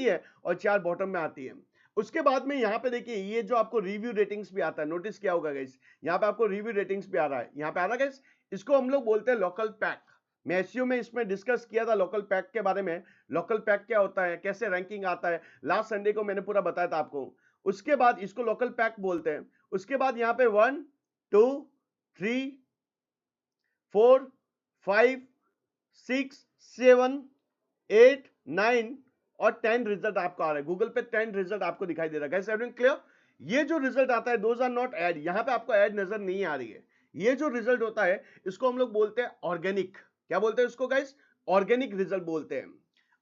है और 4 बॉटम में आती है। उसके बाद में यहाँ पे देखिए ये जो आपको रिव्यू रेटिंग्स भी आता है, नोटिस किया होगा गाइस, यहाँ पे आपको रिव्यू रेटिंग्स भी आ रहा है, यहाँ पे आ रहा है गाइस। इसको हम लोग बोलते हैं लोकल पैक। मैं एसईओ में इसमें डिस्कस किया था लोकल पैक के बारे में, लोकल पैक क्या होता है, कैसे रैंकिंग आता है, लास्ट संडे को मैंने पूरा बताया था आपको। उसके बाद इसको लोकल पैक बोलते हैं। उसके बाद यहाँ पे 1 2 3 4 5 6 7 8 9 और 10 रिजल्ट आपको आ रहा है गूगल पे। 10 रिजल्ट आपको दिखाई दे रहा है गाइस, एवरीवन क्लियर? ये जो रिजल्ट आता है दोज आर नॉट ऐड, यहां पे आपको ऐड नजर नहीं आ रही है। ये जो रिजल्ट होता है इसको हम लोग बोलते हैं ऑर्गेनिक। क्या बोलते हैं इसको गाइस? ऑर्गेनिक रिजल्ट बोलते हैं।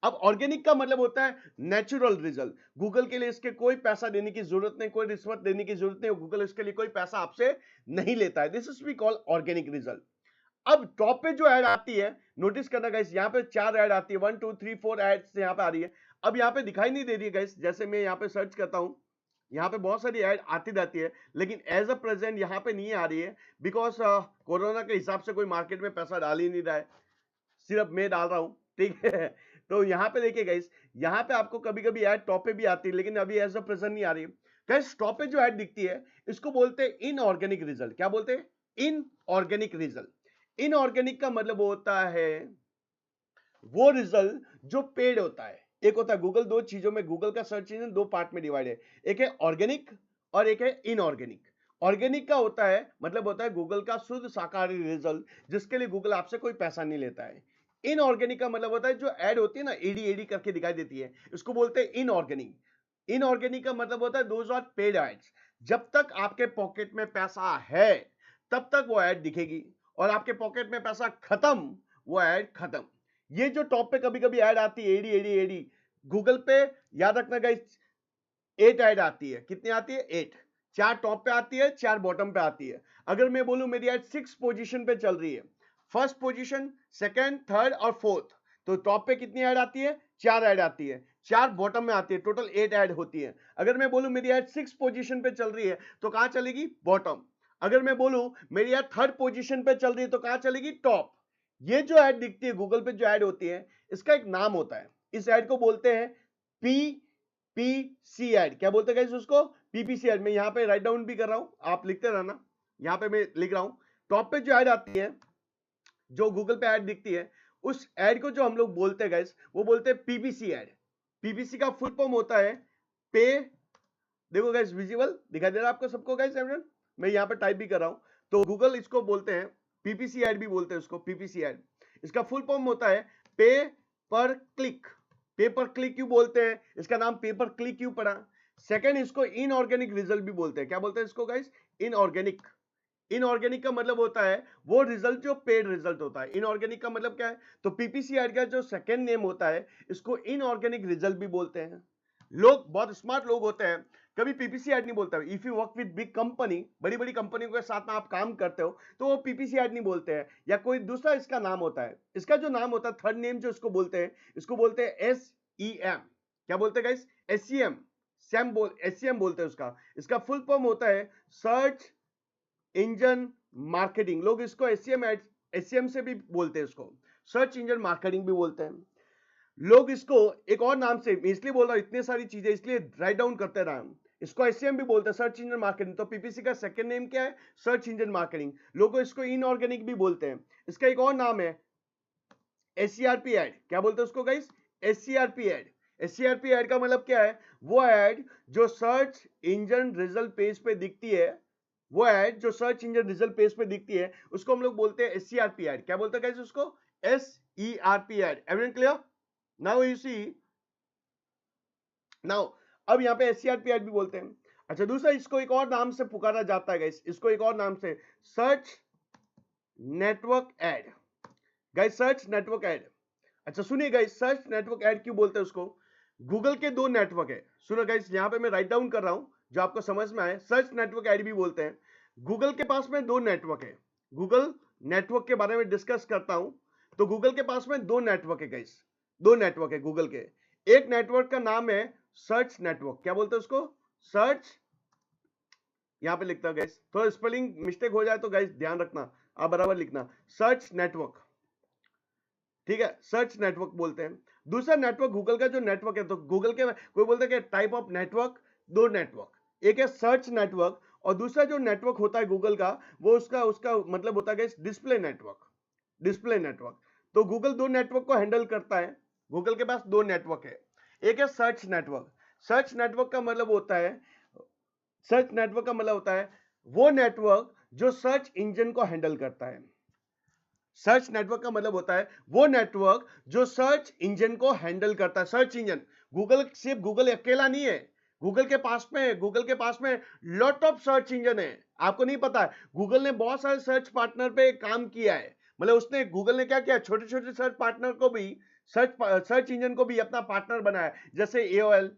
अब ऑर्गेनिक का मतलब होता है नेचुरल रिजल्ट। गूगल के लिए इसके कोई पैसा देने की जरूरत नहीं, कोई रिश्वत देने की जरूरत नहीं, गूगल इसके लिए कोई पैसा आपसे नहीं लेता है। This is we call organic result. अब टॉप पे जो ऐड आती है, नोटिस करना गाइस, यहाँ पे 4 ऐड आती है, 1 2 3 4 एड्स यहाँ पे आ रही है। अब यहाँ पे दिखाई नहीं दे रही है गाइस, जैसे मैं यहाँ पे सर्च करता हूँ, यहाँ पे बहुत सारी ऐड आती जाती है, लेकिन एज अ प्रेजेंट यहाँ पे नहीं आ रही है, बिकॉज कोरोना के हिसाब से कोई मार्केट में पैसा डाल ही नहीं रहा है, सिर्फ मैं डाल रहा हूं, ठीक है। तो यहाँ पे देखिए गाइस, यहाँ पे आपको कभी कभी ऐड टॉप पे भी आती है, लेकिन अभी एज अ प्रेजेंट नहीं आ रही है गाइस। टॉप पे जो ऐड दिखती है इसको बोलते हैं इनऑर्गेनिक रिजल्ट। क्या बोलते हैं? Inorganic result. इनऑर्गेनिक का मतलब होता है वो रिजल्ट जो पेड होता है। एक होता है गूगल, दो चीजों में गूगल का सर्च इंजन दो पार्ट में डिवाइड है, एक है ऑर्गेनिक और एक है इनऑर्गेनिक। ऑर्गेनिक का होता है मतलब होता है गूगल का शुद्ध शाकाहारी रिजल्ट, जिसके लिए गूगल आपसे कोई पैसा नहीं लेता है। इनऑर्गेनिक का मतलब होता है जो ऐड होती है ना, एडी एडी करके दिखाई देती है, इसको बोलते हैं इनऑर्गेनिक। इनऑर्गेनिक का मतलब होता है दोज आर पेड एड्स। जब तक आपके पॉकेट में पैसा है तब तक वो ऐड दिखेगी, और आपके पॉकेट में पैसा खत्म, वो ऐड खत्म। ये जो टॉप पे कभी कभी ऐड आती है एडी एडी एडी, गूगल पे याद रखना गाइस 8 ऐड आती है। कितनी आती है? 8। 4 टॉप पे आती है, 4 बॉटम पे आती है। अगर मैं बोलूं मेरी ऐड 6 पोजीशन पे चल रही है, फर्स्ट पोजीशन, सेकंड, थर्ड और फोर्थ, तो टॉप पे कितनी ऐड आती है? 4 ऐड आती है, 4 बॉटम में आती है, टोटल 8 ऐड होती है। अगर मैं बोलूं मेरी ऐड 6 पोजीशन पे चल रही है तो कहां चलेगी? बॉटम। अगर मैं बोलूं मेरी ऐड 3rd पोजीशन पे चल रही है तो कहां चलेगी? टॉप। ये जो ऐड दिखती है गूगल पे, जो ऐड होती है, इसका एक नाम होता है। इस ऐड को बोलते हैं पीपीसी ऐड। क्या बोलते हैं उसको? PPC add. मैं यहां पे राइट डाउन भी कर रहा हूं, आप लिखते रहना, यहां पे मैं लिख रहा हूं। टॉप पे जो ऐड आती है, जो गूगल पे ऐड दिखती है, उस ऐड को जो हम लोग बोलते हैं गाइस, वो बोलते हैं पीपीसी ऐड। पीपीसी का फुल फॉर्म होता है पे, देखो गाइस विजिबल दिखाई दे रहा है आपको सबको गाइस एवरीवन? मैं यहां पे टाइप भी कर रहा हूं। तो गूगल इसको बोलते हैं पीपीसी ऐड भी बोलते हैं उसको, पीपीसी ऐड। इसका फुल फॉर्म होता है पे पर क्लिक। पे पर क्लिक क्यों बोलते हैं? इसका नाम पे पर क्लिक क्यों पड़ा? सेकंड, इसको इनऑर्गेनिक रिजल्ट भी बोलते हैं। क्या बोलते हैं इसको गाइस? इनऑर्गेनिक। इनऑर्गेनिक का मतलब होता है वो रिजल्ट जो पेड रिजल्ट होता है। इनऑर्गेनिक का मतलब क्या है? तो पीपीसी ऐड का जो सेकंड नेम होता है, इसको इनऑर्गेनिक रिजल्ट भी बोलते हैं। लोग बहुत स्मार्ट लोग होते हैं, कभी पीपीसी ऐड नहीं बोलता। If you work with big company, बड़ी बड़ी कंपनियों के साथ में आप काम करते हो, तो वो पीपीसी ऐड नहीं बोलते हैं, या कोई दूसरा इसका नाम होता है। इसका जो नाम होता है, थर्ड नेम जो इसको बोलते हैं, इसको बोलते हैं एसईएम। क्या बोलते हैं गाइस? एसईएम। एसईएम बोलते हैं उसका। इसका फुल फॉर्म होता है सर्च इंजन मार्केटिंग। लोग इसको एसईएम से भी बोलते हैं, इसको सर्च इंजन मार्केटिंग भी बोलते हैं। लोग इसको एक और नाम से, इसलिए बोल रहा हूं, इतनी सारी चीजें इसलिए राइट डाउन करते रहा। इसको एसईएम भी बोलते हैं, सर्च इंजन मार्केटिंग। तो पीपीसी का सेकंड नेम क्या है? Search engine marketing. लोग इसको इनऑर्गेनिक भी बोलते हैं। इसका एक और नाम है एससीआरपी ऐड। क्या बोलते हैं उसको गाइस? एससीआरपी ऐड। एससीआरपी ऐड का मतलब क्या है? वो ऐड जो सर्च इंजन रिजल्ट पेज पे दिखती है, वो ऐड जो सर्च इंजन रिजल्ट पेज पे दिखती है, उसको हम लोग बोलते हैं एससीआरपी ऐड। क्या बोलते हैं गाइस उसको? SERP ad. Everyone clear? Now you see, now अब यहां पे एससीआरपी ऐड भी बोलते हैं। अच्छा, दूसरा इसको एक और नाम से पुकारा जाता है गाइस, इसको एक और नाम से search network add. Guys search network add. अच्छा सुनिए गाइस, सर्च नेटवर्क ऐड क्यों बोलते हैं उसको? गूगल के दो नेटवर्क है। सुनो गाइस, यहां पे मैं राइट डाउन कर रहा हूं जो आपको समझ में आए। सर्च नेटवर्क ऐड भी बोलते हैं। गूगल के पास में दो नेटवर्क है। गूगल नेटवर्क के बारे में डिस्कस करता हूं, तो गूगल के पास में दो नेटवर्क है गाइस, दो नेटवर्क है गूगल के। एक नेटवर्क का नाम है सर्च नेटवर्क। क्या बोलते हैं उसको? सर्च, यहां पे लिखता हूं गाइस, थोड़ा स्पेलिंग मिस्टेक हो जाए तो गाइस ध्यान रखना, आप बराबर लिखना, सर्च नेटवर्क, ठीक है, सर्च नेटवर्क बोलते हैं। दूसरा नेटवर्क गूगल का जो नेटवर्क है, तो गूगल के कोई बोलता है कि टाइप ऑफ नेटवर्क, दो नेटवर्क, एक है सर्च नेटवर्क और दूसरा जो नेटवर्क होता है गूगल का वो उसका उसका मतलब होता है डिस्प्ले नेटवर्क। डिस्प्ले नेटवर्क, तो गूगल दो नेटवर्क को हैंडल करता है। गूगल के पास दो नेटवर्क है, एक है सर्च नेटवर्क। सर्च नेटवर्क का मतलब होता है, सर्च नेटवर्क का मतलब होता है वो नेटवर्क जो सर्च इंजन को हैंडल करता है। सर्च नेटवर्क का मतलब होता है वो नेटवर्क जो सर्च इंजन को हैंडल करता है। सर्च इंजन, गूगल सिर्फ गूगल अकेला नहीं है, गूगल के पास में लॉट ऑफ सर्च इंजन है। आपको नहीं पता है, गूगल ने बहुत सारे सर्च पार्टनर पे काम किया है। मतलब उसने, गूगल ने क्या किया, छोटे छोटे सर्च पार्टनर को भी, सर्च इंजन को भी अपना पार्टनर बनाया, जैसे AOL,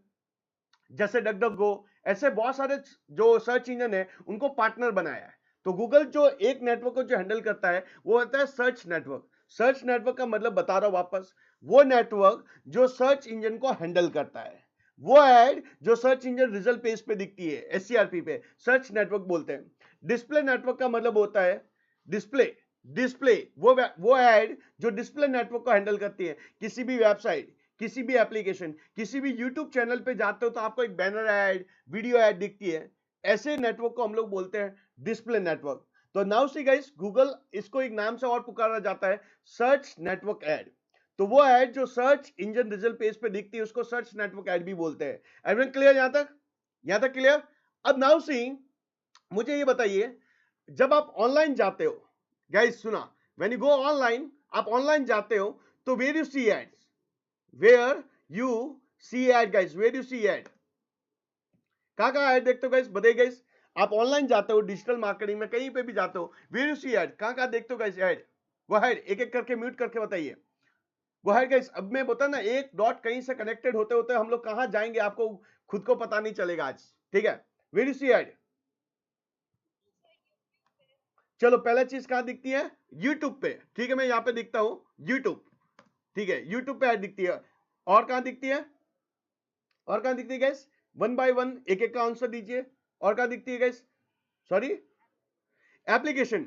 जैसे डकडकगो, ऐसे बहुत सारे जो सर्च इंजन है उनको पार्टनर बनाया है। तो गूगल जो एक नेटवर्क को जो हैंडल करता है वो होता है सर्च नेटवर्क। सर्च नेटवर्क का मतलब बता रहा हूं वापस, वो नेटवर्क जो सर्च इंजन को हैंडल करता है। वो ऐड जो सर्च इंजन रिजल्ट पेज पे दिखती है, SCRP पे, सर्च नेटवर्क बोलते हैं। डिस्प्ले नेटवर्क का मतलब होता है डिस्प्ले, डिस्प्ले वो ऐड जो डिस्प्ले नेटवर्क को हैंडल करती है। किसी भी वेबसाइट, किसी भी एप्लीकेशन, किसी भी यूट्यूब चैनल पे जाते हो तो आपको एक बैनर ऐड, वीडियो ऐड दिखती है, ऐसे नेटवर्क को हम लोग बोलते हैं डिस्प्ले नेटवर्क। तो नाउ सी गाइस, गूगल इसको एक नाम से और पुकारा जाता है, सर्च नेटवर्क ऐड। तो वो ऐड जो सर्च इंजन रिजल्ट पेज पे दिखती है उसको सर्च नेटवर्क ऐड भी बोलते हैं। Everyone clear? यहां तक क्लियर? अब नाउ सी मुझे ये बताइए, जब आप ऑनलाइन जाते हो, गाइस सुना, व्हेन यू गो ऑनलाइन, आप ऑनलाइन जाते हो तो where you see ads, where you see ad guys, where you see ad, कहां ऐड देखते हो गाइस? बताइए गाइस, आप ऑनलाइन जाते हो, डिजिटल मार्केटिंग में कहीं पे भी जाते हो, where you see ad, कहां देखते हो गाइस ऐड? गो अहेड, एक एक करके म्यूट करके बताइए। गो अहेड गाइस। अब मैं बता ना, एक डॉट कहीं से कनेक्टेड होते होते हम लोग कहां जाएंगे आपको खुद को पता नहीं चलेगा आज, ठीक है? where you see ad, चलो पहला चीज कहां दिखती है? यूट्यूब पे, ठीक है, मैं यहां पे दिखता हूं यूट्यूब, ठीक है, यूट्यूब पे ऐड दिखती है। और कहां दिखती है? और कहां दिखती है गाइस? वन बाय वन एक एक का आंसर दीजिए। और कहां दिखती है गाइस? सॉरी, एप्लीकेशन,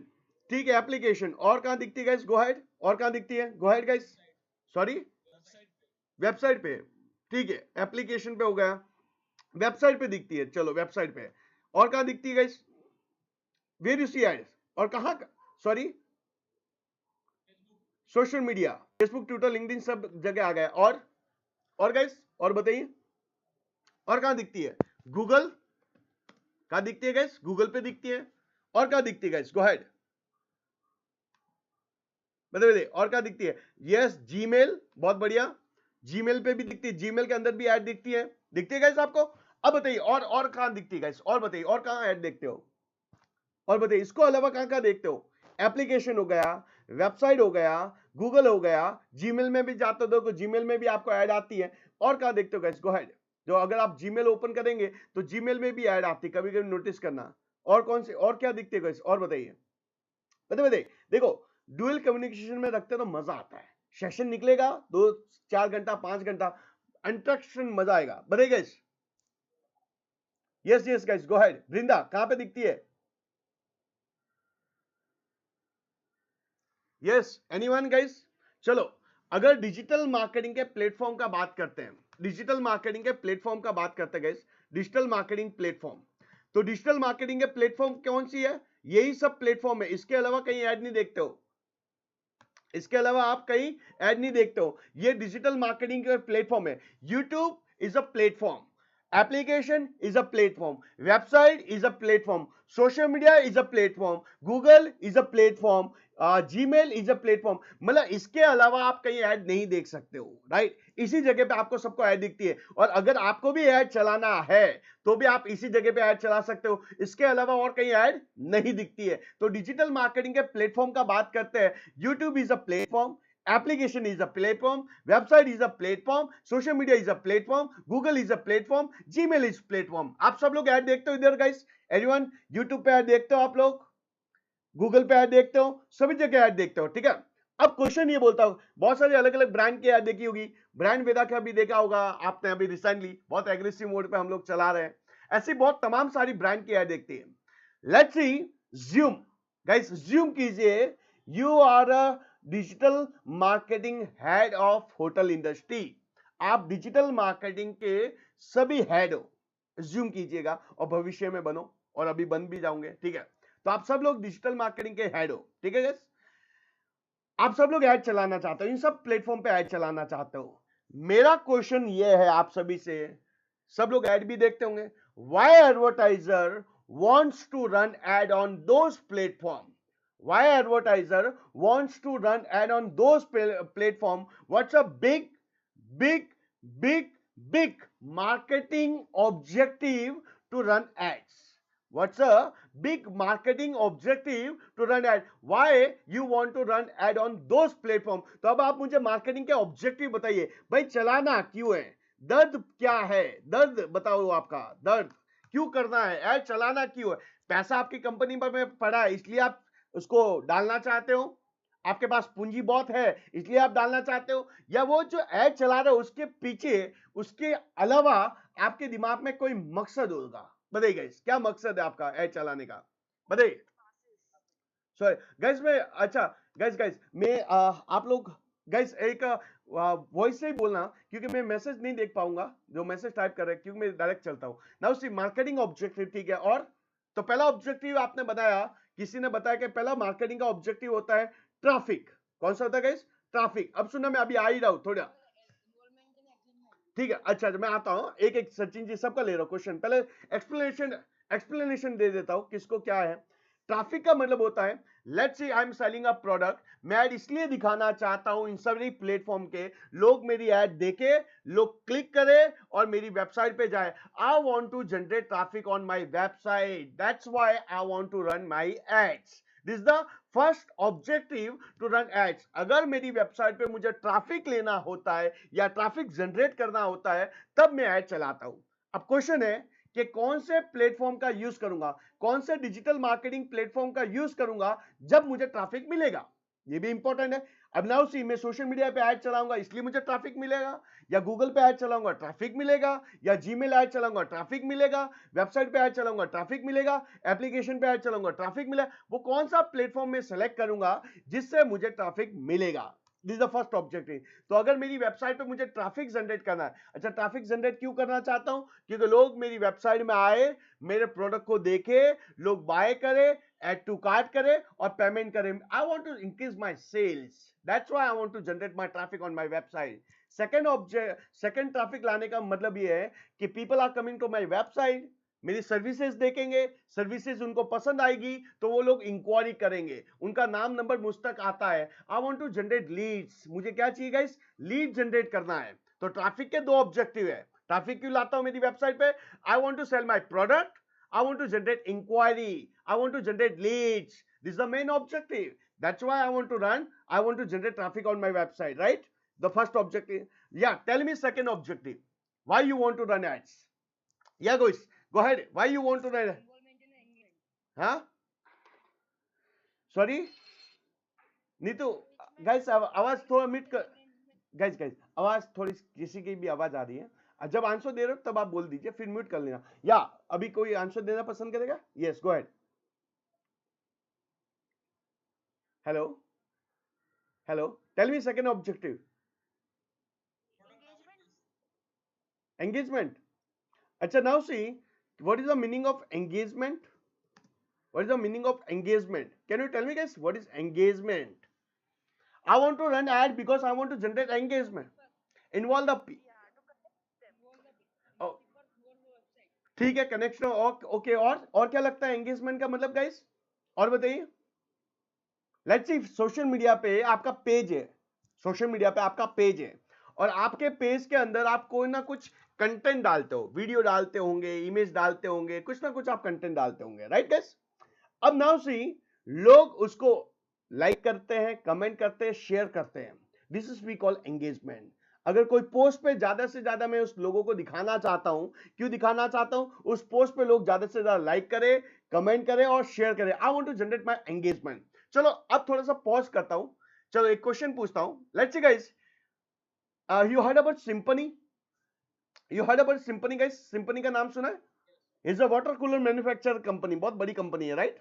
ठीक है, एप्लीकेशन। और कहां दिखती है गाइस? Go ahead. और कहां दिखती है? गो अहेड गाइस। सॉरी, वेबसाइट पे, ठीक है, एप्लीकेशन पे हो गया, वेबसाइट पे दिखती है, चलो वेबसाइट पे। और कहां दिखती है guys? Where you see ad. और कहां? Sorry, social media, Facebook, Twitter, LinkedIn, सब जगह आ गया। और गाइस, और बताइए, और कहां दिखती है? गूगल, कहां दिखती है गाइस? गूगल पे दिखती है। और कहां दिखती है गाइस? गो अहेड, बताइए। और कहां दिखती है? यस, जीमेल, बहुत बढ़िया, जीमेल पे भी दिखती है, जीमेल के अंदर भी ऐड दिखती है गाइस आपको। अब बताइए, और कहां दिखती है गाइस? और बताइए, और कहां ऐड देखते हो? और बताइए, इसको अलावा कहां देखते हो? एप्लीकेशन हो गया, वेबसाइट हो गया, गूगल हो गया, जीमेल में भी जाते हो तो जीमेल में भी आपको ऐड आती है। और कहां देखते हो गाइस? Go ahead. जो अगर आप जीमेल ओपन करेंगे तो जीमेल में भी ऐड आती है, कभी कभी नोटिस करना। और कौन से, और क्या दिखते हैं? और बताइए, बताइए। देखो, डुअल कम्युनिकेशन में रखते तो मजा आता है, सेशन निकलेगा 2-4 घंटा 5 घंटा, इंटरेक्शन, मजा आएगा। बताइए guys. Yes yes guys, go ahead. Vrinda, कहां पे दिखती है? Yes, anyone guys? चलो, अगर डिजिटल मार्केटिंग के प्लेटफॉर्म का बात करते हैं, डिजिटल मार्केटिंग के प्लेटफॉर्म का बात करते हैं गाइस, डिजिटल मार्केटिंग प्लेटफॉर्म, तो डिजिटल मार्केटिंग के प्लेटफॉर्म कौन सी है? यही सब प्लेटफॉर्म है, इसके अलावा कहीं ऐड नहीं देखते हो, इसके अलावा आप कहीं ऐड नहीं देखते हो। ये डिजिटल मार्केटिंग का प्लेटफॉर्म है। YouTube is a platform, application is a platform, website is a platform, social media is a platform, Google is a platform, Gmail is a platform. मतलब इसके अलावा आप कहीं ऐड नहीं देख सकते हो, राइट? इसी जगह पे आपको सबको ऐड दिखती है। और अगर आपको भी ऐड चलाना है तो भी आप इसी जगह पे ऐड चला सकते हो, इसके अलावा और कहीं ऐड नहीं दिखती है। तो डिजिटल मार्केटिंग के प्लेटफॉर्म का बात करते हैं, YouTube is a platform, application is a platform, website is a platform, social media is a platform, Google is a platform, Gmail is platform. आप सब लोग ऐड देखते हो इधर गाइस? एवरीवन, यूट्यूब पे ऐड देखते हो आप लोग, गूगल पे ऐड देखते हो, सभी जगह ऐड देखते हो, ठीक है? अब क्वेश्चन ये बोलता हूं, बहुत सारे अलग अलग ब्रांड की ऐड देखी होगी, ब्रांड वेदा का भी देखा होगा आपने, अभी रिसेंटली बहुत एग्रेसिव मोड पे हम लोग चला रहे हैं, ऐसी बहुत तमाम सारी ब्रांड की ऐड देखते हैं। Let's see zoom, guys zoom कीजिए, you are digital marketing head of hotel industry. आप डिजिटल मार्केटिंग के सभी हेड हो, अज्यूम कीजिएगा, और भविष्य में बनो, और अभी बन भी जाओगे, ठीक है। तो आप सब लोग डिजिटल मार्केटिंग के हेड हो, ठीक है गाइस। आप सब लोग ऐड चलाना चाहते हो, इन सब प्लेटफॉर्म पे ऐड चलाना चाहते हो। मेरा क्वेश्चन ये है आप सभी से, सब लोग ऐड भी देखते होंगे, why advertiser wants to run ad on those platform? Why advertiser wants to run ad on those platform? What's a big marketing objective to run ads? What's a big marketing objective to run ad? Why you want to run ad on those platform? तो अब आप मुझे marketing के objective बताइए भाई, चलाना क्यों है, दर्द क्या है, दर्द बताओ, आपका दर्द क्यों करना है, ऐड चलाना क्यों है? पैसा आपकी कंपनी में पड़ा है इसलिए आप उसको डालना चाहते हो, आपके पास पूंजी बहुत है इसलिए आप डालना चाहते हो, या वो जो ऐड चला रहे हो उसके पीछे, उसके अलावा आपके दिमाग में कोई मकसद होगा? बताइए गाइस, क्या मकसद है आपका ऐड चलाने का? बताइए। सॉरी गाइस, मैं अच्छा गाइस मैं आप लोग गाइस एक वॉइस से ही बोलना, क्योंकि मैं मैसेज नहीं देख पाऊंगा जो मैसेज टाइप कर रहे हैं, क्योंकि मैं डायरेक्ट चलता हूं ना। उसी मार्केटिंग ऑब्जेक्टिव, ठीक है। और तो पहला ऑब्जेक्टिव आपने बताया, किसी ने बताया कि पहला मार्केटिंग का ऑब्जेक्टिव होता है ट्रैफिक। कौन सा होता है गाइस? ट्रैफिक। अब सुनना, मैं अभी आ ही रहा हूं थोड़ा, ठीक है। अच्छा मैं आता हूं, एक एक सचिन जी सबका ले रहा हूं क्वेश्चन, पहले एक्सप्लेनेशन दे देता हूं किसको क्या है। ट्रैफिक का मतलब होता है, let's see I am selling a product, मैं ऐड इसलिए दिखाना चाहता हूं इन सभी प्लेटफॉर्म के, लोग मेरी ऐड देखे, लोग क्लिक करें और मेरी वेबसाइट पे जाए। I want to generate traffic on my website, that's why I want to run my ads. This the first objective to run ads. अगर मेरी वेबसाइट पे मुझे ट्रैफिक लेना होता है या ट्रैफिक जनरेट करना होता है, तब मैं ऐड चलाता हूं। अब क्वेश्चन है कि कौन से प्लेटफॉर्म का यूज करूंगा, कौन से डिजिटल मार्केटिंग प्लेटफॉर्म का यूज करूंगा जब मुझे ट्रैफिक मिलेगा, ये भी इंपॉर्टेंट है। अब नाउ सी, मैं सोशल मीडिया पे ऐड चलाऊंगा इसलिए मुझे ट्रैफिक मिलेगा, या गूगल पे ऐड चलाऊंगा ट्रैफिक मिलेगा, या जीमेल ऐड चलाऊंगा ट्रैफिक मिलेगा, वेबसाइट पे ऐड चलाऊंगा ट्रैफिक मिलेगा, एप्लीकेशन पे ऐड चलाऊंगा ट्रैफिक मिलेगा। वो कौन सा प्लेटफॉर्म में सेलेक्ट करूंगा जिससे मुझे ट्रैफिक मिलेगा? This is the first objective. तो अगर मेरी वेबसाइट पे मुझे ट्रैफिक जनरेट करना है, अच्छा ट्रैफिक जनरेट क्यों करना चाहता हूं? क्योंकि लोग मेरी वेबसाइट में आए, मेरे प्रोडक्ट को देखे, लोग बाय करे, ऐड टू कार्ट करे और पेमेंट करे। I want to increase my sales, that's why I want to generate my traffic on my website. Second traffic लाने का मतलब ये है कि people are coming to my website, मेरी सर्विसेज देखेंगे, सर्विसेज उनको पसंद आएगी तो वो लोग इंक्वायरी करेंगे, उनका नाम नंबर मुझ तक आता है। I want to generate leads, मुझे क्या चाहिए गाइस? लीड जनरेट करना है। तो ट्रैफिक के दो ऑब्जेक्टिव है। ट्रैफिक क्यों लाता हूं मेरी वेबसाइट पे? I want to sell my product, I want to generate inquiry, I want to generate leads. This is the main objective, that's why I want to run, I want to generate traffic on my website, right? The first objective. या tell me second objective, why you want to run ads? Yeah guys, go ahead, why you want to run? हाँ, sorry Neetu, guys आवाज थोड़ा mute कर, guys आवाज थोड़ी, किसी की भी आवाज आ रही है। जब आंसर दे रहे हो तब आप बोल दीजिए, फिर म्यूट कर लेना। या अभी कोई आंसर देना पसंद करेगा? Yes, go ahead. Hello hello, tell me second objective. Engagement. अच्छा now see, what is the meaning of engagement? What is the meaning of engagement? Can you tell me guys what is engagement? I want to run ad because I want to generate engagement. Involve the oh, ठीक है, connection okay. और क्या लगता है engagement का मतलब guys? और बताइए। लेट्स सी, सोशल मीडिया पे आपका पेज है, सोशल मीडिया पे आपका पेज है, और आपके पेज के अंदर आप कोई ना कुछ कंटेंट डालते हो, वीडियो डालते होंगे, इमेज डालते होंगे, कुछ ना कुछ आप कंटेंट डालते होंगे, राइट गाइस? अब नाउ सी, लोग उसको लाइक करते हैं, कमेंट करते हैं, शेयर करते हैं, this is we call engagement. अगर कोई पोस्ट पे ज्यादा से ज्यादा मैं उस लोगों को दिखाना चाहता हूं, क्यों दिखाना चाहता हूं? उस पोस्ट पे लोग ज्यादा से ज्यादा लाइक करें, कमेंट करें और शेयर करें। I want to generate my engagement. चलो अब थोड़ा सा पॉज करता हूं, चलो एक क्वेश्चन पूछता हूं। Let's see guys, you heard about symphony? You heard about symphony guys? Symphony का नाम सुना है? Is a water cooler manufacture company, बहुत बड़ी कंपनी है, राइट?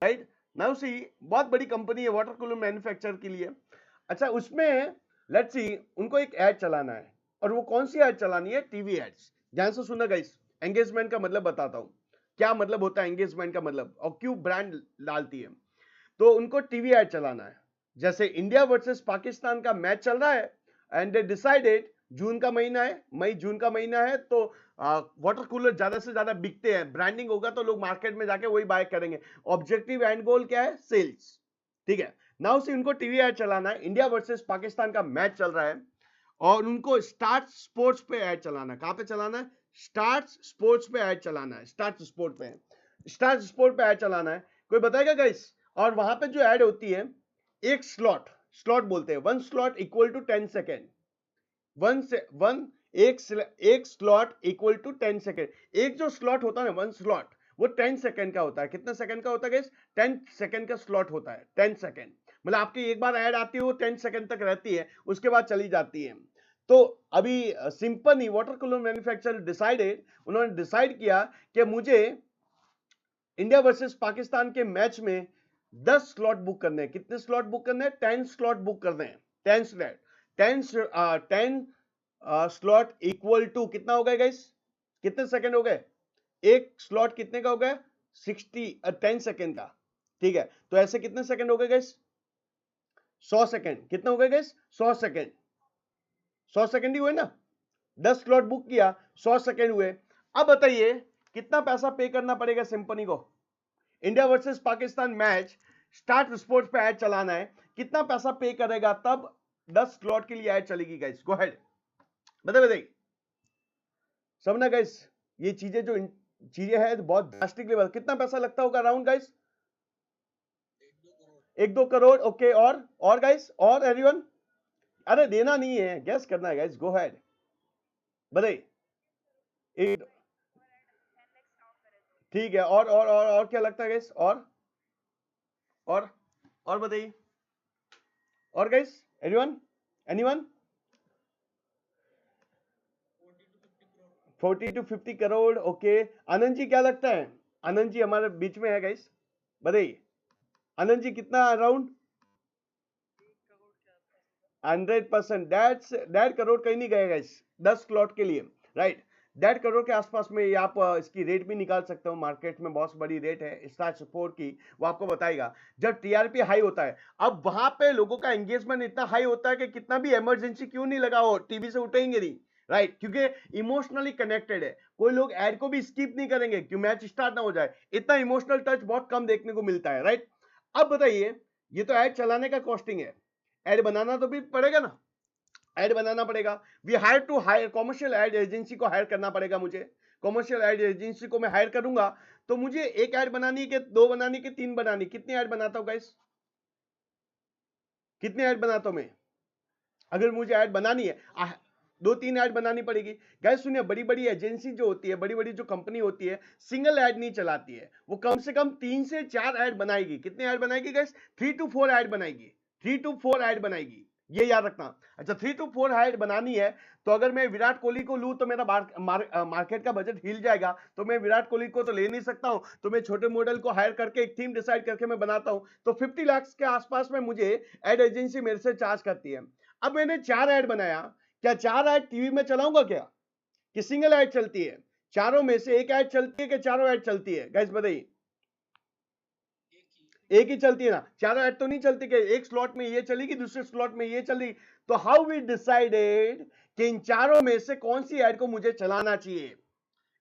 राइट नाउ सी, बहुत बड़ी कंपनी है वाटर कूलर मैन्युफैक्चर के लिए। अच्छा उसमें लेट्स सी उनको एक ऐड चलाना है, और वो कौन सी ऐड चलानी है? TV ads. ध्यान से सुना गाइस, एंगेजमेंट का मतलब बताता हूं, क्या मतलब होता है एंगेजमेंट का मतलब और क्यों ब्रांड डालती है। तो उनको टीवी ऐड चलाना है। जैसे इंडिया वर्सेस पाकिस्तान का मैच चल रहा है एंड दे डिसाइडेड, जून का महीना है, मई जून का महीना है, तो वाटर कूलर ज्यादा से ज्यादा बिकते हैं, ब्रांडिंग होगा तो लोग मार्केट में जाके वही बाय करेंगे। ऑब्जेक्टिव एंड गोल क्या है? सेल्स। ठीक है, नाउ से उनको टीवी ऐड चलाना है, इंडिया वर्सेस पाकिस्तान का मैच चल रहा है और उनको स्टार्ट स्पोर्ट्स पे ऐड चलाना है। कहां पे चलाना है? स्टार्ट स्पोर्ट्स पे ऐड चलाना है। स्टार्ट स्पोर्ट पे, स्टार्ट स्पोर्ट पे ऐड चलाना है। कोई बताएगा गाइस? और वहां पे जो ऐड होती है, एक स्लॉट, स्लॉट बोलते हैं, one slot equal to 10 second, एक स्लॉट इक्वल टू 10 सेकेंड। एक जो स्लॉट होता है ना, वन स्लॉट, वो 10 सेकेंड का होता है। कितने सेकेंड का होता है गाइस? 10 सेकेंड का स्लॉट होता है। 10 सेकेंड मतलब आपकी एक बार ऐड आती है, वो 10 सेकेंड तक रहती है, उसके बाद चली जाती है। तो अभी simply water cooler manufacturer decided, उन्होंने डिसाइड किया कि मुझे इंडिया वर्सेस पाकिस्तान के मैच में 10 स्लॉट बुक करने हैं। कितने स्लॉट बुक करने हैं? 10 स्लॉट बुक करने हैं। 10 स्लॉट, 10 स्लॉट इक्वल टू कितना हो गया गाइस? कितने सेकंड हो गए? एक स्लॉट कितने का हो गया? 10 सेकंड का। ठीक है, तो ऐसे कितने सेकंड हो गए गाइस? 100 सेकंड। कितने हो गए गाइस? 100 सेकंड। 100 सेकंड ही हुए ना? 10 स्लॉट बुक किया, 100 सेकंड हुए। अब बताइए कितना पैसा पे करना पड़ेगा सिंपनी को? India versus Pakistan match, start sports पे ऐड चलाना है, कितना पैसा पे करेगा तब 10 स्लॉट के लिए ऐड चलेगी गाइस? गो हेड, बताइए समझना गाइस। ये चीजें जो चीजें हैं बहुत ड्रास्टिक लेवल। कितना पैसा लगता होगा अराउंड गाइस? 1-2 करोड़। ओके, और गाइस, और एवरीवन? अरे देना नहीं है, गैस करना है गाइस। गो हेड, बताइए। ठीक है, और क्या लगता है गाइस? और और बताइए, और गाइस, anyone? Anyone? 40 to 50 crore. Okay, Anand ji क्या लगता है? आनंद जी हमारे बीच में है गाइस, बताइए आनंद जी कितना अराउंड? 100%। डेढ़ करोड़ कहीं नहीं गए गाइस 10 स्लॉट के लिए, राइट? 1.5 करोड़ के आसपास में ये आप इसकी रेट भी निकाल सकते हो। मार्केट में बहुत बड़ी रेट है स्टार सपोर्ट की, वो आपको बताएगा जब टीआरपी हाई होता है। अब वहां पे लोगों का एंगेजमेंट इतना हाई होता है कि कितना भी इमरजेंसी क्यों नहीं लगा हो, टीवी से उठेंगे नहीं, राइट? क्योंकि इमोशनली कनेक्टेड है। कोई लोग ऐड को भी स्किप नहीं करेंगे क्यों मैच स्टार्ट ना हो जाए। इतना इमोशनल टच बहुत कम देखने को मिलता है, राइट? अब बताइए, ये तो ऐड चलाने का कॉस्टिंग है, ऐड बनाना तो भी पड़ेगा ना, ऐड बनाना पड़ेगा। We hire to hire commercial ad agency को हायर करना पड़ेगा मुझे। कॉमर्शियल एड एजेंसी को मैं हायर करूंगा तो मुझे एक ऐड बनानी के, दो बनानी के, तीन बनानी, कितनी ऐड बनाता हूं गाइस? कितनी ऐड बनाता हूं मैं? अगर मुझे ऐड बनानी है, 2-3 ऐड बनानी पड़ेगी। गाइस सुनिए, बड़ी बड़ी एजेंसी जो होती है, बड़ी बड़ी जो कंपनी होती है, सिंगल ऐड नहीं चलाती है, वो कम से कम 3 से 4 ऐड बनाएगी। कितने ऐड बनाएगी गाइस? 3 to 4 ऐड बनाएगी। 3 to 4 ऐड बनाएगी, ये याद रखना। अच्छा, 3 to 4 ऐड बनानी है तो अगर मैं विराट कोहली को लूं तो मेरा मार्केट का बजट हिल जाएगा। तो मैं विराट कोहली को तो ले नहीं सकता हूं, तो मैं छोटे मॉडल को हायर करके एक थीम डिसाइड करके मैं बनाता हूं। तो 50 लाख के आसपास में मुझे एड एजेंसी मेरे से चार्ज करती है। अब मैंने 4 ऐड बनाया, क्या 4 ऐड टीवी में चलाऊंगा क्या, कि सिंगल ऐड चलती है? चारों में से एक ऐड चलती है कि चारों ऐड चलती है गाइस? बताइए। एक ही चलती है ना, चारों ऐड तो नहीं चलती कि एक स्लॉट में ये चलेगी, दूसरे स्लॉट में ये चली। तो हाउ वी डिसाइडेड कि इन चारों में से कौन सी ऐड को मुझे चलाना चाहिए,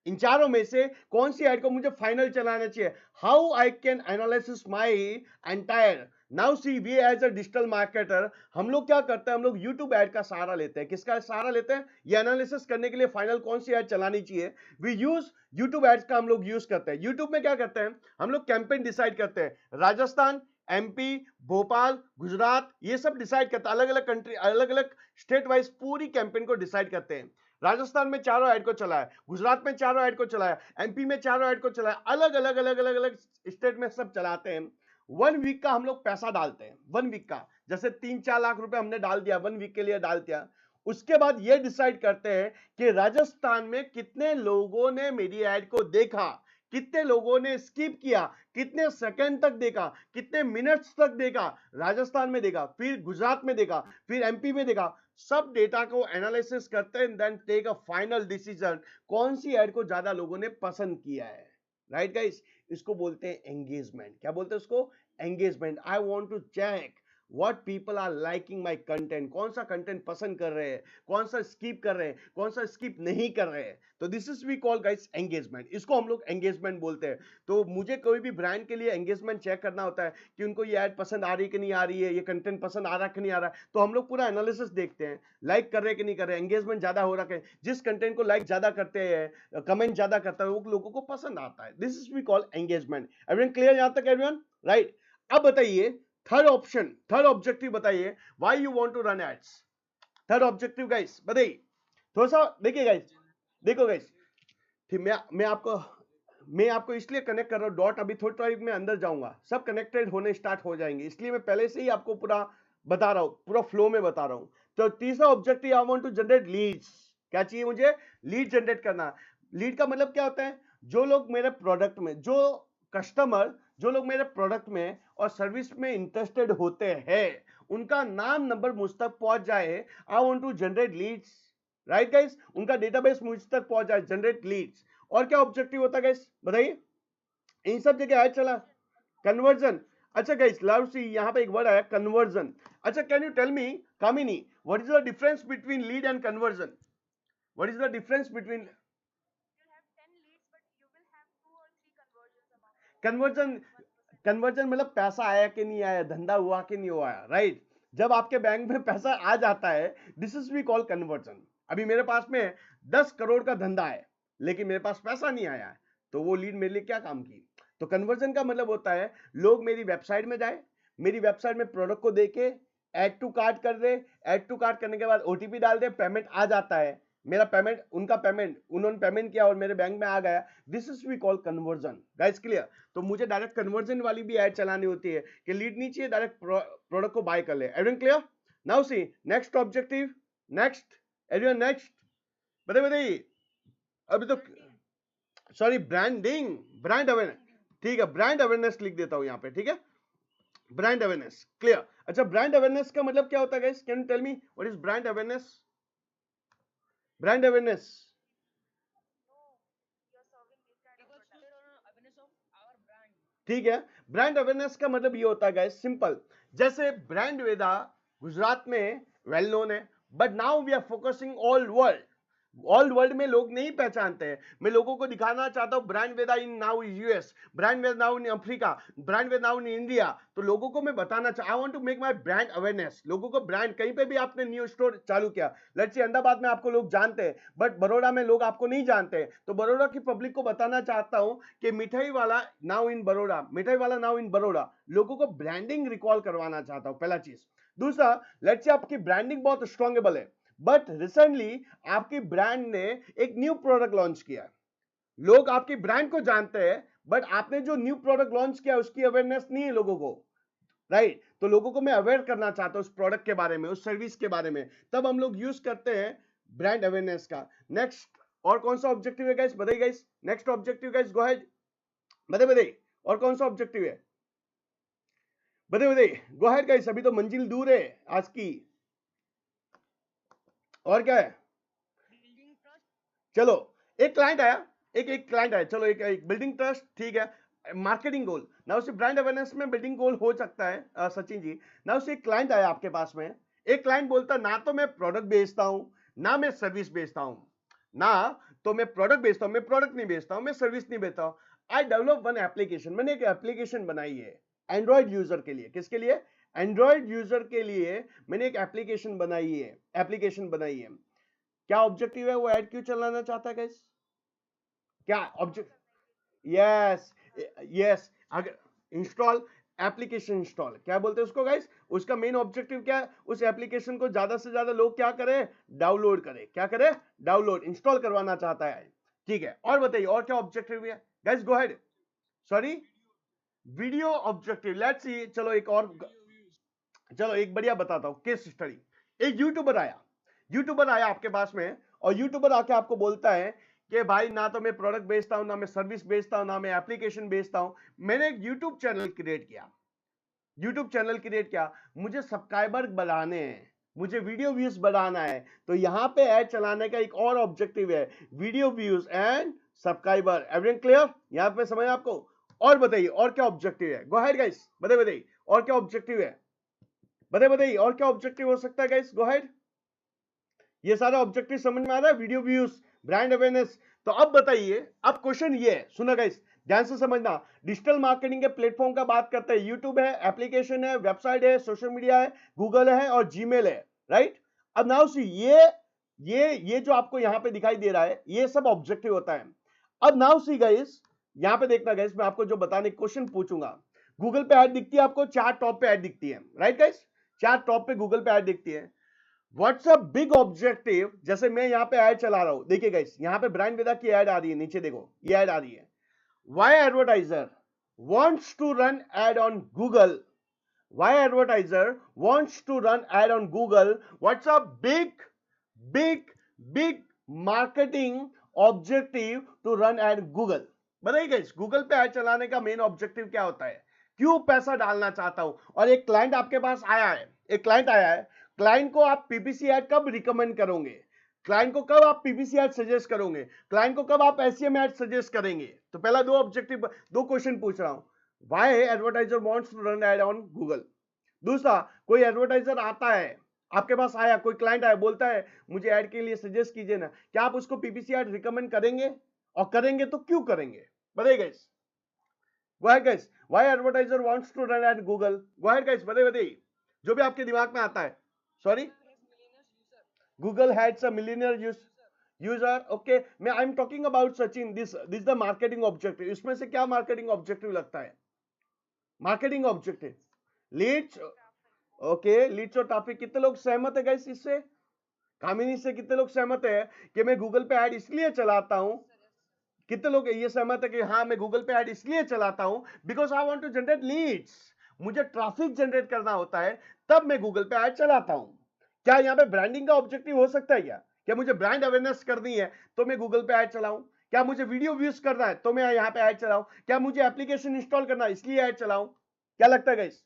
इन चारों में से कौन सी ऐड को मुझे फाइनल चलाना चाहिए? How I can analysis my entire. Now see we as a digital marketer, हम लोग क्या करते हैं, हम लोग यूट्यूब ऐड का सहारा लेते हैं। किसका सहारा लेते हैं? ये एनालिसिस करने के लिए फाइनल कौन सी ऐड चलानी चाहिए। वी यूज यूट्यूब एड्स का हम लोग यूज करते हैं। यूट्यूब में क्या करते हैं हम लोग? कैंपेन डिसाइड करते हैं। राजस्थान, एमपी, भोपाल, गुजरात, ये सब डिसाइड करते हैं। अलग अलग कंट्री, अलग अलग स्टेट वाइज पूरी कैंपेन को डिसाइड करते हैं। राजस्थान में चारों ऐड को चलाया, गुजरात में चारों ऐड को चलाया, एमपी में चारों ऐड को चलाया, अलग अलग अलग अलग अलग स्टेट में सब चलाते हैं। 1 वीक का हम लोग पैसा डालते हैं, 1 वीक का, जैसे 3-4 लाख रुपए हमने डाल दिया, 1 वीक के लिए डाल दिया। उसके बाद ये डिसाइड करते हैं कि राजस्थान में कितने लोगों ने मेरी ऐड को देखा, कितने लोगों ने स्किप किया, कितने सेकंड तक देखा, कितने मिनट्स तक देखा, राजस्थान में देखा, फिर गुजरात में देखा, फिर एमपी में देखा, सब डेटा को एनालिसिस करते हैं, then take a final decision कौन सी ऐड को ज्यादा लोगों ने पसंद किया है। राइट गाइस, इसको बोलते हैं एंगेजमेंट। क्या बोलते हैं उसको? Engagement. I want to check what people are liking my content, कौन सा कंटेंट पसंद कर रहे हैं, कौन सा स्किप कर रहे हैं, कौन सा स्किप नहीं कर रहे हैं। तो this is we call guys engagement, इसको हम लोग एंगेजमेंट बोलते हैं। तो मुझे कोई भी ब्रांड के लिए एंगेजमेंट चेक करना होता है कि उनको ये ऐड पसंद आ रही है कि नहीं आ रही है, ये कंटेंट पसंद आ रहा है कि नहीं आ रहा है, तो हम लोग पूरा एनालिसिस देखते हैं, लाइक कर रहे हैं कि नहीं कर रहे, एंगेजमेंट ज्यादा हो रहा है, जिस कंटेंट को लाइक ज्यादा करते हैं, कमेंट ज्यादा करता है, वो लोगों को पसंद आता है। This is we call engagement. Everyone clear यहां तक एवरीवन? राइट। अब बताइए थर्ड ऑप्शन, थर्ड ऑब्जेक्टिव बताइए, why you want to run ads. Third objective guys बताइए, थोड़ा सा देखिए गाइस, देखो गाइस, ठीक, मैं आपको इसलिए कनेक्ट कर रहा हूं, डॉट अभी थोड़ी टाइम में अंदर जाऊंगा, सब कनेक्टेड होने स्टार्ट हो जाएंगे, इसलिए मैं पहले से ही आपको पूरा बता रहा हूं, पूरा फ्लो में बता रहा हूं। तो तीसरा objective, I want to generate leads. क्या चाहिए मुझे? लीड जनरेट करना। लीड का मतलब क्या होता है? जो लोग मेरे प्रोडक्ट में, जो कस्टमर, जो लोग मेरे प्रोडक्ट में और सर्विस में इंटरेस्टेड होते हैं, उनका नाम नंबर मुझ तक पहुंच जाए। I want to generate leads. Right guys, उनका डेटाबेस मुझ तक पहुंच जाए, जनरेट लीड्स। और क्या ऑब्जेक्टिव होता है गाइस बताइए? इन सब जगह ऐड चला, कन्वर्जन। अच्छा गाइस, लव सी यहां पे एक वर्ड आया कन्वर्जन। अच्छा, can you tell me Kamini, what is the difference between lead and conversion? What is the difference between conversion? Conversion मतलब पैसा आया कि नहीं आया, धंधा हुआ कि नहीं हुआ, राइट? जब आपके बैंक में पैसा आ जाता है, this is we call conversion. अभी मेरे पास में 10 करोड़ का धंधा है, लेकिन मेरे पास पैसा नहीं आया है, तो वो लीड मेरे लिए क्या काम की? तो कन्वर्जन का मतलब होता है लोग मेरी वेबसाइट में जाए, मेरी वेबसाइट में प्रोडक्ट को देके ऐड टू कार्ट कर दे, ऐड टू कार्ट करने के बाद ओटीपी डाल दे, पेमेंट आ जाता है, मेरा पेमेंट, उनका पेमेंट, उन्होंने पेमेंट किया और मेरे बैंक में आ गया, this is we call conversion. Guys clear? तो मुझे डायरेक्ट कन्वर्जन वाली भी ऐड चलानी होती है कि लीड नहीं चाहिए, डायरेक्ट प्रोडक्ट को बाय कर ले। Everyone clear? Now see next objective, next everyone, next बताइए। अभी तो सॉरी, ब्रांडिंग, ब्रांड अवेयरनेस, ठीक है, ब्रांड अवेयरनेस लिख देता हूं यहां पे, ठीक है, ब्रांड अवेयरनेस। क्लियर? अच्छा, ब्रांड अवेयरनेस का मतलब क्या होता है guys? Can you tell me what is brand awareness? Brand awareness, ठीक है। ब्रांड अवेयरनेस का मतलब ये होता है गाइस, सिंपल, जैसे ब्रांड वेदा गुजरात में वेल नोन है, but now we are focusing all world. All world में लोग नहीं पहचानते हैं, मैं लोगों को दिखाना चाहता हूं brand Veda in now US, brand Veda now in Africa, brand Veda now in India. तो लोगों को मैं बताना चाहता, I want to make my brand awareness. लोगों को ब्रांड, कहीं पे भी आपने न्यू स्टोर चालू किया, लेट्स से अहमदाबाद में आपको लोग जानते हैं, बट बड़ौदा में लोग आपको नहीं जानते, तो बड़ौदा की पब्लिक को बताना चाहता हूं कि मिठाई वाला नाउ इन बड़ौदा, मिठाई वाला नाउ इन बड़ौदा, लोगों को ब्रांडिंग रिकॉल करवाना चाहता हूं, पहला चीज। दूसरा, लेट्स से आपकी ब्रांडिंग बहुत स्ट्रॉन्गेबल है, बट रिसेंटली आपकी ब्रांड ने एक न्यू प्रोडक्ट लॉन्च किया, लोग आपकी ब्रांड को जानते हैं, बट आपने जो न्यू प्रोडक्ट लॉन्च किया उसकी अवेयरनेस नहीं है लोगों को, राइट? तो लोगों को मैं अवेयर करना चाहता हूं उस प्रोडक्ट के बारे में, उस सर्विस के बारे में, तब हम लोग यूज करते हैं ब्रांड अवेयरनेस का। नेक्स्ट, और कौन सा ऑब्जेक्टिव है गाइस बताइए? Guys next objective guys, go ahead, बताइए और कौन सा ऑब्जेक्टिव है, बताइए गो अहेड गाइस, अभी तो मंजिल दूर है आज की। और क्या है? चलो, एक क्लाइंट आया, एक क्लाइंट आया, चलो एक बिल्डिंग ट्रस्ट, ठीक है, मार्केटिंग गोल ना, उसे ब्रांड अवेयरनेस में बिल्डिंग गोल हो सकता है सचिन जी ना। उसे एक क्लाइंट आया आपके पास में, एक क्लाइंट बोलता ना तो मैं प्रोडक्ट बेचता हूं, ना मैं सर्विस बेचता हूं, ना तो मैं प्रोडक्ट बेचता हूं, मैं प्रोडक्ट नहीं बेचता हूं, मैं सर्विस नहीं बेचता हूं। आई डेवलप वन एप्लीकेशन, मैंने एक एप्लीकेशन बनाई है एंड्रॉइड यूजर के लिए। किसके लिए? एंड्रॉइड यूजर के लिए मैंने एक एप्लीकेशन बनाई है, एप्लीकेशन बनाई है। क्या ऑब्जेक्टिव है? वो ऐड क्यों चलाना चाहता है गाइस? क्या ऑब्जेक्ट? यस, यस, अगर इंस्टॉल एप्लीकेशन, इंस्टॉल क्या बोलते हैं उसको गाइस? उसका मेन ऑब्जेक्टिव क्या है? उस एप्लीकेशन को ज्यादा से ज्यादा लोग क्या करें? डाउनलोड करें। क्या करें? डाउनलोड, इंस्टॉल करवाना चाहता है, ठीक है। और बताइए और क्या ऑब्जेक्टिव है guys? Go ahead. Sorry, video objective, let's see. चलो एक और, चलो एक बढ़िया बताता हूं केस स्टडी। एक यूट्यूबर आया, यूट्यूबर आया आपके पास में, और यूट्यूबर आके आपको बोलता है कि भाई ना तो मैं प्रोडक्ट बेचता हूं, ना मैं सर्विस बेचता हूं, ना मैं एप्लीकेशन बेचता हूं, मैंने एक यूट्यूब चैनल क्रिएट किया, मुझे सब्सक्राइबर बढ़ाने हैं, मुझे वीडियो व्यूज बढ़ाना है, तो यहां पे ऐड चलाने का एक और ऑब्जेक्टिव है, video views and subscriber. Everyone clear? यहां पे समझ आपको? और बताइए और क्या ऑब्जेक्टिव है? गो अहेड गाइस, बताइए और क्या ऑब्जेक्टिव है, बताइए और क्या ऑब्जेक्टिव हो सकता है गाइस, गो अहेड। ये सारा ऑब्जेक्टिव समझ में आ रहा है? Video views, brand awareness. तो अब बताइए, अब क्वेश्चन ये है, सुनो गाइस ध्यान से समझना, डिजिटल मार्केटिंग के प्लेटफॉर्म का बात करते हैं, यूट्यूब है, एप्लीकेशन है, वेबसाइट है, सोशल मीडिया है, गूगल है और जीमेल है, राइट? अब नाउ सी ये जो आपको यहां पे दिखाई दे रहा है, ये सब ऑब्जेक्टिव होता है। अब नाउ सी गाइस, यहां पे देखना गाइस, मैं आपको जो बताने क्वेश्चन पूछूंगा, गूगल पे ऐड दिखती है आपको, 4 टॉप पे ऐड दिखती है, राइट गाइस? 4 टॉप पे गूगल पे ऐड दिखती है। What's a big objective? जैसे मैं यहां पे ऐड चला रहा हूं, देखिए गाइस यहां पे ब्रांड वेदा की ऐड आ रही है, नीचे देखो ये ऐड आ रही है। Why advertiser wants to run ad on Google? Why advertiser wants to run ad on Google? What's a big big big marketing objective to run ad Google? बताइए गाइस, गूगल पे ऐड चलाने का main objective क्या होता है? क्यों पैसा डालना चाहता हूं? और एक क्लाइंट आपके पास आया है, एक क्लाइंट आया है, क्लाइंट को आप पीपीसी ऐड कब रिकमेंड करोगे? क्लाइंट को कब आप पीपीसी ऐड सजेस्ट करोगे? क्लाइंट को कब आप एसईएम ऐड सजेस्ट करेंगे? तो पहला दो ऑब्जेक्टिव, दो क्वेश्चन पूछ रहा हूं, why advertiser wants to run ad on Google? दूसरा, कोई एडवर्टाइजर आता है आपके पास, आया कोई क्लाइंट आया, बोलता है मुझे ऐड के लिए सजेस्ट कीजिए ना, क्या आप उसको पीपीसी ऐड रिकमेंड करेंगे? और करेंगे तो क्यों करेंगे? बताइए guys, go ahead guys, why advertiser wants to run ad Google? Go ahead guys, बताइए जो भी आपके दिमाग में आता है। Sorry, Google has a millionaire user, okay. मैं I am talking about Sachin, this the marketing objective. इसमें से क्या मार्केटिंग ऑब्जेक्टिव लगता है? Marketing objective leads, okay, leads और ट्रैफिक। कितने लोग सहमत है गाइस इससे? कामिनी से कितने लोग सहमत है कि मैं गूगल पे ऐड इसलिए चलाता हूं? कितने लोग ये सहमत है कि हाँ मैं गूगल पे ऐड इसलिए चलाता हूं because I want to generate leads, मुझे ट्रैफिक जनरेट करना होता है, तब मैं गूगल पे ऐड चलाता हूं। क्या यहां पे ब्रांडिंग का ऑब्जेक्टिव हो सकता है? क्या मुझे ब्रांड अवेयरनेस करनी है तो मैं गूगल पे ऐड चलाऊं? क्या मुझे वीडियो व्यूज करना है तो मैं यहां पे ऐड चलाऊं? क्या मुझे एप्लीकेशन इंस्टॉल करना है इसलिए ऐड चलाऊं? क्या लगता है गाइस,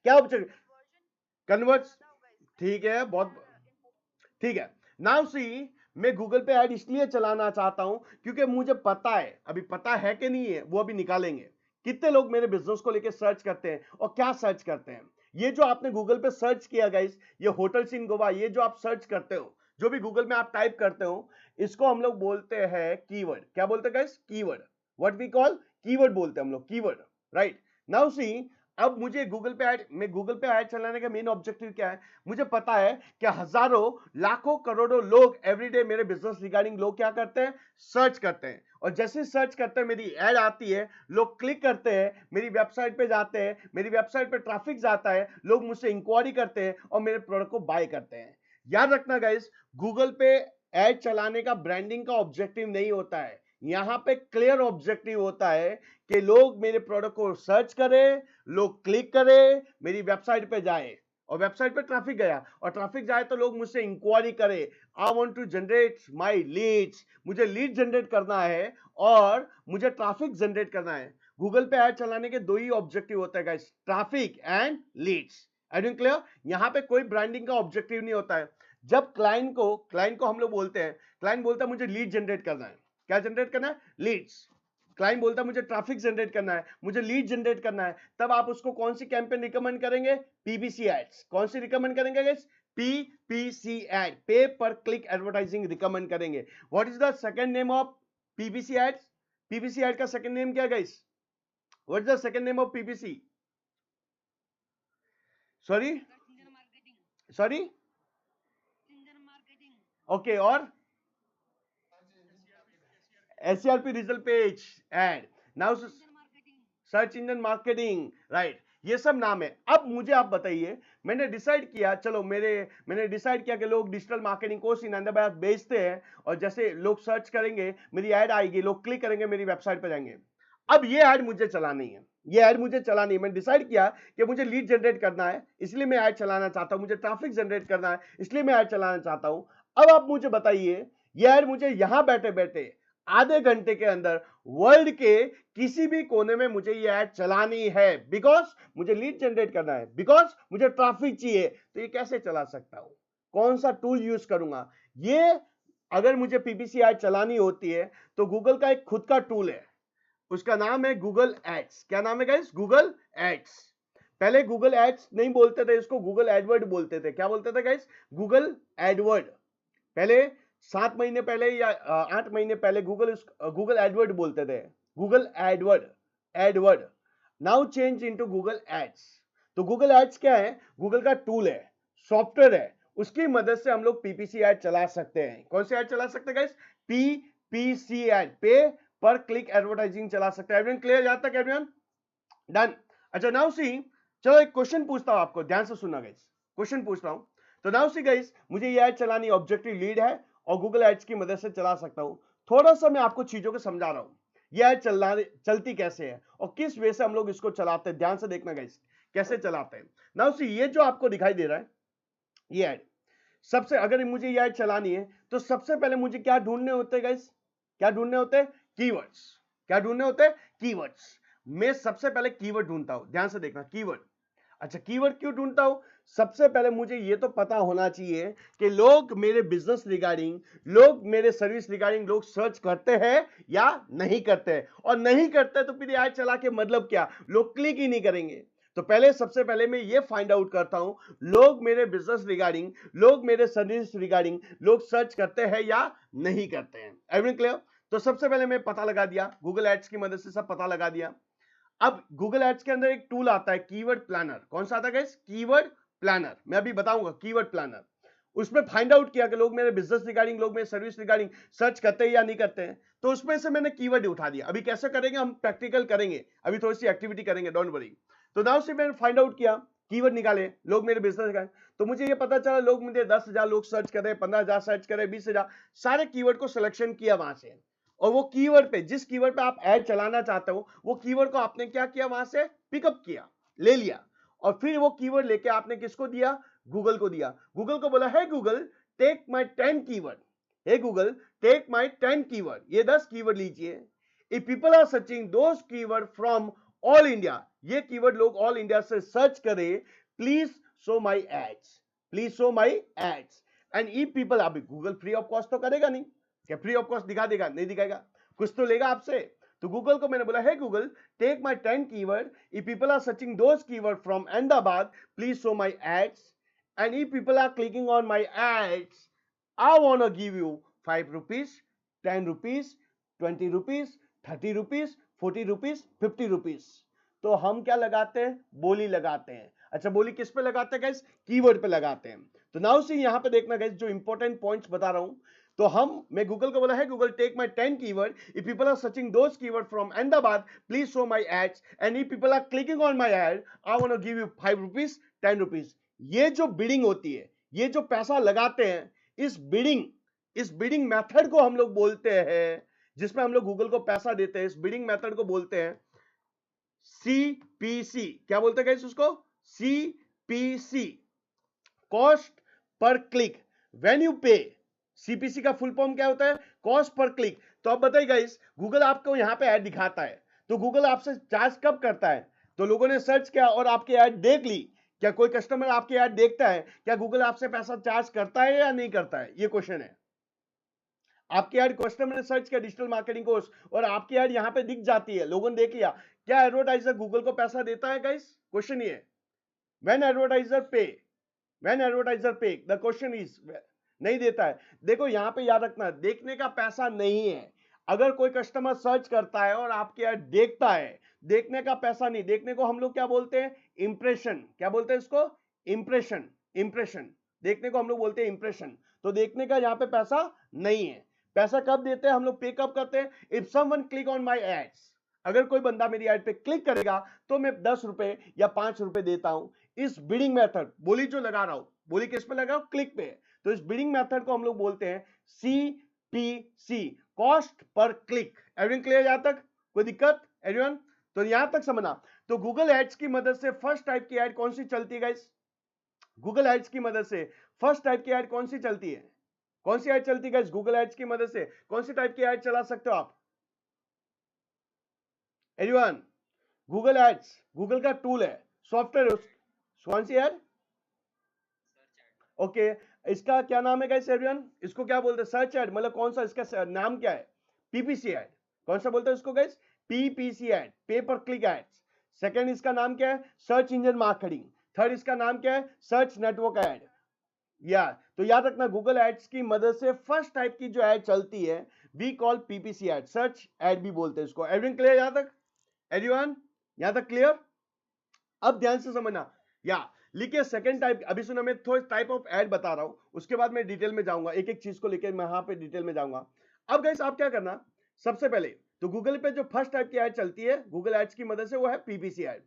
क्या ऑब्जेक्टिव? कन्वर्ट, ठीक है, बहुत ठीक है। नाउ सी, मैं गूगल पे ऐड इसलिए चलाना चाहता हूं क्योंकि मुझे पता है, अभी पता है कि नहीं है वो अभी निकालेंगे, कितने लोग मेरे बिजनेस को लेकर सर्च करते हैं और क्या सर्च करते हैं। ये जो आपने गूगल पे सर्च किया गाइस, ये होटल्स इन गोवा, ये जो आप सर्च करते हो, जो भी गूगल में आप टाइप करते हो, इसको हम लोग बोलते हैं कीवर्ड। क्या बोलते हैं guys? Keyword. What we call keyword बोलते हैं हम लोग, कीवर्ड, राइट? नाउ सी, अब मुझे गूगल पे ऐड, मैं गूगल पे ऐड चलाने का मेन ऑब्जेक्टिव क्या है? मुझे पता है कि हजारों लाखों करोड़ों लोग एवरीडे मेरे बिजनेस रिगार्डिंग लोग क्या करते हैं? सर्च करते हैं, और जैसे सर्च करते हैं मेरी ऐड आती है, लोग क्लिक करते हैं, मेरी वेबसाइट पे जाते हैं, मेरी वेबसाइट पे ट्रैफिक जाता है, लोग मुझसे इंक्वायरी करते हैं और मेरे प्रोडक्ट को बाय करते हैं। याद रखना गाइस, गूगल पे ऐड चलाने का ब्रांडिंग का ऑब्जेक्टिव नहीं होता है, यहां पे क्लियर ऑब्जेक्टिव होता है कि लोग मेरे प्रोडक्ट को सर्च करें, लोग क्लिक करें, मेरी वेबसाइट पे जाए, और वेबसाइट पे ट्रैफिक गया और ट्रैफिक जाए तो लोग मुझसे इंक्वायरी करें। I want to generate my leads, मुझे लीड जनरेट करना है और मुझे ट्रैफिक जनरेट करना है। गूगल पे ऐड चलाने के दो ही ऑब्जेक्टिव होता है guys, traffic and leads. I don't clear? यहां पे कोई ब्रांडिंग का ऑब्जेक्टिव नहीं होता है। जब क्लाइंट को हम लोग बोलते हैं, क्लाइंट बोलता है मुझे लीड जनरेट करना है, क्या जनरेट करना है? लीड्स। क्लाइंट बोलता है मुझे ट्रैफिक जनरेट करना है, मुझे लीड जनरेट करना है, तब आप उसको कौन सी कैंपेन रिकमेंड करेंगे? PPC ads. कौन सी रिकमेंड करेंगे guys? PPC ad, pay per click advertising recommend करेंगे। What is the second name of PPC ads? PPC ad का सेकंड नेम क्या है guys? What is the second name of PPC? Sorry sorry, okay, और SCRP result page ad, now search engine marketing, right? ये सब नाम है। अब मुझे आप बताइए, मैंने डिसाइड किया, चलो मैंने डिसाइड किया कि लोग digital marketing course in Ahmedabad बेचते हैं, और जैसे लोग सर्च करेंगे मेरी ऐड आएगी, लोग क्लिक करेंगे, मेरी वेबसाइट पर जाएंगे। अब ये ऐड मुझे चलानी है, ये ऐड मुझे चलानी है। मैंने डिसाइड किया कि मुझे लीड जनरेट करना है इसलिए मैं ऐड चलाना चाहता हूं, मुझे ट्रैफिक जनरेट करना है इसलिए मैं ऐड चलाना चाहता हूं। अब आप मुझे बताइए, ये ऐड मुझे यहां बैठे बैठे आधे घंटे के अंदर वर्ल्ड के किसी भी कोने में मुझे ये ऐड चलानी है, बिकॉज मुझे लीड जनरेट करना है, बिकॉज मुझे ट्रैफिक चाहिए। तो ये कैसे चला सकता हूं, कौन सा टूल यूज करूंगा? ये अगर मुझे पीपीसी ऐड चलानी होती है तो गूगल का एक खुद का टूल है, उसका नाम है गूगल एड्स। क्या नाम है गाइस? Google ads. पहले गूगल एड्स नहीं बोलते थे, इसको गूगल एडवर्ड बोलते थे। क्या बोलते थे गाइस? Google Edward. पहले 7 महीने पहले या 8 महीने पहले गूगल एडवर्ड बोलते थे, Google AdWord, AdWord. Now change into Google ads. तो गूगल एड्स क्या है? गूगल का टूल है, सॉफ्टवेयर है, उसकी मदद से हम लोग पीपीसी ऐड चला सकते हैं। कौन सी ऐड चला सकते हैं गाइस? पीपीसी ऐड, पे पर क्लिक एडवर्टाइजिंग चला सकते हैं। Everyone clear? यहां तक एवरीवन डन? अच्छा नाउ सी, चलो एक क्वेश्चन पूछता हूं आपको, ध्यान से सुनना गाइस, क्वेश्चन पूछ रहा हूं। तो नाउ सी गाइस, मुझे ये ऐड चलानी, ऑब्जेक्टिव लीड है और गूगल एड्स की मदद से चला सकता हूं। थोड़ा सा मैं आपको चीजों को समझा रहा हूं, ये ऐड चलती कैसे है और किस वे से हम लोग इसको चलाते हैं। ध्यान से देखना गाइस, कैसे चलाते हैं। नाउ सी, ये जो आपको दिखाई दे रहा है ये ऐड, सबसे अगर मुझे ये ऐड चलानी है तो सबसे पहले मुझे क्या ढूंढने होते हैं गाइस? क्या ढूंढने होते हैं? कीवर्ड्स। क्या ढूंढने होते हैं? कीवर्ड्स। मैं सबसे पहले कीवर्ड ढूंढता हूं, ध्यान से देखना, कीवर्ड। अच्छा, कीवर्ड क्यों ढूंढता हूं? सबसे पहले मुझे ये तो पता होना चाहिए कि लोग मेरे बिजनेस रिगार्डिंग, लोग मेरे सर्विस रिगार्डिंग लोग सर्च करते हैं या नहीं करते हैं, और नहीं करते तो फिर ऐड चला के मतलब क्या? लोग क्लिक ही नहीं करेंगे। तो पहले सबसे पहले मैं ये फाइंड आउट करता हूं, लोग मेरे बिजनेस रिगार्डिंग, लोग मेरे सर्विस रिगार्डिंग लोग सर्च करते हैं या नहीं करते हैं। Everyone clear? तो सबसे पहले मैं पता लगा दिया, गूगल एड्स की मदद से सब पता लगा दिया। अब गूगल एड्स के अंदर एक टूल आता है कीवर्ड प्लानर। कौन सा आता है गाइस? Keyword planner. मैं अभी बताऊंगा कीवर्ड प्लानर। उसमें फाइंड आउट किया कि लोग मेरे बिजनेस रिगार्डिंग, लोग मेरे सर्विस रिगार्डिंग सर्च करते हैं या नहीं करते हैं। तो उसमें से मैंने कीवर्ड उठा दिया। अभी कैसे करेंगे हम? प्रैक्टिकल करेंगे, अभी थोड़ी सी एक्टिविटी करेंगे, डोंट वरी। तो नाउ से मैंने फाइंड आउट किया, कीवर्ड निकाले, लोग मेरे बिजनेस का। तो मुझे ये पता चला लोग मुझे 10,000 लोग सर्च कर रहे हैं, 15,000 सर्च कर रहे हैं, 20,000, सारे कीवर्ड को सिलेक्शन किया वहां से। और वो कीवर्ड पे, जिस कीवर्ड पे आप ऐड चलाना चाहते हो, वो कीवर्ड को आपने क्या किया? वहां से पिकअप किया, ले लिया, और फिर वो कीवर्ड लेके आपने किसको दिया? गूगल को दिया। गूगल को बोला, hey Google take my 10 keyword, hey Google take my 10 keyword, ये 10 कीवर्ड लीजिए। If people are searching those keyword from all India, ये कीवर्ड लोग ऑल इंडिया से सर्च करे, please show my ads, please show my ads. And if people, अभी Google free of cost तो करेगा नहीं, क्या फ्री ऑफ कॉस्ट दिखा देगा? नहीं दिखाएगा, कुछ तो लेगा आपसे। तो गूगल को मैंने बोला, hey Google take my 10 keyword, if people are searching those keyword from Ahmedabad, please show my ads, and if people are clicking on my ads, I want to give you 5 rupees, 10 rupees, 20 rupees, 30 rupees, 40 rupees, 50 rupees. तो हम क्या लगाते हैं? बोली लगाते हैं। अच्छा, बोली किस पे लगाते हैं गाइस? कीवर्ड पे लगाते हैं। तो नाउ सी, यहां पे देखना गाइस, जो इंपॉर्टेंट पॉइंट्स बता रहा हूं। तो मैं गूगल को बोला, hey Google take my 10 keyword, if people are searching those keyword from Ahmedabad, please show my ads, and if people are clicking on my ad, I want to give you 5 rupees, 10 rupees. ये जो bidding होती है, ये जो पैसा लगाते हैं, इस बिडिंग मेथड को हम लोग बोलते हैं, जिसमें हम लोग गूगल को पैसा देते हैं, इस बिडिंग मेथड को बोलते हैं सीपीसी। क्या बोलते हैं उसको? CPC, cost per click. When you पे, सीपीसी का फुल फॉर्म क्या होता है? Cost per click. तो अब बताइए गाइस, गूगल आपको यहां पे ऐड दिखाता है, तो गूगल आपसे चार्ज कब करता है? तो लोगों ने सर्च किया और आपकी ऐड देख ली, क्या कोई कस्टमर आपकी ऐड देखता है? क्या गूगल आपसे पैसा चार्ज करता है या नहीं करता है? ये क्वेश्चन है। आपकी ऐड कस्टमर ने सर्च किया डिजिटल मार्केटिंग कोर्स, और आपकी ऐड यहां पे दिख जाती है, लोगों ने देख लिया, क्या एडवर्टाइजर गूगल को पैसा देता है गाइस? क्वेश्चन ये है। व्हेन एडवर्टाइजर पे, व्हेन एडवर्टाइजर पे, द क्वेश्चन इज, नहीं देता है। देखो यहां पे याद रखना, देखने का पैसा नहीं है। अगर कोई कस्टमर सर्च करता है और आपकी ऐड देखता है, देखने का पैसा नहीं। देखने को हम लोग क्या बोलते हैं? इंप्रेशन। क्या बोलते हैं इसको? Impression, impression. देखने को हम लोग बोलते हैं इंप्रेशन। तो देखने का यहां पे पैसा नहीं है। पैसा कब देते हैं हम लोग? पे कब करते हैं? If someone click on my ads, अगर कोई बंदा मेरी ऐड पे क्लिक करेगा तो मैं 10 रुपए या 5 रुपए देता हूं। इस बिडिंग मेथड, बोली जो लगा रहा हूं, बोली किस पे लगा रहा हूं? क्लिक पे। तो इस बिडिंग मेथड को हम लोग बोलते हैं CPC, cost per click. Everyone clear यहां तक? कोई दिक्कत एवरीवन? तो यहां तक समझना। तो गूगल एड्स की मदद से फर्स्ट टाइप की ऐड कौन सी चलती है गाइस? गूगल एड्स की मदद से फर्स्ट टाइप की ऐड कौन सी चलती है? कौन सी ऐड चलती है गूगल एड्स की मदद से? कौन सी टाइप की ऐड चला सकते हो आप? एवरीवन, गूगल एड्स गूगल का टूल है, सॉफ्टवेयर। कौन सी ऐड? ओके, इसका क्या नाम है गाइस एवरीवन? इसको क्या बोलते हैं? Search add. मतलब कौन सा इसका नाम क्या है? PPC add. कौन सा बोलते हैं इसको गाइस? पीपीसी ऐड, पे पर क्लिक एड्स। सेकंड इसका नाम क्या है? Search engine marketing. थर्ड इसका नाम क्या है? Search network add. या तो याद रखना, गूगल एड्स की मदद से फर्स्ट टाइप की जो ऐड चलती है we call PPC ad, search ad भी बोलते हैं इसको। एवरीवन क्लियर यहां तक? एवरीवन यहां तक क्लियर? अब ध्यान से समझना। या लिखिए सेकंड टाइप। अभी सुनो, मैं थोड़ा टाइप ऑफ ऐड बता रहा हूं, उसके बाद मैं डिटेल में जाऊंगा, एक एक चीज को लेकर मैं यहां पे डिटेल में जाऊंगा। अब गाइस आप क्या करना, सबसे पहले तो गूगल पे जो फर्स्ट टाइप की ऐड चलती है गूगल एड्स की मदद से, वो है पीपीसी ऐड।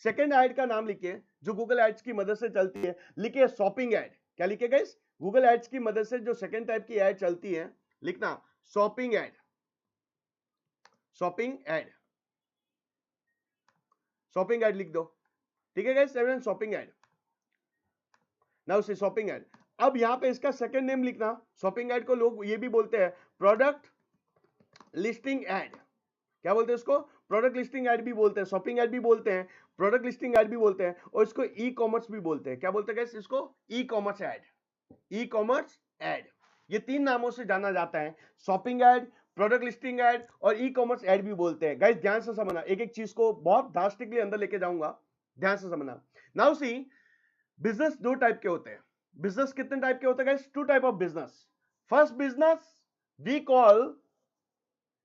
सेकंड ऐड का नाम लिखिए जो गूगल एड्स की मदद से चलती है, लिखिए शॉपिंग ऐड। क्या लिखिए गाइस? गूगल एड्स की मदद से जो सेकंड टाइप की ऐड चलती है, लिखना shopping add. Shopping add, shopping add लिख दो। ठीक है guys, everyone shopping add. Now see shopping add. अब यहां पे इसका सेकंड नेम लिखना। शॉपिंग ऐड को लोग ये भी बोलते हैं प्रोडक्ट लिस्टिंग ऐड। क्या बोलते हैं इसको? प्रोडक्ट लिस्टिंग ऐड भी बोलते हैं, शॉपिंग ऐड भी बोलते हैं, प्रोडक्ट लिस्टिंग ऐड भी बोलते हैं, और इसको ई कॉमर्स भी बोलते हैं। क्या बोलते हैं गाइस इसको? E commerce add. E commerce add, ये तीन नामों से जाना जाता है। Shopping add, product listing add और ई कॉमर्स ऐड भी बोलते हैं। गाइस ध्यान से समझना, एक एक चीज को बहुत ड्रास्टिकली अंदर लेके जाऊंगा, ध्यान से समझना। नाउ सी, बिजनेस दो टाइप के होते हैं। बिजनेस कितने टाइप के होते हैं guys? Two type of business. First business we call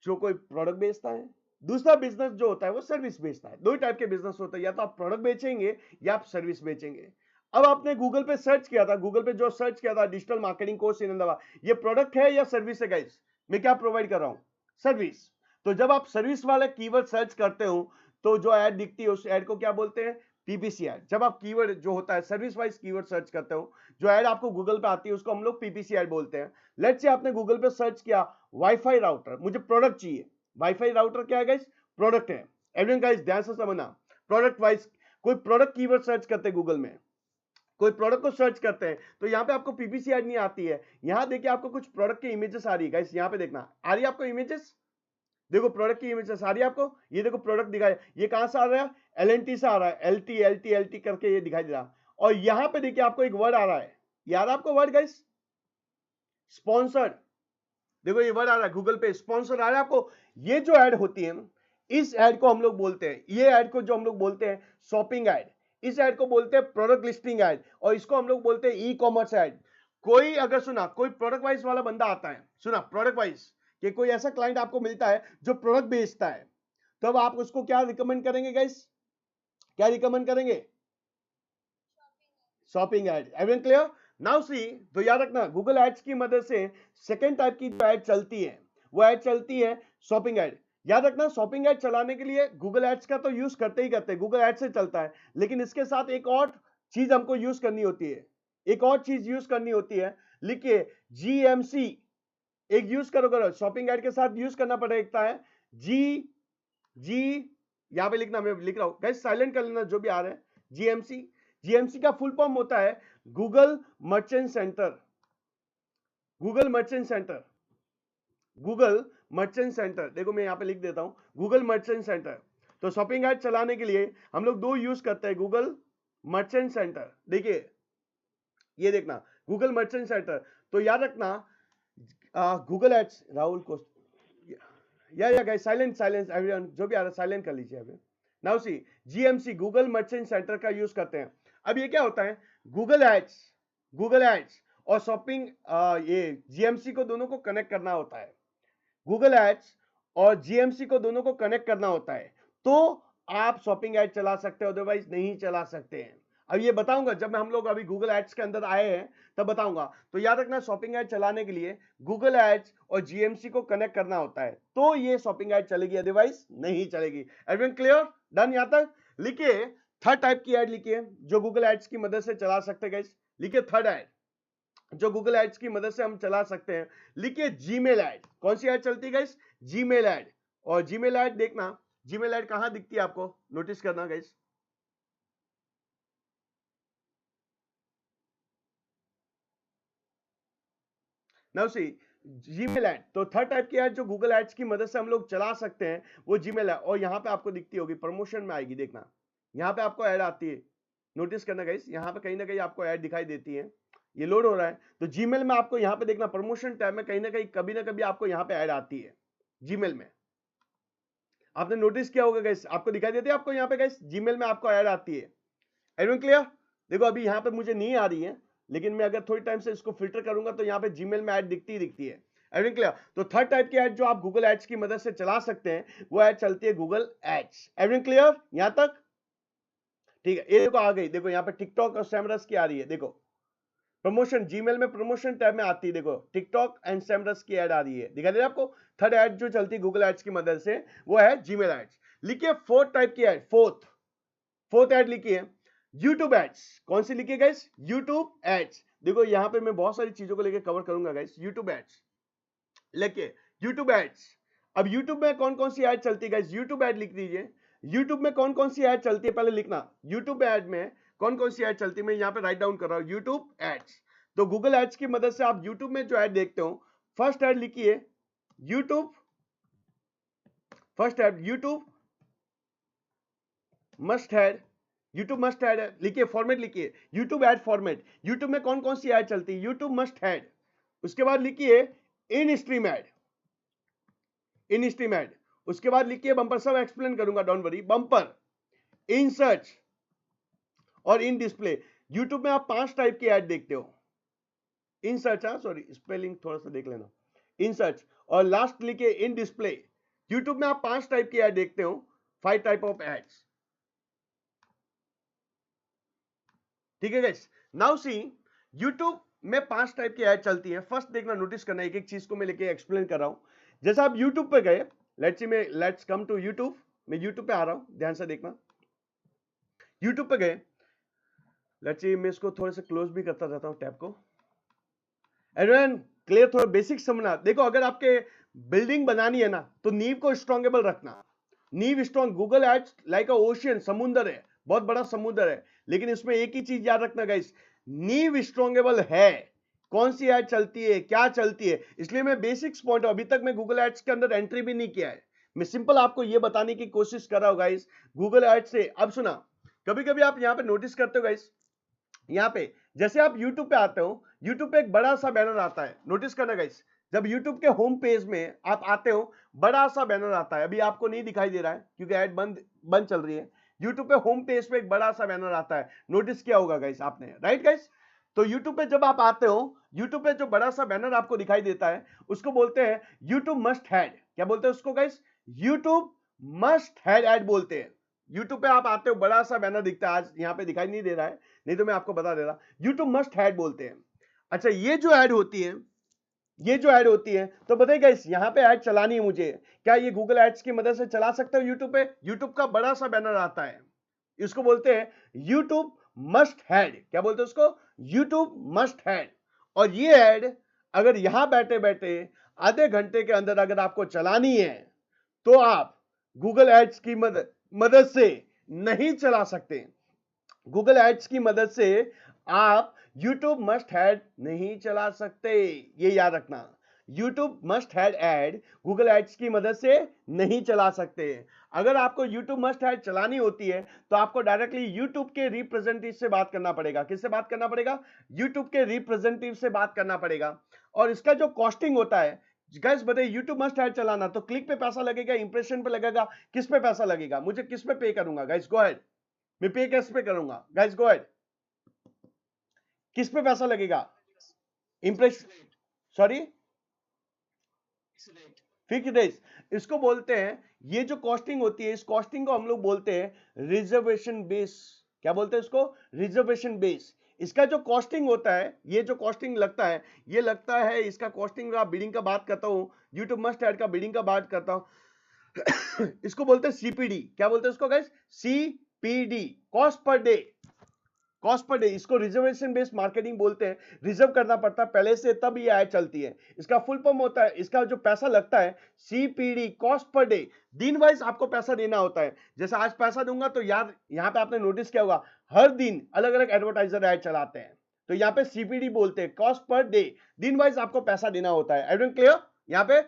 जो कोई प्रोडक्ट बेचता है, दूसरा बिजनेस जो होता है वो सर्विस बेचता है। दो ही टाइप के बिजनेस होते हैं, या तो आप प्रोडक्ट बेचेंगे या आप सर्विस बेचेंगे। अब आपने गूगल पे सर्च किया था, गूगल पे जो सर्च किया था digital marketing course in Ahmedabad, ये प्रोडक्ट है या सर्विस है गाइस? मैं क्या प्रोवाइड कर रहा हूं? सर्विस। तो जब आप सर्विस वाले कीवर्ड सर्च करते हो तो जो ऐड दिखती है उस ऐड को क्या बोलते हैं? PPC add. जब आप कीवर्ड जो होता है सर्विस वाइज कीवर्ड सर्च करते हो, जो ऐड आपको गूगल पे आती है उसको हम लोग पीपीसी ऐड बोलते हैं। लेट्स से आपने गूगल पे सर्च किया वाईफाई राउटर, मुझे प्रोडक्ट चाहिए। वाईफाई राउटर क्या है गाइस? प्रोडक्ट है। एवरीवन गाइस ध्यान से समझना, प्रोडक्ट वाइज कोई प्रोडक्ट कीवर्ड सर्च करते हैं गूगल में, कोई प्रोडक्ट को सर्च करते हैं तो यहां पे आपको पीपीसी ऐड नहीं आती है। यहां देखिए आपको कुछ प्रोडक्ट की इमेजेस आ रही है गाइस, यहां पे देखना आ रही है आपको इमेजेस। देखो प्रोडक्ट की इमेजेस आ रही है आपको, ये देखो प्रोडक्ट दिखाई, ये कहां से आ रहा है? एलएनटी से आ रहा है, एलटी एलटी एलटी करके ये दिखाई दे रहा। और यहां पे देखिए आपको एक वर्ड आ रहा है, याद है आपको वर्ड गाइस? स्पॉन्सर्ड। देखो ये वर्ड आ रहा है गूगल पे, स्पॉन्सर आ रहा है आपको। ये जो ऐड होती है, इस ऐड को हम लोग बोलते हैं, ये ऐड को जो हम लोग बोलते हैं शॉपिंग ऐड, इस ऐड को बोलते हैं प्रोडक्ट लिस्टिंग ऐड, और इसको हम लोग बोलते हैं ई कॉमर्स ऐड। कोई अगर सुना, कोई प्रोडक्ट वाइज वाला बंदा आता है, सुना प्रोडक्ट वाइज, कि कोई ऐसा क्लाइंट आपको मिलता है जो प्रोडक्ट बेचता है, तब आप उसको क्या रिकमेंड करेंगे गाइस? क्या रिकमेंड करेंगे? Shopping add. Everyone clear? Now see, तो याद रखना गूगल एड्स की मदद से सेकंड टाइप की जो ऐड चलती है वो ऐड चलती है शॉपिंग ऐड। याद रखना शॉपिंग ऐड चलाने के लिए गूगल एड्स का तो यूज करते ही करते हैं, गूगल एड्स से चलता है, लेकिन इसके साथ एक और चीज हमको यूज करनी होती है, एक और चीज यूज करनी होती है। लिखिए जीएमसी, एक यूज करो, शॉपिंग ऐड के साथ यूज करना पड़ता है जी जी। यहां पे लिखना, मैं लिख रहा हूं गाइस, साइलेंट कर लेना जो भी आ रहा है। जीएमसी, जीएमसी का फुल फॉर्म होता है Google merchant centre. Google merchant centre, Google merchant centre, देखो मैं यहां पे लिख देता हूं गूगल मर्चेंट सेंटर। तो शॉपिंग ऐड चलाने के लिए हम लोग दो यूज करते हैं, गूगल मर्चेंट सेंटर। देखिए ये देखना गूगल मर्चेंट सेंटर। तो याद रखना गूगल एड्स, राहुल को या गाइस साइलेंट साइलेंस एवरीवन, जो भी आ रहा है साइलेंट कर लीजिए अभी। Now see, GMC Google merchant centre का यूज करते हैं। अब ये क्या होता है? गूगल एड्स, गूगल एड्स और शॉपिंग, ये जीएमसी को दोनों को कनेक्ट करना होता है। गूगल एड्स और जीएमसी को दोनों को कनेक्ट करना होता है, तो आप शॉपिंग एड चला सकते हो, अदरवाइज नहीं चला सकते हैं। अब ये बताऊंगा जब हम लोग अभी गूगल एड्स के अंदर आए हैं तब बताऊंगा। तो याद रखना शॉपिंग एड चलाने के लिए गूगल एड्स और जीएमसी को कनेक्ट करना होता है, तो ये शॉपिंग एड चलेगी, अदरवाइज नहीं चलेगी। Everyone clear? डन यहां तक? लिखिए थर्ड टाइप की एड लिखिए जो गूगल एड्स की मदद से चला सकते हैं गाइस। लिखिए थर्ड एड जो गूगल एड्स की मदद से हम चला सकते हैं, लिखिए जीमेल ऐड। कौन सी ऐड चलती है गाइस? Gmail add. और जीमेल ऐड देखना, जीमेल ऐड कहां दिखती है आपको, नोटिस करना guys. Now see Gmail add, तो थर्ड टाइप की ऐड जो गूगल एड्स की मदद से हम लोग चला सकते हैं वो जीमेल है। और यहाँ पे आपको दिखती होगी, प्रमोशन में आएगी, देखना यहाँ पे आपको ऐड आती है, नोटिस करना गाइस, यहाँ पे कहीं ना कहीं आपको ऐड दिखाई देती है, ये लोड हो रहा है। तो जीमेल में आपको यहाँ पे देखना प्रमोशन टैब में कहीं ना कहीं कभी ना कभी आपको यहाँ पे ऐड आती है जीमेल में, आपने नोटिस किया होगा गाइस, आपको दिखाई देती है आपको यहाँ पे गाइस, जीमेल में आपको ऐड आती है। Everyone clear? देखो अभी यहाँ पे मुझे नहीं आ रही है, लेकिन मैं अगर थोड़ी टाइम से इसको फिल्टर करूंगा तो यहाँ पे जीमेल में ऐड दिखती है। Everyone clear? तो थर्ड टाइप की ऐड जो आप गूगल एड्स की मदद से चला सकते हैं वो ऐड चलती है गूगल एड्स। एवरीवन क्लियर यहां तक? ठीक है, ये देखो आ गई, देखो यहाँ पे टिकटॉक और सैमरस की आ रही है, देखो प्रमोशन, जीमेल में प्रमोशन टैब में आती है, देखो टिकटॉक एंड सैमरस की ऐड आ रही है, दिखा दे रहा है आपको। थर्ड ऐड जो चलती है गूगल एड्स की मदद से वो है जीमेल एड्स। लिखिए फोर्थ टाइप की ऐड, फोर्थ ऐड लिखिए यूट्यूब एड्स। कौन सी लिखिए गाइस? YouTube ads. देखो यहाँ पे मैं बहुत सारी चीजों को लेकर कवर करूंगा गाइस। यूट्यूब एड्स लिखिए, यूट्यूब एड्स। अब यूट्यूब में कौन कौन सी ऐड चलती है गाइस? यूट्यूब ऐड लिख दीजिए। यूट्यूब में कौन कौन सी ऐड चलती है पहले लिखना, यूट्यूब ऐड में कौन कौन सी ऐड चलती है, मैं यहाँ पे राइट डाउन कर रहा हूं, यूट्यूब एड्स। तो गूगल एड्स की मदद से आप यूट्यूब में जो ऐड देखते हो, फर्स्ट ऐड लिखिए YouTube, first aid YouTube must add, YouTube must add लिखिए, फॉर्मेट लिखिए यूट्यूब ऐड फॉर्मेट। यूट्यूब में कौन कौन सी ऐड चलती है? YouTube must add. उसके बाद लिखिए इन स्ट्रीम ऐड, इन स्ट्रीम ऐड। उसके बाद लिखिए बम्पर, सब एक्सप्लेन करूंगा don't worry, bumper, in search और इन डिस्प्ले। यूट्यूब में आप 5 टाइप की ऐड देखते हो, इन सर्च, सॉरी स्पेलिंग थोड़ा सा देख लेना, इन सर्च, और लास्ट लिखिए इन डिस्प्ले। यूट्यूब में आप 5 टाइप की ऐड देखते हो, 5 टाइप ऑफ एड्स। ठीक है गाइस, नाउ सी यूट्यूब में 5 टाइप की ऐड चलती है। फर्स्ट देखना, नोटिस करना, एक एक चीज को मैं लेके एक्सप्लेन कर रहा हूं। जैसे आप यूट्यूब पे गए, लेट्स कम टू यूट्यूब, मैं यूट्यूब पे आ रहा हूं, ध्यान से देखना। यूट्यूब पे गए, लेट्स सी मैं इसको थोड़ा सा क्लोज भी करता जाता हूं टैब को। Everyone clear? थोड़ा बेसिक समझना। देखो अगर आपके बिल्डिंग बनानी है ना तो नींव को स्ट्रॉन्गेबल रखना, नींव strong. Google ads like a ocean, समुद्र है, बहुत बड़ा समुद्र है, लेकिन इसमें एक ही चीज याद रखना गाइस, नींव स्ट्रॉन्गेबल है। कौन सी ऐड चलती है, क्या चलती है, इसलिए मैं बेसिक्स पॉइंट, अभी तक मैं गूगल एड्स के अंदर एंट्री भी नहीं किया है, मैं सिंपल आपको ये बताने की कोशिश कर रहा हूं गाइस गूगल एड्स से। अब सुना, कभी कभी आप यहां पे नोटिस करते हो गाइस, यहाँ पे जैसे आप YouTube पे आते हो, YouTube पे एक बड़ा सा बैनर आता है, नोटिस करना गाइस, जब YouTube के होम पेज में आप आते हो बड़ा सा बैनर आता है, अभी आपको नहीं दिखाई दे रहा है क्योंकि ऐड बंद चल रही है। YouTube पे होम पेज पे एक बड़ा सा बैनर आता है, नोटिस किया होगा गाइस आपने, राइट गाइस? तो YouTube पे जब आप आते हो, YouTube पे जो बड़ा सा बैनर आपको दिखाई देता है उसको बोलते हैं YouTube मस्ट हैड। क्या बोलते हैं उसको guys? YouTube must had add बोलते हैं। YouTube पे आप आते हो, बड़ा सा बैनर दिखता है, आज यहाँ पे दिखाई नहीं दे रहा है, नहीं तो मैं आपको बता दे रहा, YouTube मस्ट हैड बोलते हैं। अच्छा, ये जो ऐड होती है, ये जो ऐड होती है, तो बताइए गाइस यहाँ पे ऐड चलानी है मुझे, क्या ये गूगल एड्स की मदद से चला सकते हो YouTube पे? YouTube का बड़ा सा बैनर आता है, इसको बोलते हैं YouTube मस्ट हैड। क्या बोलते हैं उसको? YouTube must had. और ये ऐड अगर यहां बैठे बैठे आधे घंटे के अंदर अगर आपको चलानी है तो आप गूगल एड्स की मदद से नहीं चला सकते। गूगल एड्स की मदद से आप YouTube मस्ट हैड नहीं चला सकते, ये याद रखना। YouTube must had ad Google ads की मदद से नहीं चला सकते। अगर आपको YouTube मस्ट हैड चलानी होती है तो आपको डायरेक्टली YouTube के रिप्रेजेंटेटिव से बात करना पड़ेगा। किससे बात करना पड़ेगा? YouTube के रिप्रेजेंटेटिव से बात करना पड़ेगा। और इसका जो कॉस्टिंग होता है गाइस, बताइए YouTube मस्ट हैड चलाना तो क्लिक पे पैसा लगेगा, इंप्रेशन पे लगेगा, किस पे पैसा लगेगा? मुझे किस पे पे करूंगा गाइस? गो अहेड, मैं पे किस पे करूंगा गाइस? गो अहेड, किस पे पैसा लगेगा? इंप्रेशन, सॉरी फिक्स रेट, इसको बोलते हैं। ये जो कॉस्टिंग होती है, इस कॉस्टिंग को हम लोग बोलते हैं रिजर्वेशन बेस। क्या बोलते हैं इसको? Reservation base. इसका जो कॉस्टिंग होता है, ये जो कॉस्टिंग लगता है, ये लगता है, इसका कॉस्टिंग का बिडिंग का बात करता हूं, यूट्यूब मस्ट ऐड का बिडिंग का बात करता हूं इसको बोलते हैं सीपीडी। क्या बोलते हैं इसको guys? CPD, cost per day, cost per day. इसको रिजर्वेशन बेस्ड मार्केटिंग बोलते हैं, रिजर्व करना पड़ता है पहले से, तब ये ऐड चलती है। इसका फुल फॉर्म होता है, इसका जो पैसा लगता है सीपीडी, कॉस्ट पर डे, दिन वाइज आपको पैसा देना होता है। जैसे आज पैसा दूंगा तो यार यहाँ पे आपने नोटिस किया होगा हर दिन अलग अलग एडवर्टाइजर ऐड चलाते हैं, तो यहाँ पे सीपीडी बोलते हैं, कॉस्ट पर डे, दिन वाइज आपको पैसा देना होता है। एवरीवन क्लियर यहाँ पे,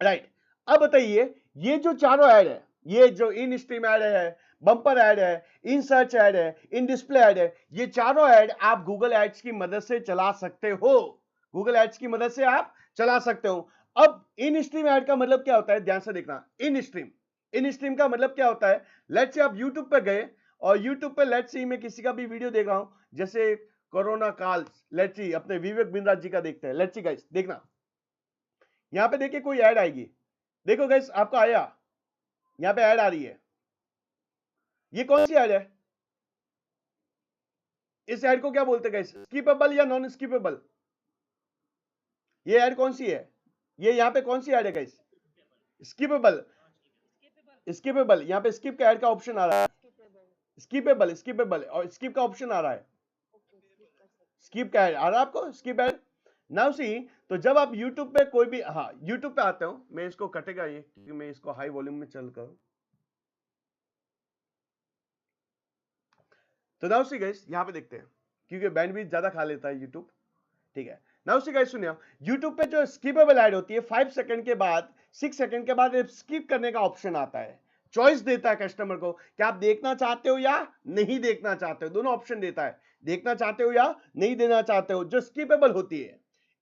राइट। अब बताइए ये जो चारों ऐड है, ये जो इन स्ट्रीम ऐड है, बम्पर ऐड है, इन सर्च ऐड है, इन डिस्प्ले ऐड है, ये चारों ऐड आप गूगल एड्स की मदद से चला सकते हो, गूगल एड्स की मदद से आप चला सकते हो। अब इन स्ट्रीम ऐड का मतलब क्या होता है, ध्यान से देखना। इन स्ट्रीम का मतलब क्या होता है, लेट्स से आप YouTube पे गए और YouTube पे लेट्स से मैं किसी का भी वीडियो देख रहा हूं, जैसे कोरोना काल, लेट्स सी अपने विवेक बिंद्रा जी का देखते हैं, लेट्स सी गाइस देखना, यहां पे देखिए कोई ऐड आएगी, देखो गाइस आपको आया, यहां पे ऐड आ रही है, ये कौन सी ऐड है, इस ऐड को क्या बोलते हैं गाइस, स्किपेबल या नॉन स्किपेबल, ये ऐड कौन सी है, ये यहां पे कौन सी ऐड है गाइस, स्किपेबल, स्किपेबल, यहां पे स्किप का ऐड का ऑप्शन आ रहा है, स्किपेबल और स्किप का ऑप्शन आ रहा है, स्किप का ऐड आ रहा है आपको, स्किप ऐड। नाउ सी, तो जब आप YouTube पे कोई भी, हाँ YouTube पे आते हो, मैं इसको कटेगा ये क्योंकि मैं इसको हाई वॉल्यूम में चल कर, तो नाउ सी गाइस यहां पे देखते हैं क्योंकि बैंडविड्थ ज्यादा खा लेता है YouTube, ठीक है। नाउ सी गाइस सुनिए, YouTube पे जो स्किपेबल ऐड होती है 5 सेकंड के बाद, 6 सेकंड के बाद स्किप करने का ऑप्शन आता है, चॉइस देता है कस्टमर को कि आप देखना चाहते हो या नहीं देखना चाहते हो, दोनों ऑप्शन देता है, देखना चाहते हो या नहीं देना चाहते हो। जो स्किपेबल होती है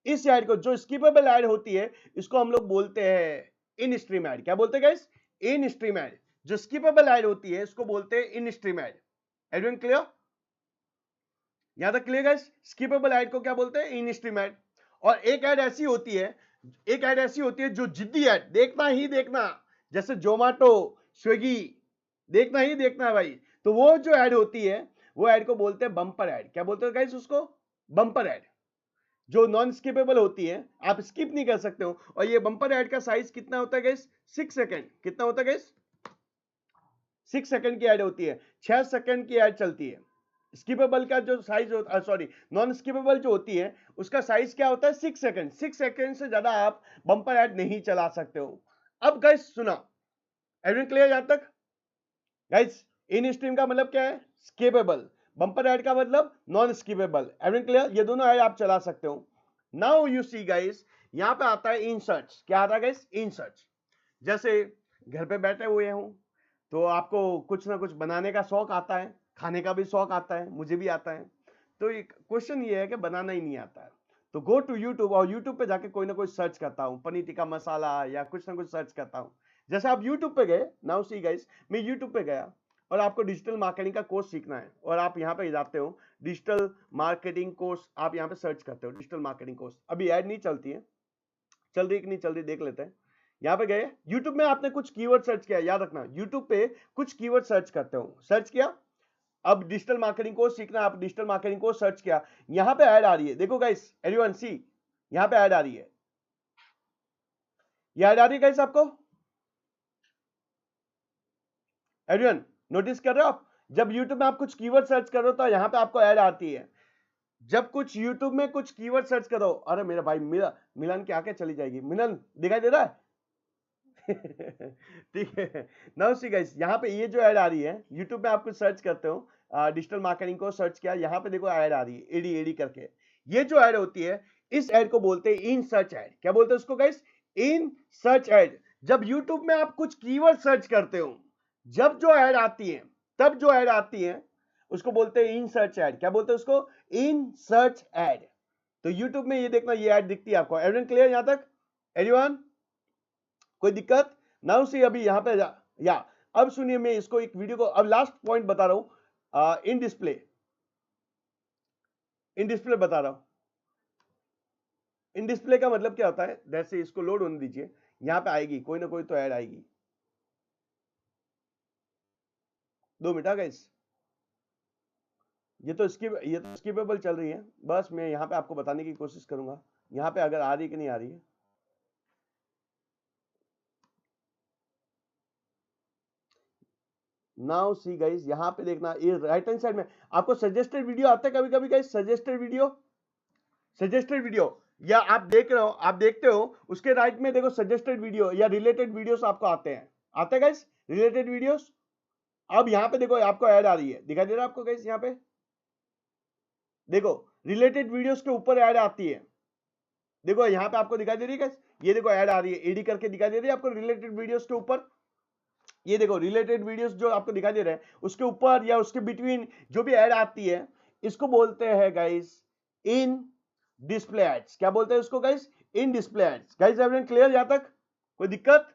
इस ऐड को, जो स्किपेबल ऐड होती है इसको हम लोग बोलते हैं इन स्ट्रीम ऐड। क्या बोलते हैं गाइस, इन स्ट्रीम ऐड। जो स्किपेबल ऐड होती है इसको बोलते हैं in stream add. Everyone clear, यहां तक क्लियर गाइस। स्किपेबल ऐड को क्या बोलते हैं, इन स्ट्रीम ऐड। और एक ऐड ऐसी होती है, एक ऐड ऐसी होती है जो जिद्दी ऐड, देखना ही देखना, जैसे जोमेटो, स्विगी, देखना ही देखना है भाई, तो वो जो ऐड होती है वो ऐड को बोलते हैं बम्पर ऐड। क्या बोलते हैं गाइस उसको, बम्पर ऐड। जो नॉन स्किपेबल होती है, आप स्किप नहीं कर सकते हो। और ये बम्पर ऐड का साइज कितना होता है गाइस, 6 सेकंड। कितना होता है गाइस, 6 सेकंड की ऐड होती है, 6 सेकंड की ऐड चलती है। स्किपेबल का जो साइज होता है, सॉरी नॉन स्किपेबल जो होती है उसका साइज क्या होता है, 6 सेकंड। 6 सेकंड से ज्यादा आप बम्पर ऐड नहीं चला सकते हो। अब गाइस सुना, एवरीवन क्लियर यहां तक गाइस। इन स्ट्रीम का मतलब क्या है, स्किपेबल, बम्पर ऐड का मतलब नॉन स्किपेबल। एवरीवन क्लियर, ये दोनों ऐड आप चला सकते हो। नाउ यू सी गाइस, यहां पे आता है इन सर्च। क्या आता है गाइस, इन सर्च। जैसे घर पे बैठे हुए हूं तो आपको कुछ ना कुछ बनाने का शौक आता है, खाने का भी शौक आता है, मुझे भी आता है। तो एक क्वेश्चन ये है कि बनाना ही नहीं आता है, तो गो टू यूट्यूब और यूट्यूब पे जाके कोई ना कोई सर्च करता हूँ, पनीर टिक्का मसाला या कुछ ना कुछ सर्च करता हूँ। जैसे आप यूट्यूब पे गए, नाउ सी गाइस, मैं यूट्यूब पे गया और आपको डिजिटल मार्केटिंग का कोर्स सीखना है और आप यहाँ पे जाते हो, डिजिटल मार्केटिंग कोर्स, आप यहाँ पे सर्च करते हो डिजिटल मार्केटिंग कोर्स। अभी ऐड नहीं चलती है, चल रही कि नहीं चल रही देख लेते हैं। यहाँ पे गए YouTube में, आपने कुछ कीवर्ड सर्च किया, याद रखना YouTube पे कुछ कीवर्ड सर्च करते हो, सर्च किया, अब डिजिटल मार्केटिंग कोर्स सीखना, आप डिजिटल मार्केटिंग कोर्स सर्च किया, यहां पे ऐड आ रही है, देखो गाइस, एवरीवन सी, यहां पे ऐड आ रही है, ये ऐड आ रही है गाइस आपको, एवरीवन नोटिस कर रहे हो आप, जब YouTube में आप कुछ कीवर्ड सर्च कर रहे हो तो यहां पे आपको ऐड आती है। जब कुछ YouTube में कुछ कीवर्ड सर्च करो, अरे मेरा भाई मिलन के आके चली जाएगी, मिलन दिखाई दे रहा है ठीक है। नाउ सी गाइस, यहाँ पे ये जो ऐड आ रही है, YouTube में आप कुछ सर्च करते हो, डिजिटल मार्केटिंग को सर्च किया, यहाँ पे देखो ऐड आ रही है, एडी एडी करके। ये जो ऐड होती है इस ऐड को बोलते हैं इन सर्च ऐड। क्या बोलते हैं उसको गाइस, इन सर्च ऐड। जब YouTube में आप कुछ कीवर्ड सर्च करते हो, जब जो ऐड आती है, तब जो ऐड आती है उसको बोलते हैं इन सर्च ऐड। क्या बोलते हैं उसको, इन सर्च ऐड। तो YouTube में ये देखना, ये ऐड दिखती है आपको। एवरीवन क्लियर यहां तक, एवरीवन कोई दिक्कत। नाउ सी, अभी यहां पे या अब सुनिए, मैं इसको एक वीडियो को, अब लास्ट पॉइंट बता रहा हूं, इन डिस्प्ले, इन डिस्प्ले बता रहा हूं। इन डिस्प्ले का मतलब क्या होता है, जैसे इसको लोड होने दीजिए, यहां पे आएगी कोई ना कोई तो ऐड आएगी, 2 मिनट गाइस, ये तो स्किपेबल चल रही है, बस मैं यहां पे आपको बताने की कोशिश करूंगा यहां पे अगर आ रही है कि नहीं आ रही है। नाउ सी गाइस, यहां पे देखना, ये राइट हैंड साइड में आपको सजेस्टेड वीडियो आता है कभी कभी गाइस, सजेस्टेड वीडियो, या आप देख रहे हो, आप देखते हो, उसके राइट में देखो सजेस्टेड वीडियो या रिलेटेड वीडियोस आपको आते हैं गाइस, रिलेटेड वीडियोस। अब यहां पे देखो आपको ऐड आ रही है, दिखाई दे रहा है आपको गाइस, यहां पे देखो रिलेटेड वीडियोस के ऊपर ऐड आती है। देखो यहाँ पे आपको दिखाई दे रही है, ये देखो ऐड आ रही है, एडी करके दिखाई दे रही है आपको रिलेटेड वीडियोस के ऊपर। ये देखो रिलेटेड वीडियोस जो आपको दिखाई दे रहे हैं उसके ऊपर या उसके बिटवीन जो भी ऐड आती है, इसको बोलते हैं गाइस इन डिस्प्ले एड्स। क्या बोलते हैं उसको guys? In display ads. Guys everyone clear यहां तक? कोई दिक्कत?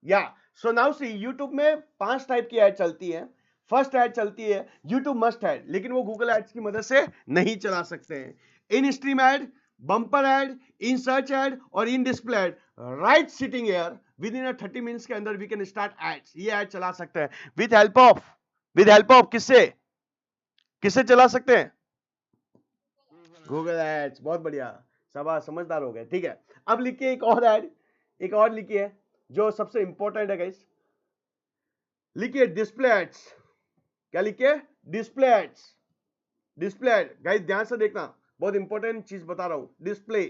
या सो नाउ सी यूट्यूब में 5 टाइप की ऐड चलती है। फर्स्ट ऐड चलती है यूट्यूब मस्ट ऐड, लेकिन वो गूगल एड्स की मदद से नहीं चला सकते हैं। In stream ad, bumper ad, in search ad और in display ad, right sitting here within 30 minutes के अंदर वी कैन स्टार्ट एड्स। ये ऐड चला सकते हैं विद हेल्प ऑफ किससे किससे चला सकते हैं? Google ads. बहुत बढ़िया, सब समझदार हो गए। ठीक है, अब लिखिए एक और ऐड, एक और लिखिए जो सबसे इंपॉर्टेंट है गाइस। लिखिए डिस्प्ले एड्स। क्या लिखिए? Display ads. Display ad guys ध्यान से देखना, बहुत इंपॉर्टेंट चीज बता रहा हूं। डिस्प्ले,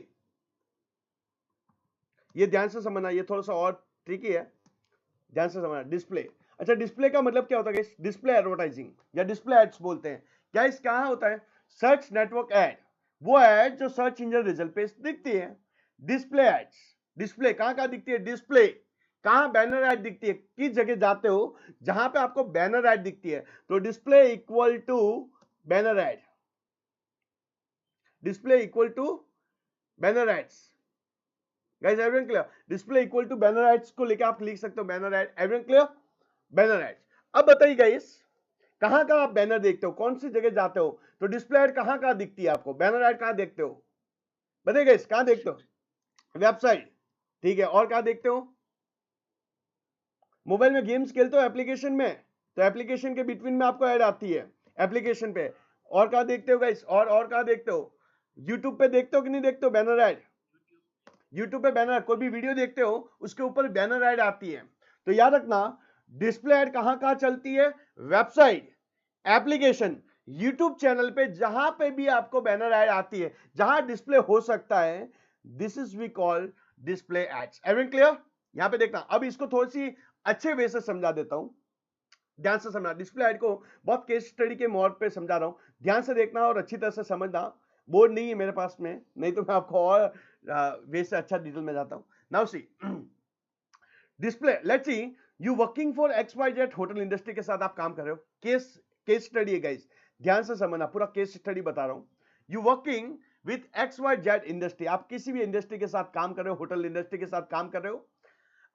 ये ध्यान से समझना, ये थोड़ा सा और ट्रिकी है, ध्यान से समझना। डिस्प्ले, अच्छा डिस्प्ले का मतलब क्या होता है गाइस? डिस्प्ले एडवर्टाइजिंग या डिस्प्ले एड्स बोलते हैं। गाइस कहां होता है? सर्च नेटवर्क ऐड, वो ऐड जो सर्च इंजन रिजल्ट पे दिखती है। डिस्प्ले एड्स, डिस्प्ले कहां दिखती है? डिस्प्ले कहां? बैनर ऐड दिखती है। किस जगह जाते हो जहां पे आपको बैनर ऐड दिखती है, तो display equal to banner ad. Display equal to banner ads. Guys everyone clear? Display equal to banner ads को लेकर आप लिख सकते हो banner ad. Everyone clear? Banner ads. अब बताइए गाइस कहां का आप बैनर देखते हो, कौन सी जगह जाते हो तो डिस्प्ले ऐड कहां दिखती है आपको? बैनर ऐड कहां देखते हो? बताइए गाइस कहां देखते हो? वेबसाइट, ठीक है। और कहां देखते हो? मोबाइल में गेम्स खेलते हो एप्लीकेशन में, तो एप्लीकेशन के बिटवीन में आपको ऐड आती है एप्लीकेशन पे। और कहां देखते हो गाइस? और कहां देखते हो? यूट्यूब पे देखते हो कि नहीं देखते हो बैनर ऐड? यूट्यूब पे बैनर, कोई भी वीडियो देखते हो उसके ऊपर बैनर ऐड आती है। तो याद रखना डिस्प्ले ऐड कहां चलती है? वेबसाइट, एप्लीकेशन, यूट्यूब चैनल पे, जहां पे भी आपको बैनर ऐड आती है, जहां डिस्प्ले हो सकता है, this is we call display ads. Everyone clear? यहां पे देखना, अब इसको थोड़ी सी अच्छे वे से समझा देता हूं, ध्यान से समझना। डिस्प्ले ऐड को बहुत केस स्टडी के मोड पे समझा रहा हूं, ध्यान से देखना और अच्छी तरह से समझना। बोर्ड नहीं है मेरे पास में, नहीं तो मैं आपको और वे से अच्छा डिटेल में जाता हूं। Now see display, let's see you working for XYZ hotel industry के साथ आप काम कर रहे हो। केस स्टडी है गाइस, ध्यान से समझना, पूरा केस स्टडी बता रहा हूं। You working with XYZ industry, आप किसी भी इंडस्ट्री के साथ काम कर रहे हो, होटल इंडस्ट्री के साथ काम कर रहे हो।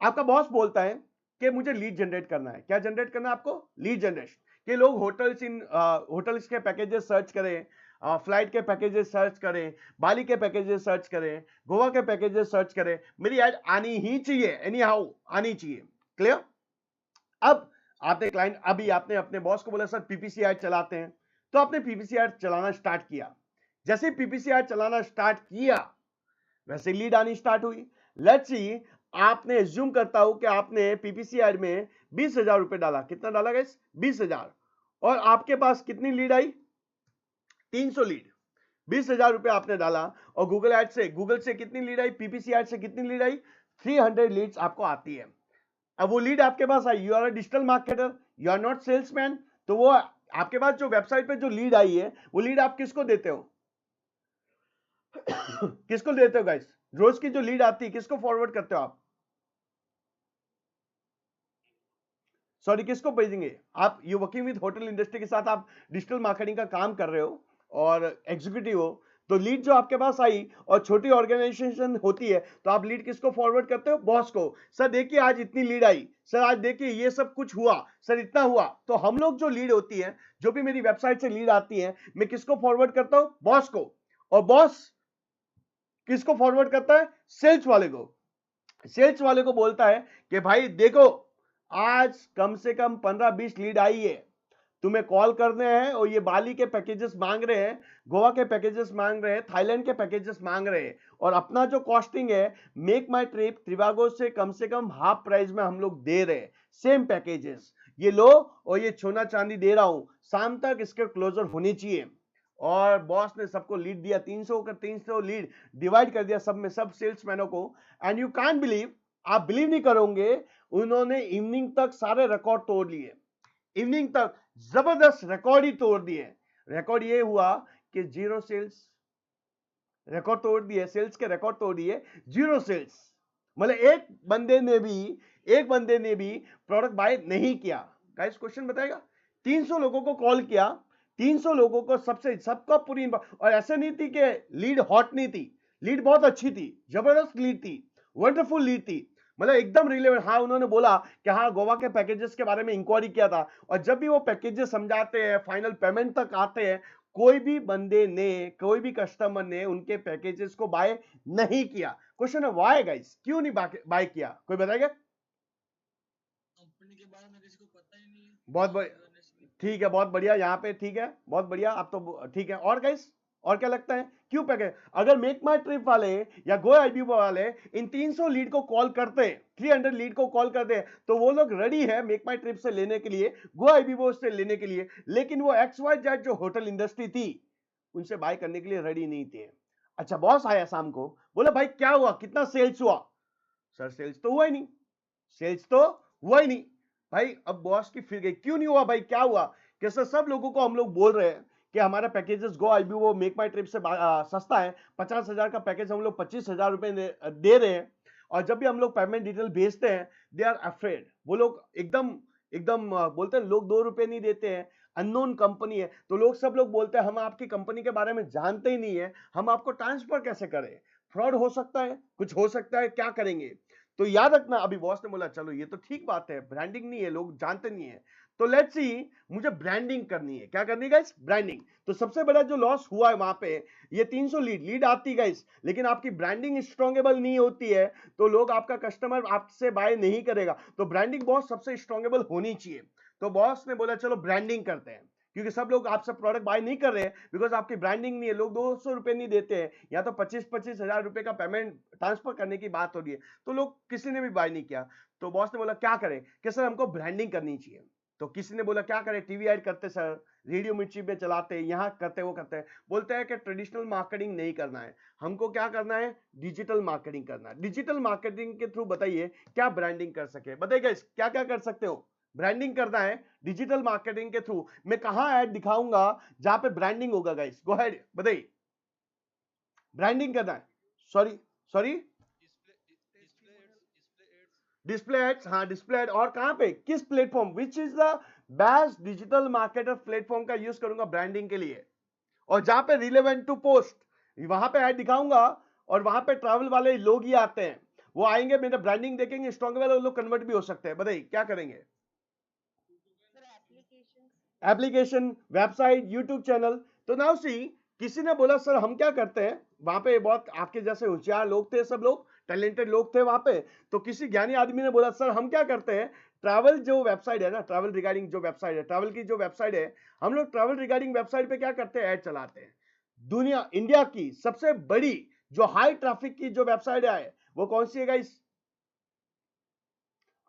आपका बॉस बोलता है कि मुझे लीड जनरेट करना है। क्या जनरेट करना है आपको? Lead generation. कि लोग होटल्स के पैकेजेस सर्च करें, फ्लाइट के पैकेजेस सर्च करें, बाली के पैकेजेस सर्च करें, गोवा के पैकेजेस सर्च करें, मेरी ऐड आनी ही चाहिए, एनी हाउ आनी चाहिए। क्लियर? अब आपने अपने बॉस को बोला सर पीपीसी ऐड चलाते हैं, तो आपने पीपीसी ऐड चलाना स्टार्ट किया। जैसे पीपीसी ऐड चलाना स्टार्ट किया वैसे लीड आनी स्टार्ट हुई। लेट्स सी आपने एज्यूम करता हूं कि आपने पीपीसी ऐड में 20,000 रुपए डाला। कितना डाला गाइस? 20,000। और आपके पास कितनी लीड आई? 300 लीड। 20,000 रुपए आपने डाला और गूगल से कितनी लीड आई? पीपीसी ऐड से कितनी लीड आई? 300 लीड्स आपको आती है। अब वो लीड आपके पास आई, you are a digital marketer, you are not salesman, तो वो आपके पास जो वेबसाइट पे जो लीड आई है वो लीड आप किसको देते हो? किसको देते हो गाइस? रोज की जो लीड आती है किसको फॉरवर्ड करते हो आप? सॉरी किसको भेजेंगे आप? You working with hotel industry के साथ आप डिजिटल मार्केटिंग का काम कर रहे हो और एग्जीक्यूटिव हो, तो लीड जो आपके पास आई और छोटी ऑर्गेनाइजेशन होती है तो आप लीड किसको फॉरवर्ड करते हो? बॉस को। सर देखिए आज इतनी लीड आई, सर आज देखिए ये सब कुछ हुआ, सर इतना हुआ। तो हम लोग जो लीड होती है, जो भी मेरी वेबसाइट से लीड आती है, मैं किसको फॉरवर्ड करता हूं? बॉस को। और बॉस किसको फॉरवर्ड करता है? सेल्स वाले को। सेल्स वाले को बोलता है कि भाई देखो आज कम से कम 15-20 लीड आई है, तुम्हें कॉल करने हैं और ये बाली के पैकेजेस मांग रहे हैं, गोवा के पैकेजेस मांग रहे हैं, थाईलैंड के पैकेजेस मांग रहे हैं, और अपना जो कॉस्टिंग है मेक माई ट्रिप त्रिवागो से कम हाफ प्राइस में हम लोग दे रहे हैं, सेम पैकेजेस ये लो और ये सोना चांदी दे रहा हूं, शाम तक इसके क्लोजर होनी चाहिए। और बॉस ने सबको लीड दिया, 300 लीड डिवाइड कर दिया सब में सब सेल्समैनों को। एंड यू कांट बिलीव, आप बिलीव नहीं करोगे, उन्होंने इवनिंग तक सारे रिकॉर्ड तोड़ लिए। इवनिंग तक जबरदस्त रिकॉर्ड ही तोड़ दिए। रिकॉर्ड ये हुआ कि जीरो सेल्स, रिकॉर्ड तोड़ दिए, सेल्स के रिकॉर्ड तोड़ दिए, जीरो सेल्स। मतलब एक बंदे ने भी प्रोडक्ट बाय नहीं किया। गाइस क्वेश्चन बताएगा, 300 लोगों को कॉल किया, 300 लोगों को सबका पूरी, और ऐसे नहीं थी कि लीड हॉट नहीं थी, लीड बहुत अच्छी थी, जबरदस्त लीड थी, वंडरफुल लीड थी, मतलब एकदम रिलेवेंट। हाँ उन्होंने बोला कि हाँ गोवा के पैकेजेस के बारे में इंक्वायरी किया था, और जब भी वो पैकेजेस समझाते हैं, फाइनल पेमेंट तक आते हैं, कोई भी बंदे ने, कोई भी कस्टमर ने उनके पैकेजेस को बाय नहीं किया। क्वेश्चन है व्हाई गाइस, क्यों नहीं बाय किया, कोई बताएगा? कंपनी के बारे में किसी को पता ही नहीं है, बहुत बढ़िया, ठीक है, बहुत बढ़िया, यहाँ पे ठीक है, बहुत बढ़िया, आप तो ठीक है। और गाइस, और क्या लगता है क्यों पैकेज? अगर मेक माई ट्रिप वाले या गो आईबीओ वाले इन 300 लीड को कॉल करते, 300 लीड को कॉल करते, तो वो लोग रेडी है मेक माई ट्रिप से लेने के लिए, गो आईबीओ से लेने के लिए, लेकिन वो XYZ जो होटल इंडस्ट्री थी उनसे बाय करने के लिए रेडी नहीं थे। अच्छा बॉस आया शाम को, बोला भाई क्या हुआ, कितना सेल्स हुआ? सर सेल्स तो हुआ ही नहीं, सेल्स तो हुआ ही नहीं। भाई अब बॉस की फिर गई, क्यों नहीं हुआ भाई, क्या हुआ? कि सर सब लोगों को हम लोग बोल रहे हैं कि हमारा पैकेजेस गो आईबी वो मेक माई ट्रिप से सस्ता है, 50,000 का पैकेज हम लोग 25,000 रुपए दे रहे हैं, और जब भी हम लोग पेमेंट डिटेल भेजते हैं दे आर अफ्रेड, वो लोग एकदम एकदम बोलते हैं लोग 2 रुपए नहीं देते हैं, अननोन कंपनी है, तो लोग सब लोग बोलते हैं हम आपकी कंपनी के बारे में जानते ही नहीं है, हम आपको ट्रांसफर कैसे करें, फ्रॉड हो सकता है, कुछ हो सकता है, क्या करेंगे? तो याद रखना, अभी बॉस ने बोला चलो ये तो ठीक बात है, ब्रांडिंग नहीं है, लोग जानते नहीं है, तो लेट्स सी, मुझे ब्रांडिंग करनी है, क्या करनी है गाइस? ब्रांडिंग। तो सबसे बड़ा जो लॉस हुआ है वहां पे, ये 300 लीड आती है गाइस, लेकिन आपकी ब्रांडिंग स्ट्रॉन्गेबल नहीं होती है, तो लोग, आपका कस्टमर आपसे बाय नहीं करेगा। तो ब्रांडिंग बॉस सबसे स्ट्रॉन्गेबल होनी चाहिए। तो बॉस ने बोला चलो ब्रांडिंग करते हैं, क्योंकि सब लोग आपसे प्रोडक्ट बाय नहीं कर रहे हैं बिकॉज आपकी ब्रांडिंग नहीं है, लोग 200 रुपए नहीं देते हैं, या तो 25-25 हजार रुपए का पेमेंट ट्रांसफर करने की बात हो रही है, तो लोग किसी ने भी बाय नहीं किया। तो बॉस ने बोला क्या करें, कि सर हमको ब्रांडिंग करनी चाहिए। तो किसी ने बोला क्या करें, टीवी ऐड करते सर, रेडियो मिर्ची पे चलाते, यहाँ करते, वो करते हैं। बोलते हैं कि ट्रेडिशनल मार्केटिंग नहीं करना है, हमको क्या करना है, डिजिटल मार्केटिंग करना है। डिजिटल मार्केटिंग के थ्रू बताइए क्या ब्रांडिंग कर सके, बताइए क्या क्या कर सकते हो? ब्रांडिंग करना है डिजिटल मार्केटिंग के थ्रू, मैं कहां ऐड दिखाऊंगा जहां पे ब्रांडिंग होगा गाइस, गो अहेड बताइए। ब्रांडिंग करना है, सॉरी सॉरी, डिस्प्ले एड्स, हाँ डिस्प्ले एड, और कहां पे, किस platform, which is the best digital marketer platform का यूज करूंगा ब्रांडिंग के लिए, और जहां पे रिलेवेंट टू पोस्ट वहां पे ऐड दिखाऊंगा, और वहां पे ट्रैवल वाले लोग ही आते हैं, वो आएंगे मेरा ब्रांडिंग देखेंगे स्ट्रॉन्ग वाले लोग कन्वर्ट भी हो सकते हैं, बताइए क्या करेंगे? Application, website, YouTube channel. तो नाउ सी, किसी ने बोला सर हम क्या करते हैं, वहां पे बहुत आपके जैसे होशियार लोग थे, सब लोग टैलेंटेड लोग थे वहां पे, तो किसी ज्ञानी आदमी ने बोला सर हम क्या करते हैं, ट्रैवल जो वेबसाइट है ना, ट्रैवल रिगार्डिंग जो वेबसाइट है, ट्रैवल की जो वेबसाइट है, हम लोग ट्रैवल रिगार्डिंग वेबसाइट पे क्या करते हैं, ऐड चलाते हैं। दुनिया, इंडिया की सबसे बड़ी जो हाई ट्रैफिक की जो वेबसाइट है वो कौन सी है गाइस?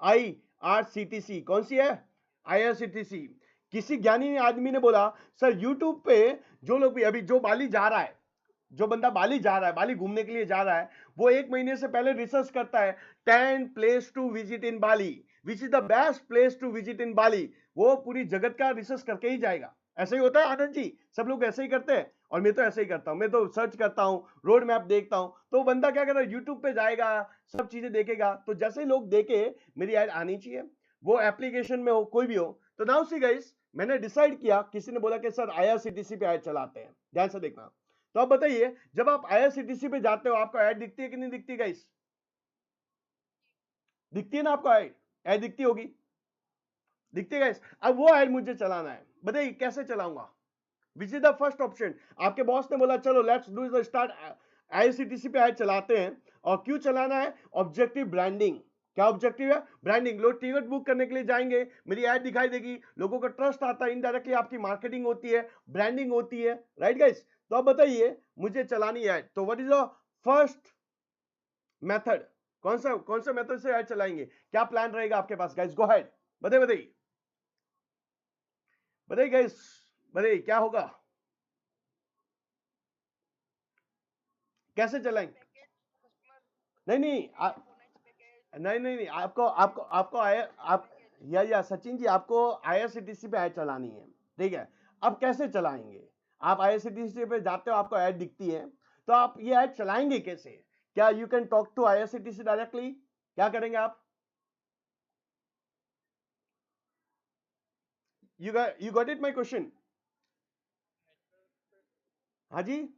IRCTC, कौन सी है? IRCTC। किसी ज्ञानी आदमी ने बोला सर यूट्यूब पे जो लोग भी, अभी जो बाली जा रहा है, जो बंदा बाली जा रहा है, बाली घूमने के लिए जा रहा है, वो 1 महीने से पहले रिसर्च करता है 10 place to visit in Bali, which is the best place to visit in Bali, वो पूरी जगत का रिसर्च करके ही जाएगा। ऐसे ही होता है आनंद जी, सब लोग ऐसे ही करते हैं, और मैं तो ऐसे ही करता हूं, मैं तो सर्च करता हूं, रोड मैप देखता हूं, तो बंदा क्या करता है, यूट्यूब पे जाएगा, सब चीजें देखेगा, तो जैसे ही लोग देखे मेरी ऐड आनी चाहिए, वो एप्लीकेशन में हो कोई भी हो। तो नाउ सी गाइस, मैंने डिसाइड किया, किसी ने बोला कि सर IRCTC पे ऐड चलाते हैं, ध्यान से देखना। तो आप बताइए, जब आप IRCTC पे जाते हो आपको ऐड दिखती है कि नहीं दिखती गाइस? दिखती है ना आपको ऐड, ऐड दिखती होगी, दिखती है गाइस। अब वो ऐड मुझे चलाना है, बताइए कैसे चलाऊंगा? विच इज द फर्स्ट ऑप्शन? आपके बॉस ने बोला चलो let's do the start, IRCTC पे ऐड चलाते हैं। और क्यों चलाना है? Objective branding. क्या ऑब्जेक्टिव है? ब्रांडिंग। लोग टिकट बुक करने के लिए जाएंगे, मेरी ऐड दिखाई देगी, लोगों को ट्रस्ट आता है, इनडायरेक्टली आपकी मार्केटिंग होती है, ब्रांडिंग होती है, राइट गाइस? तो अब बताइए मुझे चलानी है ऐड, तो what is the first method? कौन सा मेथड से ऐड चलाएंगे? क्या प्लान रहेगा आपके पास गाइस? गो अहेड, बताइए बताइए बताइए गाइस, बताइए क्या होगा, कैसे चलाएंगे? नहीं नहीं नहीं नहीं नहीं, आपको आपको आपको आया आप, या सचिन जी आपको IRCTC पे ऐड चलानी है, ठीक है? अब कैसे चलाएंगे? आप आईआरसीटीसी पे जाते हो, आपको ऐड दिखती है, तो आप ये ऐड चलाएंगे कैसे? क्या you can talk to IRCTC directly? क्या करेंगे आप? You got it my question? हाँ जी,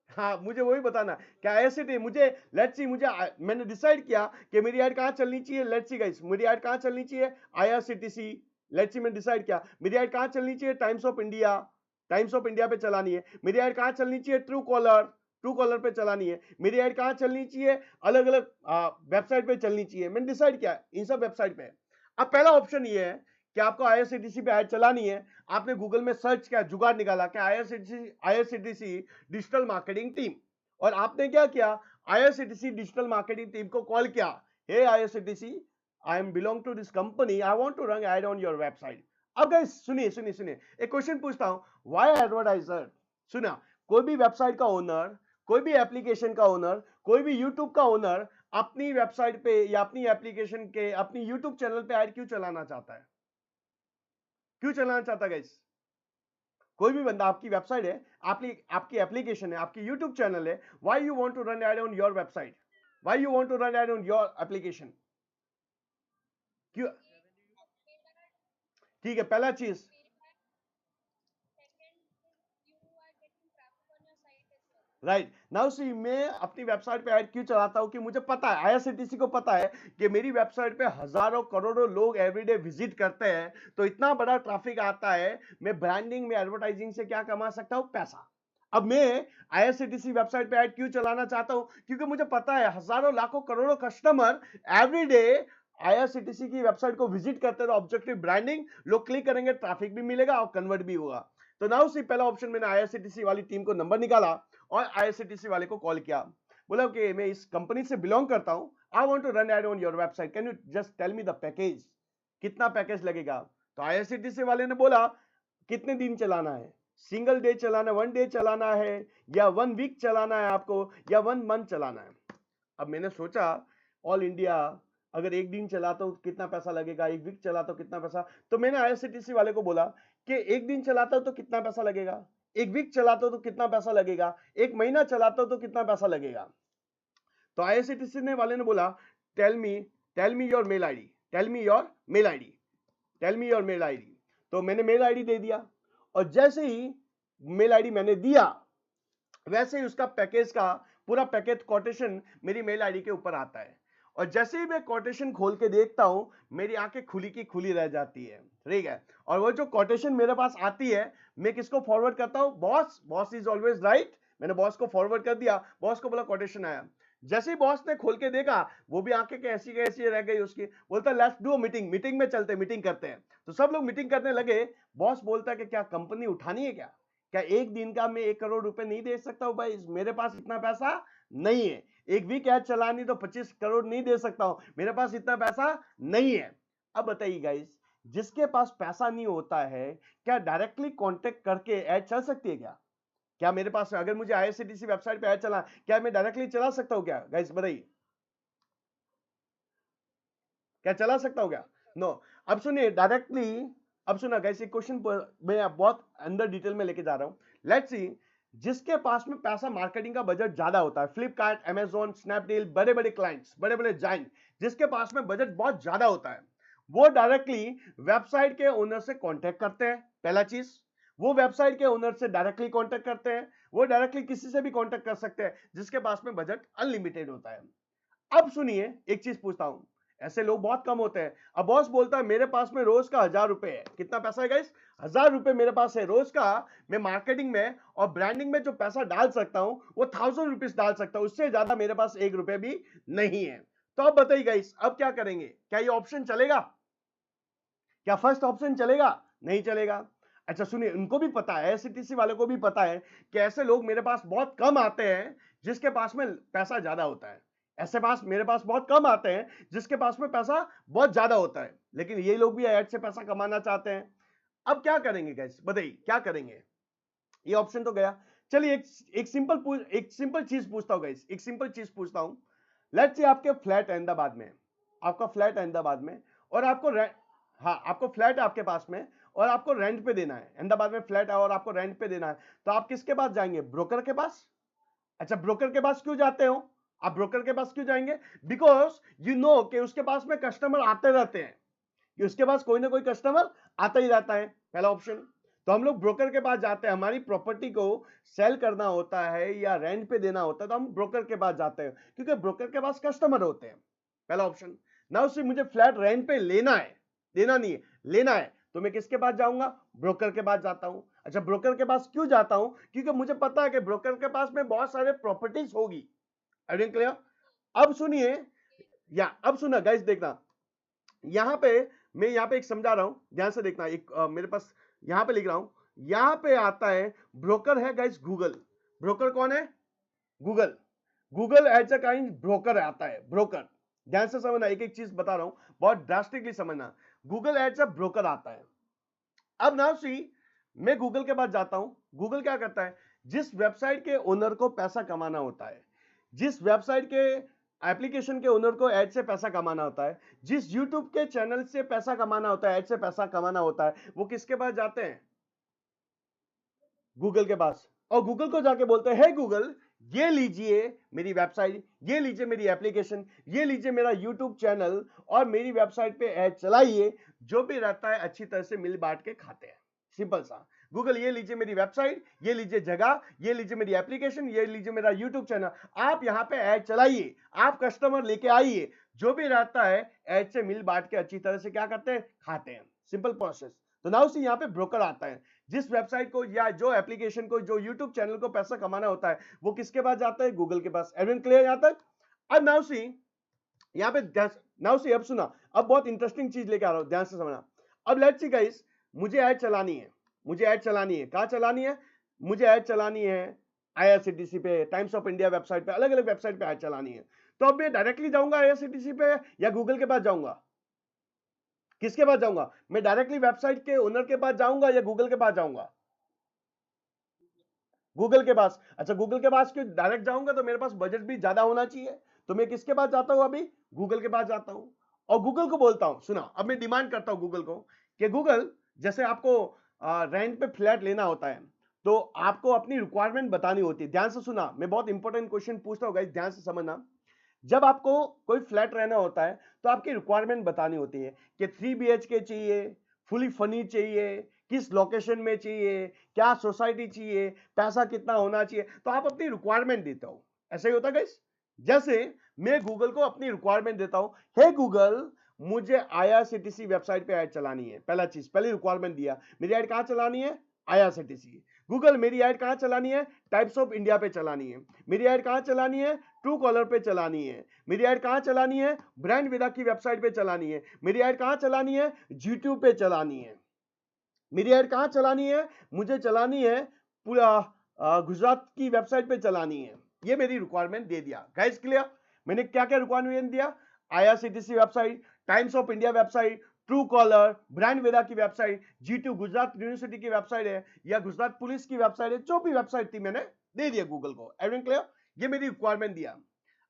हाँ मुझे वही बताना क्या आईआरसीटी मुझे, लेट्स सी, मैंने डिसाइड किया कि मेरी ऐड कहाँ चलनी चाहिए। लेट्स सी गाइस, मेरी ऐड कहाँ चलनी चाहिए? आईआरसीटीसी। लेट्स सी, मैंने डिसाइड किया मेरी ऐड कहाँ चलनी चाहिए? Times of India. Times of India पे चलानी है। मेरी ऐड कहाँ चलनी चाहिए? True collar. ट्रू कॉलर पे चलानी है। मेरी ऐड कहाँ चलनी चाहिए? अलग अलग वेबसाइट पे चलनी चाहिए। मैंने डिसाइड किया इन सब वेबसाइट पे। अब पहला ऑप्शन ये है कि आपको आईआरसीटीसी पे ऐड चलानी है। आपने गूगल में सर्च किया, जुगाड़ निकाला कि आईआरसीटीसी डिजिटल मार्केटिंग टीम, और आपने क्या किया? आईआरसीटीसी डिजिटल मार्केटिंग टीम को कॉल किया, hey IRCTC, I am belong to this company, I want to run ad on your website. अब गाइस सुनिए सुनिए सुनिए, एक क्वेश्चन पूछता हूं, व्हाई एडवर्टाइजर? सुना, कोई भी वेबसाइट का ओनर, कोई भी एप्लीकेशन का ओनर, कोई भी यूट्यूब का ओनर अपनी वेबसाइट पे या अपनी एप्लीकेशन के, अपनी यूट्यूब चैनल पे ऐड क्यों चलाना चाहता है? क्यों चलाना चाहता है गाइस? कोई भी बंदा, आपकी वेबसाइट है, आपकी एप्लीकेशन है, आपकी यूट्यूब चैनल है, why you want to run ad on your website? Why you want to run ad on your application? क्यों? ठीक है, पहला चीज, राइट नाउ सी, मैं अपनी वेबसाइट पे ऐड क्यों चलाता हूं? कि मुझे पता है, आईआरसीटीसी को पता है कि मेरी वेबसाइट पे हजारों करोड़ों लोग एवरीडे विजिट करते हैं, तो इतना बड़ा ट्रैफिक आता है, मैं ब्रांडिंग में, एडवर्टाइजिंग से क्या कमा सकता हूं? पैसा। अब मैं आईआरसीटीसी वेबसाइट पे ऐड क्यों चलाना चाहता हूं? क्योंकि मुझे पता है हजारों लाखों करोड़ों कस्टमर एवरीडे आईआरसीटीसी की वेबसाइट को विजिट करते हैं, तो ऑब्जेक्टिव ब्रांडिंग, लोग क्लिक करेंगे, ट्रैफिक भी मिलेगा और कन्वर्ट भी होगा। तो नाउ सी, पहला ऑप्शन, मैंने आईआरसीटीसी वाली टीम को नंबर निकाला और आईआरसीटीसी वाले को कॉल किया, बोला कि मैं इस कंपनी से बिलोंग करता हूं, I want to run ad on your website, can you just tell me the package, कितना पैकेज लगेगा? तो आईआरसीटीसी वाले ने बोला कितने दिन चलाना है, सिंगल डे चलाना है, 1 डे चलाना है, या 1 वीक चलाना है आपको, या 1 मंथ चलाना है। अब मैंने सोचा, ऑल इंडिया अगर 1 दिन चलाता हूं तो कितना पैसा लगेगा, 1 वीक चलाता हूं कितना पैसा, तो मैंने आईआरसीटीसी वाले को बोला कि 1 दिन चलाता हूं तो कितना पैसा लगेगा, 1 वीक चलाता हूं तो कितना पैसा लगेगा, 1 महीना चलाता हूं तो कितना पैसा लगेगा। तो आईआरसीटीसी ने वाले ने बोला, tell me your mail ID, tell me your mail ID, tell me your mail ID. तो मैंने मेल आईडी दे दिया, और जैसे ही मेल आईडी मैंने दिया, वैसे ही उसका पैकेज का पूरा पैकेज कोटेशन मेरी मेल आईडी के ऊपर आता है, और जैसे ही मैं कोटेशन खोल के देखता हूं, मेरी आंखें खुली की खुली रह जाती है, ठीक है। और वो जो कोटेशन मेरे पास आती है, मैं किसको फॉरवर्ड करता हूं? Boss. Boss is always right. मैंने बॉस को फॉरवर्ड कर दिया, बॉस को बोला कोटेशन आया। जैसे ही बॉस ने खोल के देखा, वो भी आंखें कैसी कैसी रह गई उसकी, बोलता लेट्स डू मीटिंग, मीटिंग में चलते, मीटिंग करते हैं। तो सब लोग मीटिंग करने लगे। बॉस बोलता है कि क्या कंपनी उठानी है? क्या 1 दिन का मैं 1 करोड़ रुपए नहीं दे सकता हूं? भाई मेरे पास इतना पैसा नहीं है। 1 वीक ऐड चलानी तो 25 करोड़ नहीं दे सकता हूं, मेरे पास इतना पैसा नहीं है। अब बताइए गाइस, जिसके पास पैसा नहीं होता है, क्या डायरेक्टली कांटेक्ट करके ऐड चल सकती है? क्या मेरे पास, अगर मुझे आईआरसीटीसी वेबसाइट पे ऐड चला, क्या मैं डायरेक्टली चला सकता हूं? क्या गाइस बताइए, क्या चला सकता हूं क्या? नो। अब सुनिए डायरेक्टली, अब सुना गाइस, एक क्वेश्चन मैं बहुत अंदर डिटेल में लेके जा रहा हूं। लेट्स सी, जिसके पास में पैसा, मार्केटिंग का बजट ज्यादा होता है, फ्लिपकार्ट, अमेजॉन, स्नैपडील, बड़े बड़े क्लाइंट्स, बड़े बड़े जाइंट, जिसके पास में बजट बहुत ज्यादा होता है, वो डायरेक्टली वेबसाइट के ओनर से कांटेक्ट करते हैं। पहला चीज, वो वेबसाइट के ओनर से डायरेक्टली कांटेक्ट करते हैं। वो डायरेक्टली किसी से भी कांटेक्ट कर सकते हैं जिसके पास में बजट अनलिमिटेड होता है। अब सुनिए, एक चीज पूछता हूं, ऐसे लोग बहुत कम होते हैं। अब बॉस बोलता है मेरे पास में रोज का 1000 रुपए है। कितना पैसा है गाइस? 1000 रुपए मेरे पास है रोज का। मैं मार्केटिंग में और ब्रांडिंग में जो पैसा डाल सकता हूं, वो 1000 रुपीज डाल सकता हूं, उससे ज्यादा मेरे पास 1 रुपए भी नहीं है। तो अब बताइए गाइस, अब क्या करेंगे? क्या ये ऑप्शन चलेगा? क्या फर्स्ट ऑप्शन चलेगा? नहीं चलेगा। अच्छा सुनिए, उनको भी पता है, एससीटीसी वाले को भी पता है कि ऐसे लोग मेरे पास बहुत कम आते हैं जिसके पास में पैसा ज्यादा होता है। ऐसे पास मेरे पास बहुत कम आते हैं जिसके पास में पैसा बहुत ज्यादा होता है, लेकिन ये लोग भी ऐड से पैसा कमाना चाहते हैं। अब क्या करेंगे गाइस, बताइए क्या करेंगे? ये ऑप्शन तो गया। चलिए एक सिंपल चीज पूछता हूं गाइस, एक सिंपल चीज पूछता हूं। लेट्स से आपके फ्लैट अहमदाबाद में, आपका फ्लैट अहमदाबाद में, और आपको हाँ आपको फ्लैट है आपके पास में, और आपको रेंट पे देना है, अहमदाबाद में फ्लैट है और आपको रेंट पे देना है, तो आप किसके पास जाएंगे? ब्रोकर के पास। अच्छा, ब्रोकर के पास क्यों जाते हो? आप ब्रोकर के पास क्यों जाएंगे? बिकॉज यू नो कि उसके पास में कस्टमर आते रहते हैं, कि उसके पास कोई ना कोई कस्टमर आता ही रहता है, पहला ऑप्शन। तो हम लोग ब्रोकर के पास जाते हैं, हमारी प्रॉपर्टी को सेल करना होता है या रेंट पे देना होता है, तो हम ब्रोकर के पास जाते हैं क्योंकि ब्रोकर के पास कस्टमर होते हैं, पहला ऑप्शन। ना उससे मुझे फ्लैट रेंट पे लेना है, देना नहीं है, लेना है, तो मैं किसके पास जाऊंगा? ब्रोकर के पास जाता हूं। अच्छा, ब्रोकर के पास क्यों जाता हूं? क्योंकि मुझे पता है कि ब्रोकर के पास में बहुत सारे प्रॉपर्टीज होगी। क्लियर? अब सुनिए, या अब सुना गाइस, देखना यहां पे मैं यहां पे एक समझा रहा हूं, ध्यान से देखना। एक मेरे पास यहां पे लिख रहा हूं, यहां पे आता है ब्रोकर है गाइस गूगल। ब्रोकर कौन है? Google. Google as a kind broker आता है, ब्रोकर। ध्यान से समझना, एक एक चीज बता रहा हूं, बहुत ड्रास्टिकली समझना। गूगल एज अ ब्रोकर आता है। अब नाउ सी, मैं गूगल के पास जाता हूं, गूगल क्या करता है? जिस वेबसाइट के ओनर को पैसा कमाना होता है, जिस वेबसाइट के एप्लीकेशन के ओनर को एड से पैसा कमाना होता है, जिस यूट्यूब के चैनल से पैसा कमाना होता है, एड से पैसा कमाना होता है, वो किसके पास जाते हैं? गूगल के पास। और गूगल को जाके बोलते हैं, हे गूगल, ये लीजिए मेरी वेबसाइट, ये लीजिए मेरी एप्लीकेशन, ये लीजिए मेरा यूट्यूब चैनल और मेरी वेबसाइट पे ऐड चलाइए। जो भी रहता है अच्छी तरह से मिल बांट के खाते हैं, सिंपल सा। गूगल, ये लीजिए मेरी वेबसाइट, ये लीजिए जगह, ये लीजिए मेरी एप्लीकेशन, ये लीजिए मेरा यूट्यूब चैनल, आप यहां पे ऐड चलाइए, आप कस्टमर लेके आइए, जो भी रहता है ऐड से मिल बांट के अच्छी तरह से क्या करते हैं? खाते हैं, सिंपल प्रोसेस। तो नाउ सी, यहां पे ब्रोकर आता है। जिस वेबसाइट को या जो एप्लीकेशन को, जो यूट्यूब चैनल को पैसा कमाना होता है, वो किसके पास जाता है? गूगल के पास। एवरीवन क्लियर यहां तक? अब नाउ सी, यहां पे नाउ सी, अब सुना, अब बहुत इंटरेस्टिंग चीज लेके आ रहा हूं, ध्यान से समझना। अब लेट्स सी गाइस, मुझे ऐड चलानी है, मुझे ऐड चलानी है, कहां चलानी है? मुझे ऐड चलानी है आईआरसीटीसी पे, टाइम्स ऑफ इंडिया वेबसाइट पे, अलग अलग वेबसाइट पे ऐड चलानी है। तो अब मैं डायरेक्टली जाऊंगा आईआरसीटीसी पे या गूगल के पास जाऊंगा? किसके पास जाऊंगा? मैं डायरेक्टली वेबसाइट के ओनर के पास जाऊंगा या गूगल के पास जाऊंगा? गूगल के पास। अच्छा, गूगल के पास क्यों डायरेक्ट जाऊंगा? तो मेरे पास बजट भी ज्यादा होना चाहिए, तो मैं किसके पास जाता हूं? अभी गूगल के पास जाता हूं और गूगल को बोलता हूं, सुना, अब मैं डिमांड करता हूं गूगल को कि गूगल, जैसे आपको रेंट पे फ्लैट लेना होता है, तो आपको अपनी रिक्वायरमेंट बतानी होती है। ध्यान से सुना, मैं बहुत इंपॉर्टेंट क्वेश्चन पूछता हूं गाइस, ध्यान से समझना। जब आपको कोई फ्लैट रहना होता है, तो आपकी रिक्वायरमेंट बतानी होती है कि 3 BHK चाहिए, फुली फर्निश्ड चाहिए, किस लोकेशन में चाहिए, क्या सोसाइटी चाहिए, पैसा कितना होना चाहिए, तो आप अपनी रिक्वायरमेंट देते हो। ऐसा ही होता है गाइस। जैसे मैं गूगल को अपनी रिक्वायरमेंट देता हूं, हे गूगल, मुझे आईआरसीटीसी वेबसाइट पे ऐड चलानी है, पहला चीज, पहली रिक्वायरमेंट दिया। मेरी ऐड कहां चलानी है? आईआरसीटीसी। गूगल, मेरी ऐड कहां चलानी है? टाइप्स ऑफ इंडिया पे चलानी है। मेरी ऐड कहां चलानी है? ट्रू कॉलर पे चलानी है। मेरी ऐड कहां चलानी है? ब्रांड विदा की वेबसाइट पे चलानी है। मेरी ऐड कहां चलानी है? यूट्यूब पे चलानी है। मेरी ऐड कहां चलानी है? मुझे चलानी है पूरा गुजरात की वेबसाइट पे चलानी है। ये मेरी रिक्वायरमेंट दे दिया गाइस, क्लियर? मैंने क्या क्या रिक्वायरमेंट दिया? IRCTC website, Times of India website, Truecaller, brand Veda की वेबसाइट, G2 गुजरात यूनिवर्सिटी की वेबसाइट है या गुजरात पुलिस की वेबसाइट है, जो भी वेबसाइट थी मैंने दे दिया गूगल को। Everyone clear? ये मेरी रिक्वायरमेंट दिया।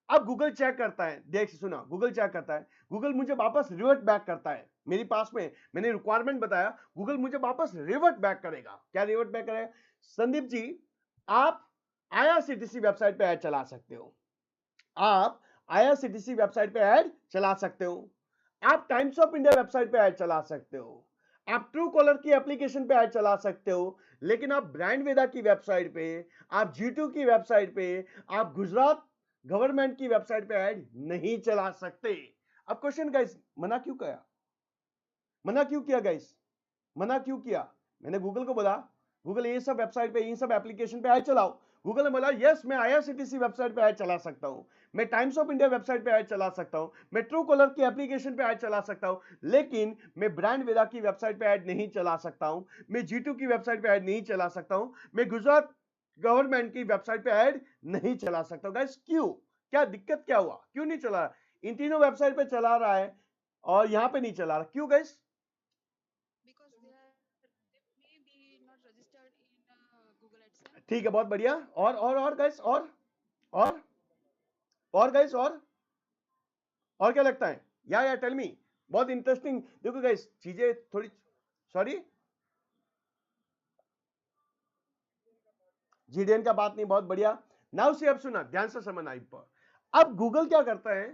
अब गूगल चेक करता है, देख सुना, गूगल चेक करता है, गूगल मुझे वापस रिवर्ट बैक करता है। मेरे पास में मैंने रिक्वायरमेंट बताया, गूगल मुझे वापस रिवर्ट बैक करेगा। क्या रिवर्ट बैक करेगा? संदीप जी, आप आईआरसीटीसी वेबसाइट पे ऐड चला सकते हो, आप आईआरसीटीसी वेबसाइट पे ऐड चला सकते हो, आप टाइम्स ऑफ इंडिया वेबसाइट पे ऐड चला सकते हो, आप ट्रू कॉलर की एप्लीकेशन पे ऐड चला सकते हो, लेकिन आप ब्रांड वेदा की वेबसाइट पे, आप G2 की वेबसाइट पे, आप गुजरात गवर्नमेंट की वेबसाइट पे ऐड नहीं चला सकते। अब क्वेश्चन गाइस, मना क्यों किया? मना क्यों किया गाइस? मना क्यों किया? मैंने गूगल को बोला, गूगल ये सब वेबसाइट पे, ये सब एप्लीकेशन पे ऐड चलाओ। गूगल ने बोला यस, मैं आईआरसीटीसी वेबसाइट पे ऐड चला सकता हूं, मैं टाइम्स ऑफ इंडिया वेबसाइट पे ऐड चला सकता हूं, मैं ट्रू कॉलर की एप्लीकेशन पे ऐड चला सकता हूं, लेकिन मैं ब्रांड वेदा की वेबसाइट पे ऐड नहीं चला सकता हूं, मैं G2 की वेबसाइट पे ऐड नहीं चला सकता हूं, मैं गुजरात गवर्नमेंट की वेबसाइट पे ऐड नहीं चला सकता हूं। गाइस क्यों? क्या दिक्कत क्या हुआ? क्यों नहीं चला? इन तीनों वेबसाइट पे चला रहा है और यहां पे नहीं चला रहा, क्यों guys? Because they may be not registered in Google AdSense. ठीक है, बहुत बढ़िया। और गाइस, और और गाइस, और क्या लगता है? या टेल मी, बहुत इंटरेस्टिंग। देखो गाइस, चीजें थोड़ी, सॉरी, GDN का बात नहीं, बहुत बढ़िया। नाउ सी, अब सुना ध्यान से समझना पर। अब गूगल क्या करता है,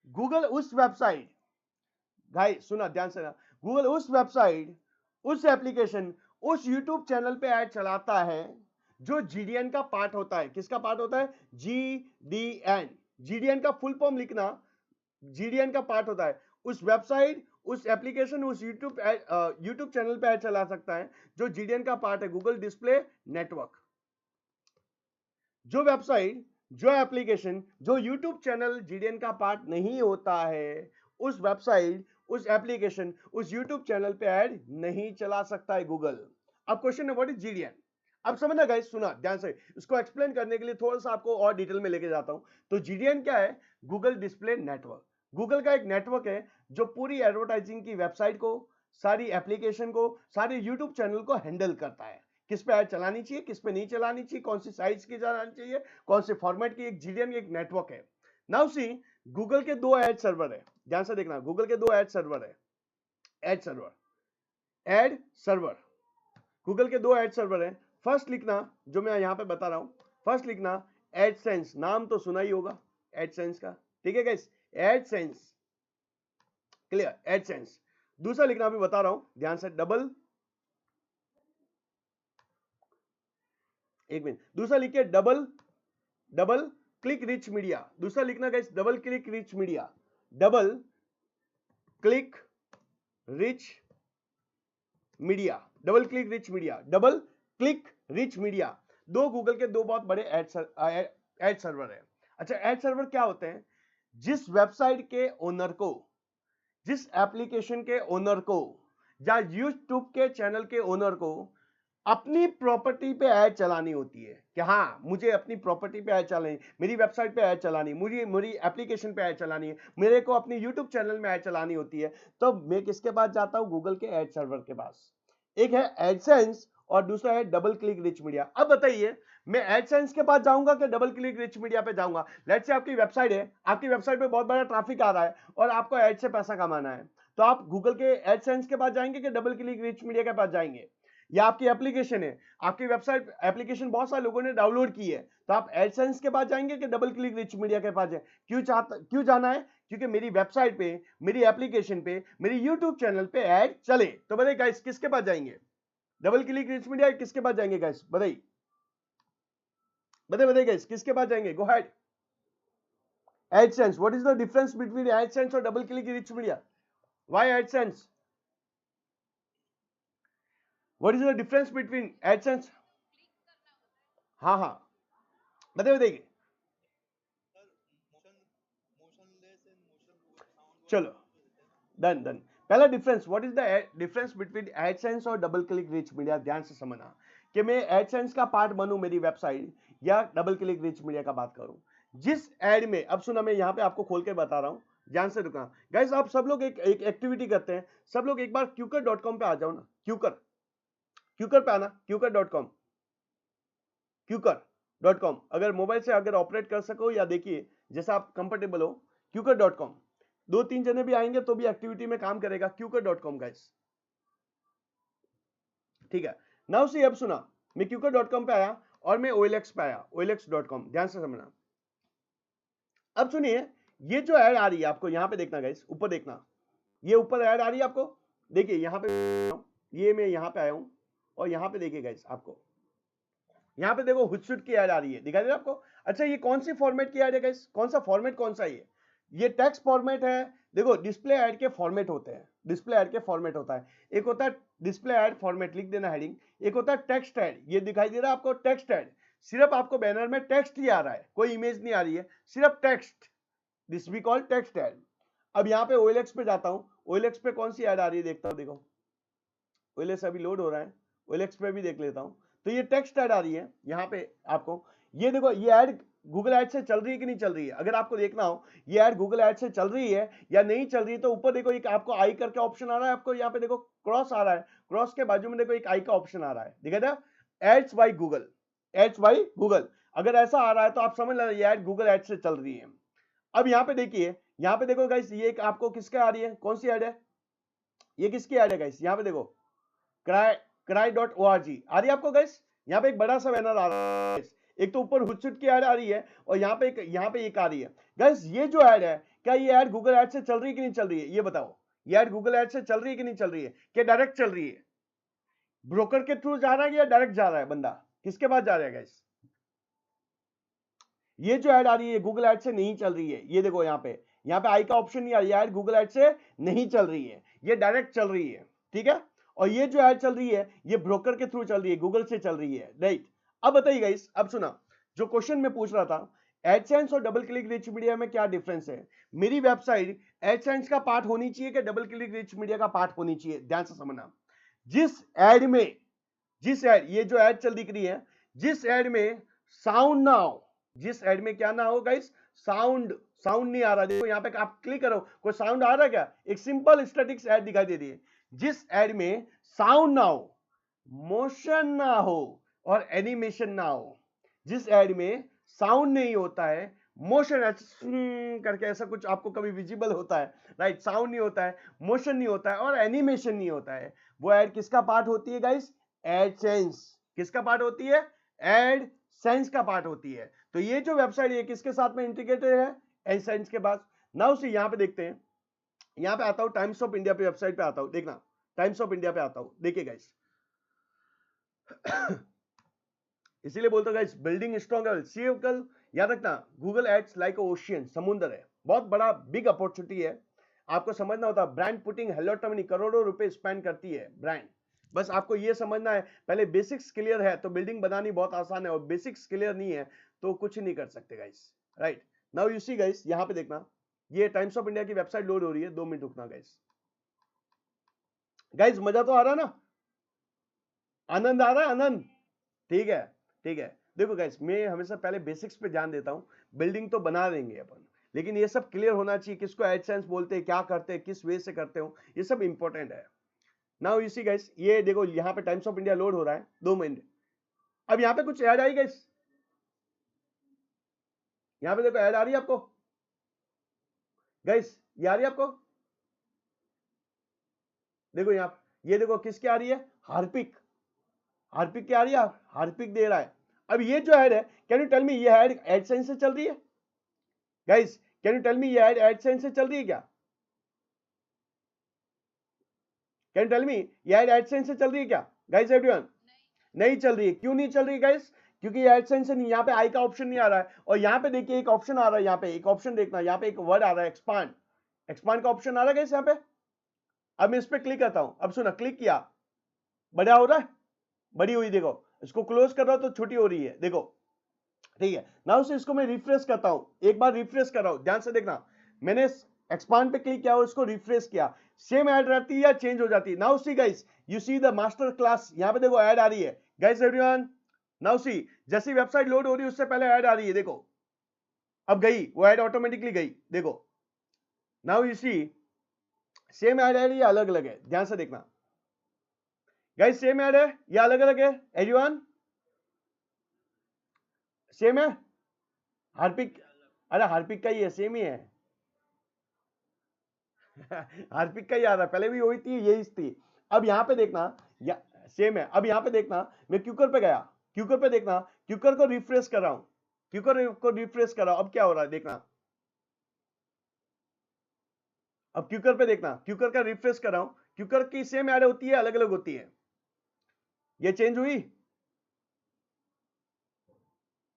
गूगल उस वेबसाइट, भाई सुना ध्यान से ना, गूगल उस वेबसाइट, उस एप्लीकेशन, उस यूट्यूब चैनल पे ऐड चलाता है जो GDN का पार्ट होता है। किसका पार्ट होता है? GDN। GDN का फुल फॉर्म लिखना, GDN का पार्ट होता है। उस वेबसाइट, उस एप्लीकेशन, उस यूट्यूब चैनल पे ऐड चला सकता है जो GDN का पार्ट है, गूगल डिस्प्ले नेटवर्क। जो वेबसाइट, जो एप्लीकेशन, जो यूट्यूब चैनल GDN का पार्ट नहीं होता है, उस वेबसाइट, उस एप्लीकेशन, उस यूट्यूब चैनल पे ऐड नहीं चला सकता है गूगल। अब क्वेश्चन है व्हाट इज GDN? अब समझना गाइस, सुना ध्यान से, इसको एक्सप्लेन करने के लिए थोड़ा सा आपको और डिटेल में लेके जाता हूं। तो GDN क्या है? Google display network. गूगल का एक नेटवर्क है जो पूरी एडवर्टाइजिंग की वेबसाइट को, सारी एप्लीकेशन को, सारे यूट्यूब चैनल को हैंडल करता है। किस पे ऐड चलानी चाहिए, किस पे नहीं चलानी चाहिए, कौन सी साइज की चलानी चाहिए, कौन से फॉर्मेट की, एक GDN एक नेटवर्क है। नाउ सी, गूगल के दो ऐड सर्वर है, ध्यान से देखना, गूगल के दो ऐड सर्वर है। Add server, add server, Google के दो ऐड सर्वर है। फर्स्ट लिखना, जो मैं यहां पे बता रहा हूं, फर्स्ट लिखना एडसेंस, नाम तो सुना ही होगा एडसेंस का, ठीक है गाइस, एडसेंस, क्लियर, एडसेंस। दूसरा लिखना भी बता रहा हूं, ध्यान से, डबल, एक मिनट, दूसरा लिखिए double, double click rich media. दूसरा लिखना guys double click rich media, double click rich media, double click rich media, double click rich media. दो गूगल के दो बहुत बड़े ऐड सर्वर है। अच्छा, ऐड सर्वर क्या होते हैं? जिस वेबसाइट के ओनर को, जिस एप्लीकेशन के ओनर को, या यूट्यूब के चैनल के ओनर को अपनी प्रॉपर्टी पे ऐड चलानी होती है, कि हाँ मुझे अपनी प्रॉपर्टी पे ऐड चलानी, मेरी वेबसाइट पे ऐड चलानी, मुझे मेरी एप्लीकेशन पे ऐड चलानी है, मेरे को अपनी यूट्यूब चैनल में ऐड चलानी होती है, तो मैं किसके पास जाता हूं? गूगल के ऐड सर्वर के पास। एक है एडसेंस और दूसरा है डबल क्लिक रिच मीडिया। अब बताइए, मैं एडसेंस के पास जाऊंगा कि डबल क्लिक रिच मीडिया पे जाऊंगा? लेट्स से आपकी वेबसाइट है, आपकी वेबसाइट पे बहुत बड़ा ट्रैफिक आ रहा है और आपको ऐड से पैसा कमाना है, तो आप गूगल के एडसेंस के पास जाएंगे कि डबल क्लिक रिच मीडिया के पास जाएंगे? या आपकी एप्लीकेशन है, आपकी वेबसाइट एप्लीकेशन बहुत सारे लोगों ने डाउनलोड की है, तो आप एडसेंस के पास जाएंगे कि डबल क्लिक रिच मीडिया के पास जाएंगे? क्यों जाना है? क्योंकि मेरी वेबसाइट पे, मेरी एप्लीकेशन पे, मेरी यूट्यूब चैनल पे ऐड चले। तो बताइए गाइस, किसके पास जाएंगे? डबल क्लिक रिच मीडिया किसके पास जाएंगे गाइस? बताइए, बताइए गाइस, किसके पास जाएंगे? Go head. AdSense. What is the difference between AdSense और double click rich media? Why AdSense? What is the difference between AdSense? हाँ हाँ, बताइए। चलो, डन डन। पहला difference, what is the difference between AdSense और डबल क्लिक रिच मीडिया? ध्यान से समझना कि मैं एडसेंस का पार्ट बनूं मेरी वेबसाइट, या डबल क्लिक रिच मीडिया का बात करूं। जिस एड में, अब सुना, मैं यहां पे आपको खोल के बता रहा हूं, ध्यान से रुकना गाइस। आप सब लोग एक एक्टिविटी करते हैं, सब लोग एक बार क्यूकर.com पे आ जाओ ना, क्यूकर पे आना, क्यूकर.com, क्यूकर.com। अगर मोबाइल से अगर ऑपरेट कर सको, या देखिए जैसा आप कंफर्टेबल हो, क्यूकर.com। दो तीन जने भी आएंगे तो भी एक्टिविटी में काम करेगा, क्यूकर.com गाइस, ठीक है। नाउ सी, अब सुना, मैं क्यूकर.com पे आया और मैं OLX पे आया, OLX.com, ध्यान से समझना। अब सुनिए, ये जो ऐड आ रही है आपको यहां पे देखना गाइस, ऊपर देखना, ये ऊपर ऐड आ रही है आपको, देखिए यहां पे, ये मैं यहां पे आया हूं और यहां पे देखिए गाइस, आपको यहां पे देखो हुटसुट की ऐड आ रही है, दिखाई दे रहा है आपको? अच्छा, ये कौन सी फॉर्मेट की ऐड है गाइस? कौन सा फॉर्मेट, कौन सा ये टेक्स्ट फॉर्मेट है। देखो, डिस्प्ले ऐड के फॉर्मेट होते हैं, डिस्प्ले ऐड के फॉर्मेट होता है, एक होता है डिस्प्ले ऐड फॉर्मेट, लिख देना हेडिंग। एक होता है टेक्स्ट ऐड, ये दिखाई दे रहा है आपको टेक्स्ट ऐड, सिर्फ आपको बैनर में टेक्स्ट ही आ रहा है, कोई इमेज नहीं आ रही है, सिर्फ text, this we call text ad. अब यहाँ पे OLX पे जाता हूँ, OLX पे कौन सी ऐड आ रही है देखता हूँ, देखो OLX अभी लोड हो रहा है, OLX पे भी देख लेता हूँ। तो ये टेक्स्ट ऐड आ रही है यहाँ पे आपको, ये देखो, ये ऐड गूगल ऐड से चल रही है कि नहीं चल रही है? अगर आपको देखना हो ये ऐड गूगल ऐड से चल रही है या नहीं चल रही है, तो ऊपर देखो एक आपको आई करके ऑप्शन आ रहा है, आपको यहाँ पे देखो क्रॉस आ रहा है, क्रॉस के बाजू में देखो एक आई का ऑप्शन आ रहा है, दिखा था, ads by Google, ads by Google. अगर ऐसा आ रहा है तो आप समझ लेना ये ऐड गूगल ऐड से चल रही है। अब यहाँ पे देखिए, यहाँ पे देखो गाइस, ये आपको किसका आ रही है, कौन सी ऐड है? ये किसकी ऐड है गाइस? यहाँ पे देखो, cry.org आ रही है आपको गाइस, यहाँ पे एक बड़ा सा बैनर आ रहा है, एक तो ऊपर हुचुट की ऐड आ रही है और यहाँ पे एक आ रही है। गाइस ये जो ऐड है, क्या ये ऐड गूगल ऐड से चल रही है कि नहीं चल रही है, ये बताओ। ये ऐड गूगल ऐड से चल रही है कि नहीं चल रही है, क्या डायरेक्ट चल रही है? ब्रोकर के थ्रू जा रहा है या डायरेक्ट जा रहा है बंदा, किसके पास जा रहा है गाइस? ये जो ऐड आ रही है गूगल ऐड से नहीं चल रही है, ये देखो यहाँ पे आई का ऑप्शन नहीं आ रहा है, ऐड गूगल ऐड से नहीं चल रही है, ये डायरेक्ट चल रही है, ठीक है। और ये जो ऐड चल रही है ये ब्रोकर के थ्रू चल रही है, गूगल से चल रही है, राइट। अब बताइए गाइस, अब सुना जो क्वेश्चन मैं पूछ रहा था, एडसेंस और डबल क्लिक रिच मीडिया में क्या डिफरेंस है। मेरी वेबसाइट एडसेंस का पार्ट होनी चाहिए कि डबल क्लिक रिच मीडिया का पार्ट होनी चाहिए, ध्यान से समझना। जिस ऐड ये जो ऐड चल दिख रही है, जिस ऐड में साउंड ना हो, जिस ऐड में क्या ना हो गाइस, साउंड नहीं आ रहा। देखो यहाँ पे आप क्लिक करो, कोई साउंड आ रहा है क्या? एक सिंपल स्टैटिक्स ऐड दिखाई दे रही है। जिस ऐड में साउंड ना हो, मोशन ना हो और एनिमेशन ना हो, जिस ऐड में साउंड नहीं होता है, मोशन करके ऐसा कुछ आपको कभी विजिबल होता है, राइट, साउंड नहीं होता है, मोशन नहीं होता है और एनिमेशन नहीं होता है, वो ऐड किसका पार्ट होती है गाइस? एडसेंस। किसका पार्ट होती है? एडसेंस का पार्ट होती है। तो ये जो वेबसाइट है किसके साथ में इंटीग्रेटेड है? एडसेंस के पास। नाउ सी यहां पे देखते हैं, यहां पे आता हूं टाइम्स ऑफ इंडिया पे, वेबसाइट पे आता हूं, देखना टाइम्स ऑफ इंडिया पे आता हूं, देखिए गाइस इसीलिए बोलता हूं गाइस, बिल्डिंग स्ट्रॉन्ग है सीएकल। याद रखना, गूगल एड्स लाइक ओशियन, समुद्र है, बहुत बड़ा बिग अपॉर्चुनिटी है, आपको समझना होता है। ब्रांड पुटिंग हेलो टमनी करोड़ों रुपए स्पेंड करती है ब्रांड, बस आपको ये समझना है। पहले बेसिक्स क्लियर है तो बिल्डिंग बनानी बहुत आसान है, और बेसिक्स क्लियर नहीं है तो कुछ नहीं कर सकते guys, right. Now you see guys, यहां पे देखना, ये टाइम्स ऑफ इंडिया की वेबसाइट लोड हो रही है, 2 मिनट रुकना गाइस। गाइस मजा तो आ रहा है ना, आनंद आ रहा है, आनंद, ठीक है, ठीक है। देखो गाइस, मैं हमेशा पहले बेसिक्स पे ध्यान देता हूं, बिल्डिंग तो बना देंगे अपन, लेकिन ये सब क्लियर होना चाहिए, किसको एडसेंस बोलते हैं, क्या करते हैं, किस वे से करते हो, ये सब इंपॉर्टेंट है। नाउ यू सी गाइस, ये देखो यहाँ पे टाइम्स ऑफ इंडिया लोड हो रहा है, 2 मिनट। अब यहाँ पे कुछ ऐड आई गाइस, यहाँ पे देखो ऐड आ रही है आपको गाइस, ये आ रही है आपको, देखो यहाँ, ये देखो किसकी आ रही है? हार्पिक, हार्पिक क्या आ रही है? हार्पिक दे रहा है। अब ये जो ऐड है, कैन यू टेल मी ये ऐड एडसेंस से चल रही है guys? Can you tell me ये ऐड एडसेंस से चल रही है क्या? कैन यू टेल मी ये ऐड एडसेंस से चल रही है क्या गाइस? एवरीवन, नहीं चल रही है। क्यों नहीं चल रही गाइस? क्योंकि एडसेंस से नहीं, यहाँ पे आई का ऑप्शन नहीं आ रहा है, और यहाँ पे देखिए एक ऑप्शन आ रहा है, यहाँ पे एक ऑप्शन देखना, यहाँ पे एक वर्ड आ रहा है एक्सपांड, एक्सपांड का ऑप्शन आ रहा है गाइस यहाँ पे। अब मैं इस पे क्लिक करता हूं, अब सुना, क्लिक किया, बड़ा हो रहा है, बड़ी हुई, देखो इसको क्लोज कर रहा हूं तो छोटी हो रही है, देखो, ठीक है। नाउ से इसको मैं रिफ्रेश करता हूं, एक बार रिफ्रेश कर रहा हूं, ध्यान से देखना, मैंने एक्सपांड पे क्लिक किया और इसको रिफ्रेश किया, सेम ऐड रहती है या चेंज हो जाती है? Now see guys, you see the master class, यहां पे देखो ऐड आ रही है गाइस, एवरीवन। नाउ सी, जैसी वेबसाइट लोड हो रही है उससे पहले ऐड आ रही है, देखो अब गई वो ऐड, ऑटोमेटिकली गई, देखो। Now you see, same ad है या अलग अलग है? ध्यान से देखना गाइस, सेम ऐड है या अलग अलग है? एवरीवन, सेम है? हार्पिक, अरे हार्पिक का ही है, सेम ही है हार्पिक का ही आ रहा है, पहले भी वही थी, यही थी। अब यहां पे देखना, या सेम है। अब यहां पे देखना, मैं क्यूकर पे गया, क्यूकर पे देखना, क्यूकर को रिफ्रेश कर रहा हूं, क्यूकर को रिफ्रेश कर रहा हूं, अब क्या हो रहा है देखना। अब क्यूकर पे देखना, क्यूकर का रिफ्रेश कर रहा हूं, क्यूकर की सेम ऐड होती है, अलग अलग होती है? ये चेंज हुई,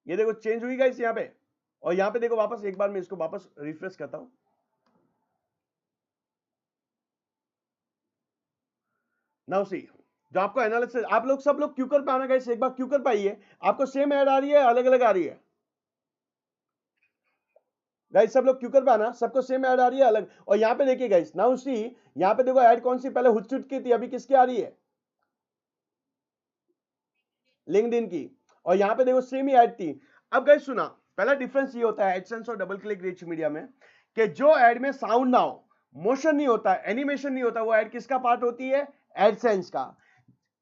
ये देखो चेंज हुई गाइस यहाँ पे। और यहाँ पे देखो वापस, एक बार मैं इसको वापस रिफ्रेश करता हूं, नाउ सी, जो आपको एनालिसिस, आप लोग सब लोग क्यूकर पे आना गाइस, एक बार क्यूकर पे आइए, आपको सेम ऐड आ रही है, अलग अलग आ रही है गाइस? सब लोग क्यूकर पे आना, सबको सेम ऐड आ रही है, अलग? और यहाँ पे देखिए गाइस, नाउ सी, यहाँ पे देखो ऐड कौन सी पहले हुचुट की थी, अभी किसकी आ रही है? लिंक्डइन की। और यहाँ पे देखो सेम ही ऐड थी। अब गाइस सुना, पहला डिफरेंस ये होता है एडसेंस और डबल क्लिक रिच मीडिया में, कि जो ऐड में साउंड ना हो, मोशन नहीं होता, एनिमेशन नहीं होता, वो ऐड किसका पार्ट होती है? एडसेंस का,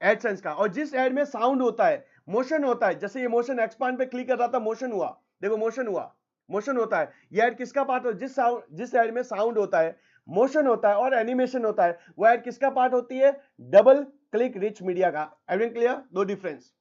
एडसेंस का। और जिस ऐड में साउंड होता है, मोशन होता है, जैसे ये मोशन, एक्सपांड पे क्लिक कर रहा था, मोशन हुआ, देखो मोशन हुआ, मोशन होता है, ये ऐड किसका पार्ट होता है? जिस ऐड में साउंड होता है, मोशन होता है और एनिमेशन होता है, वो ऐड किसका पार्ट होती है? डबल क्लिक रिच मीडिया का। Everyone clear? दो डिफरेंस।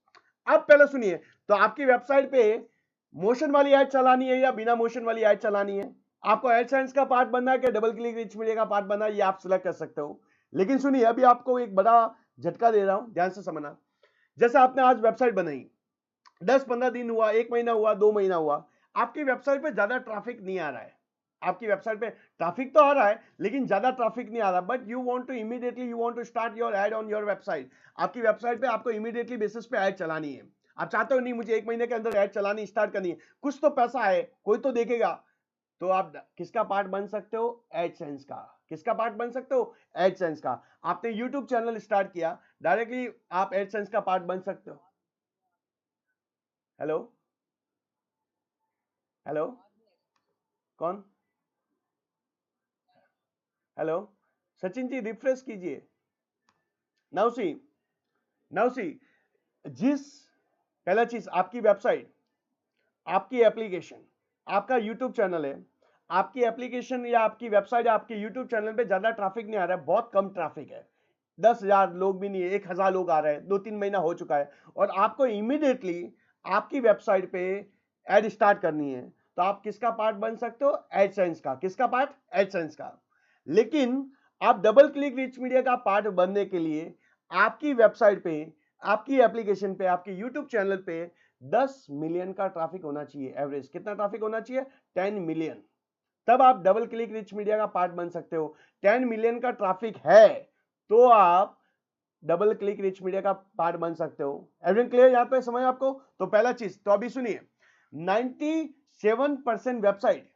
अब पहले सुनिए, तो आपकी वेबसाइट पे मोशन वाली ऐड चलानी है या बिना मोशन वाली ऐड चलानी है, आपको एडसेंस का पार्ट बनना है कि डबल क्लिक रिच मीडिया का पार्ट बनना है, ये आप सिलेक्ट कर सकते हो। लेकिन सुनिए, अभी आपको एक बड़ा झटका दे रहा हूं, ध्यान से समझना। जैसे आपने आज वेबसाइट बनाई, 10-15 दिन हुआ, 1 महीना हुआ, 2 महीना हुआ, आपकी वेबसाइट पे ज्यादा ट्रैफिक नहीं आ रहा है। आपकी वेबसाइट पे ट्रैफिक तो आ रहा है लेकिन ज्यादा ट्रैफिक नहीं आ रहा, but you want to immediately you want to start your ad on your website. आपकी वेबसाइट पे आपको इमीडिएटली बेसिस पे ऐड चलानी है। आप चाहते हो नहीं मुझे 1 महीने के अंदर ऐड चलानी स्टार्ट करनी है, कुछ तो पैसा है, कोई तो देखेगा, तो आप किसका पार्ट बन सकते हो? एडसेंस का। किसका पार्ट बन सकते हो? एडसेंस का। आपने यूट्यूब चैनल स्टार्ट किया, डायरेक्टली आप एडसेंस का पार्ट बन सकते हो। हेलो हेलो, कौन? हेलो सचिन जी, रिफ्रेश कीजिए। नाउ सी, जिस पहला चीज, आपकी वेबसाइट, आपकी एप्लीकेशन, आपका यूट्यूब चैनल है, आपकी एप्लीकेशन या आपकी वेबसाइट या आपके यूट्यूब चैनल पे ज्यादा ट्रैफिक नहीं आ रहा है, बहुत कम ट्रैफिक है, 10,000 लोग भी नहीं है, 1,000 लोग आ रहे हैं, 2-3 महीना हो चुका है, और आपको इमीडिएटली आपकी वेबसाइट पे एड स्टार्ट करनी है, तो आप किसका पार्ट बन सकते हो? एडसेंस का। किसका पार्ट? एडसेंस का। लेकिन आप डबल क्लिक रिच मीडिया का पार्ट बनने के लिए आपकी वेबसाइट पे, आपकी एप्लीकेशन पे, आपके यूट्यूब चैनल पे 10 मिलियन का ट्रैफिक होना चाहिए। एवरेज कितना ट्रैफिक होना चाहिए? 10 मिलियन। तब आप डबल क्लिक रिच मीडिया का पार्ट बन सकते हो। 10 मिलियन का ट्रैफिक है तो आप डबल क्लिक रिच मीडिया का पार्ट बन सकते हो। एवरीथिंग क्लियर यहां पे? समझ आपको? तो पहला चीज तो अभी सुनिए, 97% वेबसाइट,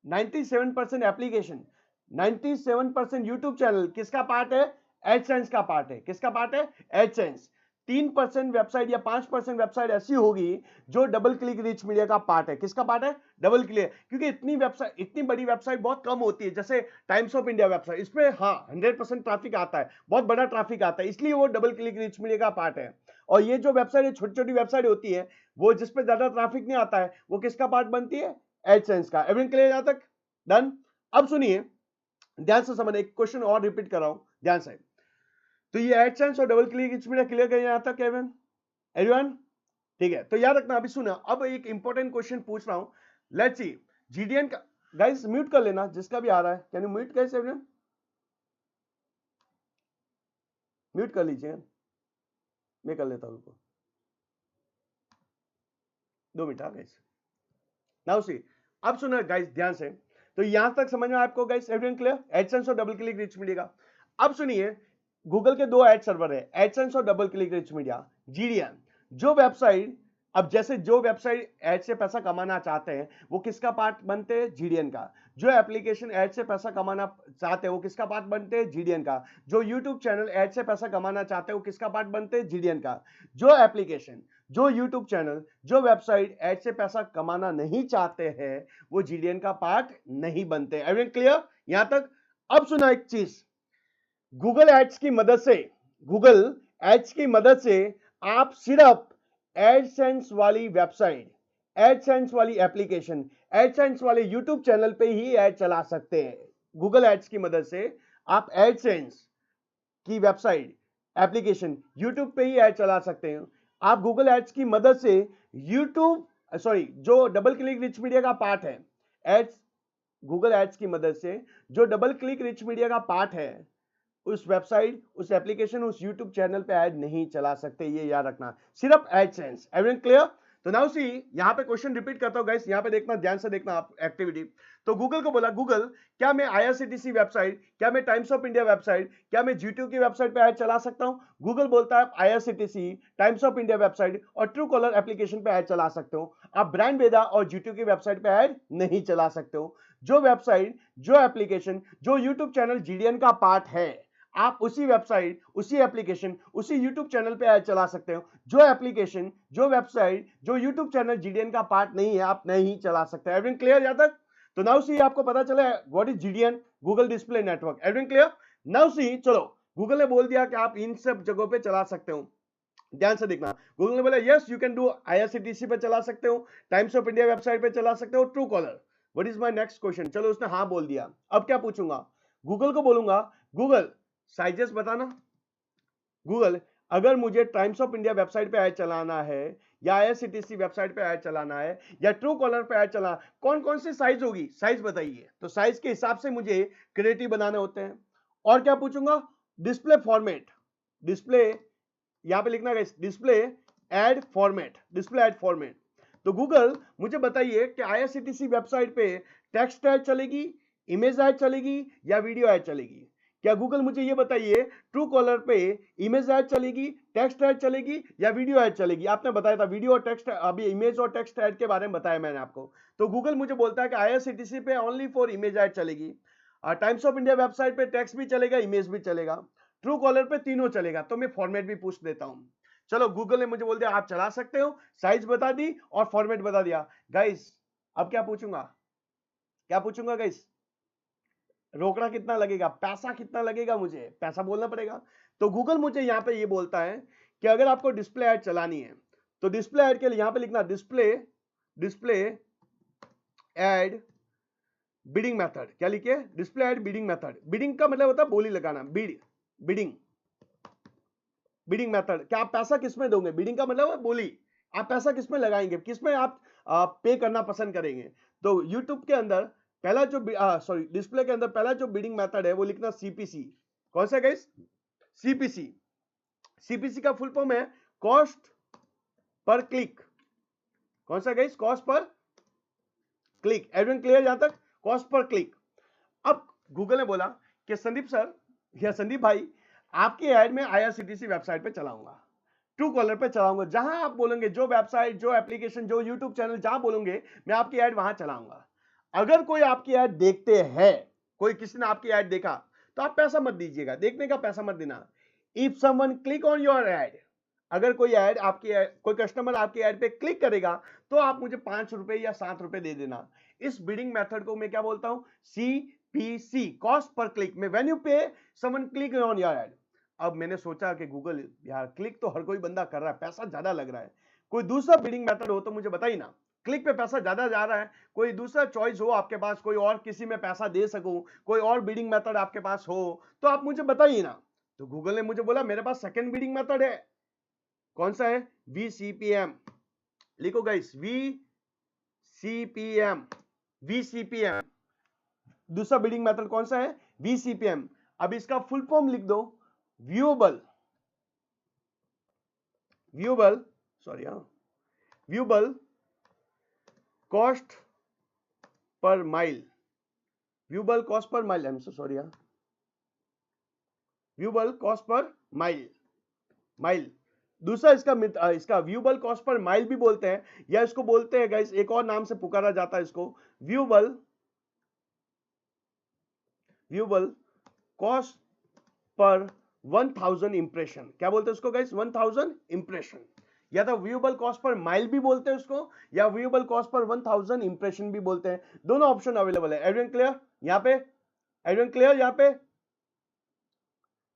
97% एप्लीकेशन, 97% यूट्यूब चैनल किसका पार्ट है? एडसेंस का पार्ट है। किसका पार्ट है? एडसेंस। 3% वेबसाइट या 5% वेबसाइट ऐसी होगी जो डबल क्लिक रिच मीडिया का पार्ट है। किसका पार्ट है? Double click. क्योंकि इतनी वेबसाइट, इतनी बड़ी वेबसाइट बहुत कम होती है, जैसे टाइम्स ऑफ इंडिया वेबसाइट, इसमें हाँ 100% ट्रैफिक आता है, बहुत बड़ा ट्रैफिक आता है, इसलिए वो डबल क्लिक रिच मीडिया का पार्ट है। और ये जो वेबसाइट छोटी छोटी वेबसाइट होती है, वो जिसपे ज्यादा ट्रैफिक नहीं आता है, वो किसका पार्ट बनती है? एडसेंस का। एवरीथिंग क्लियर यहां तक? डन। अब सुनिए, ध्यान से समझ, एक क्वेश्चन और रिपीट कर रहा हूं ध्यान से। तो ये एडसेंस और double click rich media clear करें यहां तक एवरीवन? ठीक है, तो याद रखना। अभी सुना, अब एक इंपॉर्टेंट क्वेश्चन पूछ रहा हूं, लेट्स सी जीडीएन का। गाइस म्यूट कर लेना जिसका भी आ रहा है, can you mute guys everyone? Mute कर लीजिए, मैं कर लेता हूं उनको, 2 मिनट। हाँ गाइस, नाउ सी, अब सुना गाइस ध्यान से। तो यहां तक समझ में आपको गाइस एवरीवन क्लियर? एडसेंस और डबल क्लिक रिच मीडिया का। अब सुनिए, गूगल के 2 एड सर्वर है, एडसेंस और double click rich media, GDN. जो वेबसाइट, अब जैसे जो वेबसाइट ऐड से पैसा कमाना चाहते हैं वो किसका पार्ट बनते हैं? जीडीएन का। जो एप्लीकेशन ऐड से पैसा कमाना चाहते हैं वो किसका पार्ट बनते हैं? जीडीएन का। जो यूट्यूब चैनल ऐड से पैसा कमाना चाहते हैं वो किसका पार्ट बनते हैं? जीडीएन का। जो एप्लीकेशन, जो यूट्यूब चैनल, जो वेबसाइट ऐड से पैसा कमाना नहीं चाहते हैं वो जीडीएन का पार्ट नहीं बनते। एवरीवन क्लियर यहां तक? अब सुना एक चीज, गूगल एड्स की मदद से, गूगल एड्स की मदद से आप सिर्फ एडसेंस वाली वेबसाइट, एडसेंस वाली एप्लीकेशन, एडसेंस वाले यूट्यूब चैनल पे ही ऐड चला सकते हैं। गूगल एड्स की मदद से आप एडसेंस की वेबसाइट, एप्लीकेशन, यूट्यूब पे ही ऐड चला सकते हैं। आप गूगल एड्स की मदद से यूट्यूब, सॉरी, जो डबल क्लिक रिच मीडिया का पार्ट है, एड्स, गूगल एड्स की मदद से जो डबल क्लिक रिच मीडिया का पार्ट है, उस वेबसाइट, उस एप्लीकेशन, उस यूट्यूब चैनल पे ऐड नहीं चला सकते, ये याद रखना, सिर्फ एडसेंस। Everyone clear? तो नाउ सी, यहां पे क्वेश्चन रिपीट करता हूं गाइस, यहां पे देखना, ध्यान से देखना आप एक्टिविटी। तो गूगल को बोला, गूगल क्या मैं आईआरसीटीसी वेबसाइट, क्या मैं टाइम्स ऑफ इंडिया वेबसाइट, क्या मैं जीटीयू की वेबसाइट पे ऐड चला सकता हूं? गूगल बोलता है IRCTC, times of India website और ट्रू कॉलर एप्लीकेशन पे ऐड चला सकते हो। आप ब्रांड वेदा और जीटीयू की वेबसाइट पे ऐड नहीं चला सकते हो। जो वेबसाइट, जो एप्लीकेशन, जो यूट्यूब चैनल जीडीएन का पार्ट है, आप उसी वेबसाइट, उसी एप्लीकेशन, उसी यूट्यूब चैनल पे ऐड चला सकते हो। जो एप्लीकेशन, जो वेबसाइट, जो यूट्यूब चैनल जीडीएन का पार्ट नहीं है, आप नहीं चला सकते। एवरीवन क्लियर यहां तक? तो नाउ सी, आपको पता चला what is GDN, Google display network. Everyone clear? Now see, चलो, गूगल ने बोल दिया कि आप इन सब जगहों पे चला सकते हो। ध्यान से देखना, गूगल ने बोला yes you can do, IRCTC पे चला सकते हो, टाइम्स ऑफ इंडिया वेबसाइट पे चला सकते हो, true collar. What is my next question? चलो, उसने हाँ बोल दिया। अब क्या पूछूंगा? गूगल को बोलूंगा, गूगल साइजेस बताना। गूगल, अगर मुझे टाइम्स ऑफ इंडिया वेबसाइट पे ऐड चलाना है या IRCTC वेबसाइट पे ऐड चलाना है या ट्रू कॉलर पे ऐड चलाना, कौन कौन सी साइज होगी, साइज बताइए। तो साइज के हिसाब से मुझे क्रिएटिव बनाने होते हैं। और क्या पूछूंगा, डिस्प्ले फॉर्मेट, डिस्प्ले यहां पे लिखना है display ad format, display ad format. तो गूगल मुझे बताइए कि IRCTC वेबसाइट पे टेक्स्ट ऐड चलेगी, इमेज ऐड चलेगी या वीडियो ऐड चलेगी। क्या गूगल मुझे ये बताइए ट्रू कॉलर पे इमेज ऐड चलेगी, टेक्स्ट ऐड चलेगी या वीडियो ऐड चलेगी। आपने बताया था वीडियो और टेक्स्ट, अभी इमेज और टेक्स्ट ऐड के बारे में बताया मैंने आपको। तो गूगल मुझे बोलता है कि IRCTC पे ओनली फॉर इमेज ऐड चलेगी, टाइम्स ऑफ इंडिया वेबसाइट पे टेक्स्ट भी चलेगा, इमेज भी चलेगा, ट्रू कॉलर पे तीनों चलेगा। तो मैं फॉर्मेट भी पूछ देता हूं। चलो गूगल ने मुझे बोल दिया आप चला सकते हो, साइज बता दी और फॉर्मेट बता दिया। गाइस अब क्या पूछूंगा, क्या पूछूंगा गाइस, रोकड़ा कितना लगेगा, पैसा कितना लगेगा, मुझे पैसा बोलना पड़ेगा। तो गूगल मुझे यहां पे ये बोलता है कि अगर आपको डिस्प्ले ऐड चलानी है तो डिस्प्ले ऐड के लिए यहां पे लिखना डिस्प्ले ऐड बिडिंग मेथड। क्या लिखे, display ad bidding method. Bidding का मतलब होता है बोली लगाना, बिडिंग मेथड। क्या आप पैसा किसमें दोगे, बिडिंग का मतलब है बोली, आप पैसा किसमें लगाएंगे, किसमें आप पे करना पसंद करेंगे। तो यूट्यूब के अंदर पहला जो डिस्प्ले के अंदर पहला जो बिडिंग मेथड है वो लिखना CPC। कौन सा गाइस, CPC का फुल फॉर्म है कॉस्ट पर क्लिक। कौन सा guys, cost per click. Everyone clear यहां तक, कॉस्ट पर क्लिक। अब गूगल ने बोला कि संदीप सर या संदीप भाई आपकी ऐड में IRCTC वेबसाइट पे चलाऊंगा, ट्रू कॉलर पे चलाऊंगा, जहां आप बोलेंगे, जो वेबसाइट, जो एप्लीकेशन, जो यूट्यूब चैनल जहां बोलेंगे मैं आपकी ऐड वहां चलाऊंगा। अगर कोई आपकी ऐड देखते हैं, कोई किसी ने आपकी ऐड देखा तो आप पैसा मत दीजिएगा, देखने का पैसा मत देना। If someone click on your add, अगर कोई ऐड आपकी कोई कस्टमर आपकी ऐड पे क्लिक करेगा तो आप मुझे 5 रुपए या 7 रुपए दे देना। इस बिडिंग मेथड को मैं क्या बोलता हूं, CPC, कॉस्ट पर क्लिक में। व्हेन यू पे someone click on your add. अब मैंने सोचा कि गूगल यार क्लिक तो हर कोई बंदा कर रहा है, पैसा ज्यादा लग रहा है, कोई दूसरा बिडिंग मेथड हो तो मुझे बताइए ना, क्लिक पे पैसा ज्यादा जा रहा है, कोई दूसरा चॉइस हो आपके पास, कोई और किसी में पैसा दे सकूं, कोई और बिडिंग मेथड आपके पास हो तो आप मुझे बताइए ना। तो गूगल ने मुझे बोला मेरे पास सेकंड बिडिंग मेथड है। कौन सा है, VCPM। लिखो गाइस, VCPM। दूसरा बिडिंग मेथड कौन सा है, VCPM। अब इसका फुल फॉर्म लिख दो, viewable cost per mile. Viewable cost per mile, I am so sorry, viewable cost per mile. दूसरा इसका व्यूएबल कॉस्ट पर माइल भी बोलते हैं, या इसको बोलते हैं गाइस एक और नाम से पुकारा जाता है इसको, व्यूएबल कॉस्ट पर 1000 इंप्रेशन। क्या बोलते हैं उसको गाइस, 1000 इंप्रेशन। या तो व्यूएबल कॉस्ट पर माइल भी बोलते हैं उसको, या व्यूएबल कॉस्ट पर 1000 इंप्रेशन भी बोलते हैं। दोनों ऑप्शन अवेलेबल है। एवरीवन क्लियर यहां पे, एवरीवन क्लियर यहां पे,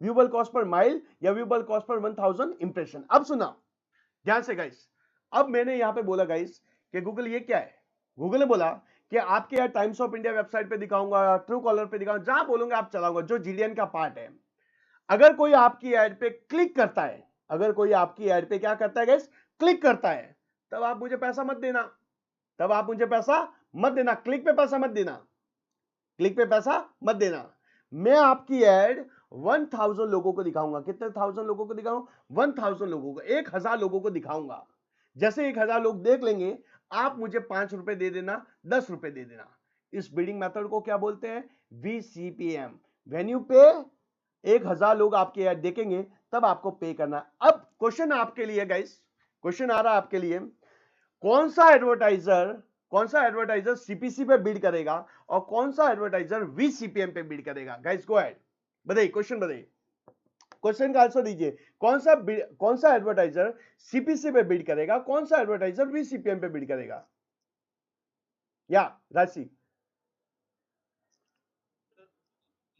व्यूएबल कॉस्ट पर माइल या व्यूएबल कॉस्ट पर 1000 इंप्रेशन। अब सुना ध्यान से गाइस, अब मैंने यहां पे बोला गाइस कि गूगल ये क्या है, गूगल ने बोला कि आपके यार टाइम्स ऑफ इंडिया वेबसाइट पे दिखाऊंगा, ट्रू कॉलर पे दिखाऊंगा, जहां बोलूंगा आप चलाऊंगा, जो GDN का पार्ट है। अगर कोई आपकी ऐड पे क्लिक करता है, अगर कोई आपकी ऐड पे क्या करता है गाइस, क्लिक करता है, तब आप मुझे पैसा मत देना, तब आप मुझे पैसा मत देना, क्लिक पे पैसा मत देना, क्लिक पे पैसा मत देना। मैं आपकी ऐड 1000 लोगों को दिखाऊंगा। कितने 1000 लोगों को दिखाऊंगा, 1000 लोगों को, 1000 लोगों को दिखाऊंगा। जैसे 1000 लोग देख लेंगे, आप मुझे 5 रुपए दे देना, 10 रुपए दे देना। इस बिडिंग मेथड को क्या बोलते हैं, VCPM। व्हेन यू पे, 1000 लोग आपकी ऐड देखेंगे तब आपको पे करना। अब क्वेश्चन आपके लिए गाइस, क्वेश्चन आ रहा है आपके लिए, कौन सा एडवर्टाइजर CPC पे बिड करेगा और कौन सा एडवर्टाइजर VCPM पे बिड करेगा। गाइस गो अहेड, बताइए, क्वेश्चन बताइए, क्वेश्चन का आंसर दीजिए। कौन सा एडवर्टाइजर CPC पे बिड करेगा, कौन सा एडवर्टाइजर VCPM पे बिड करेगा। या राशि,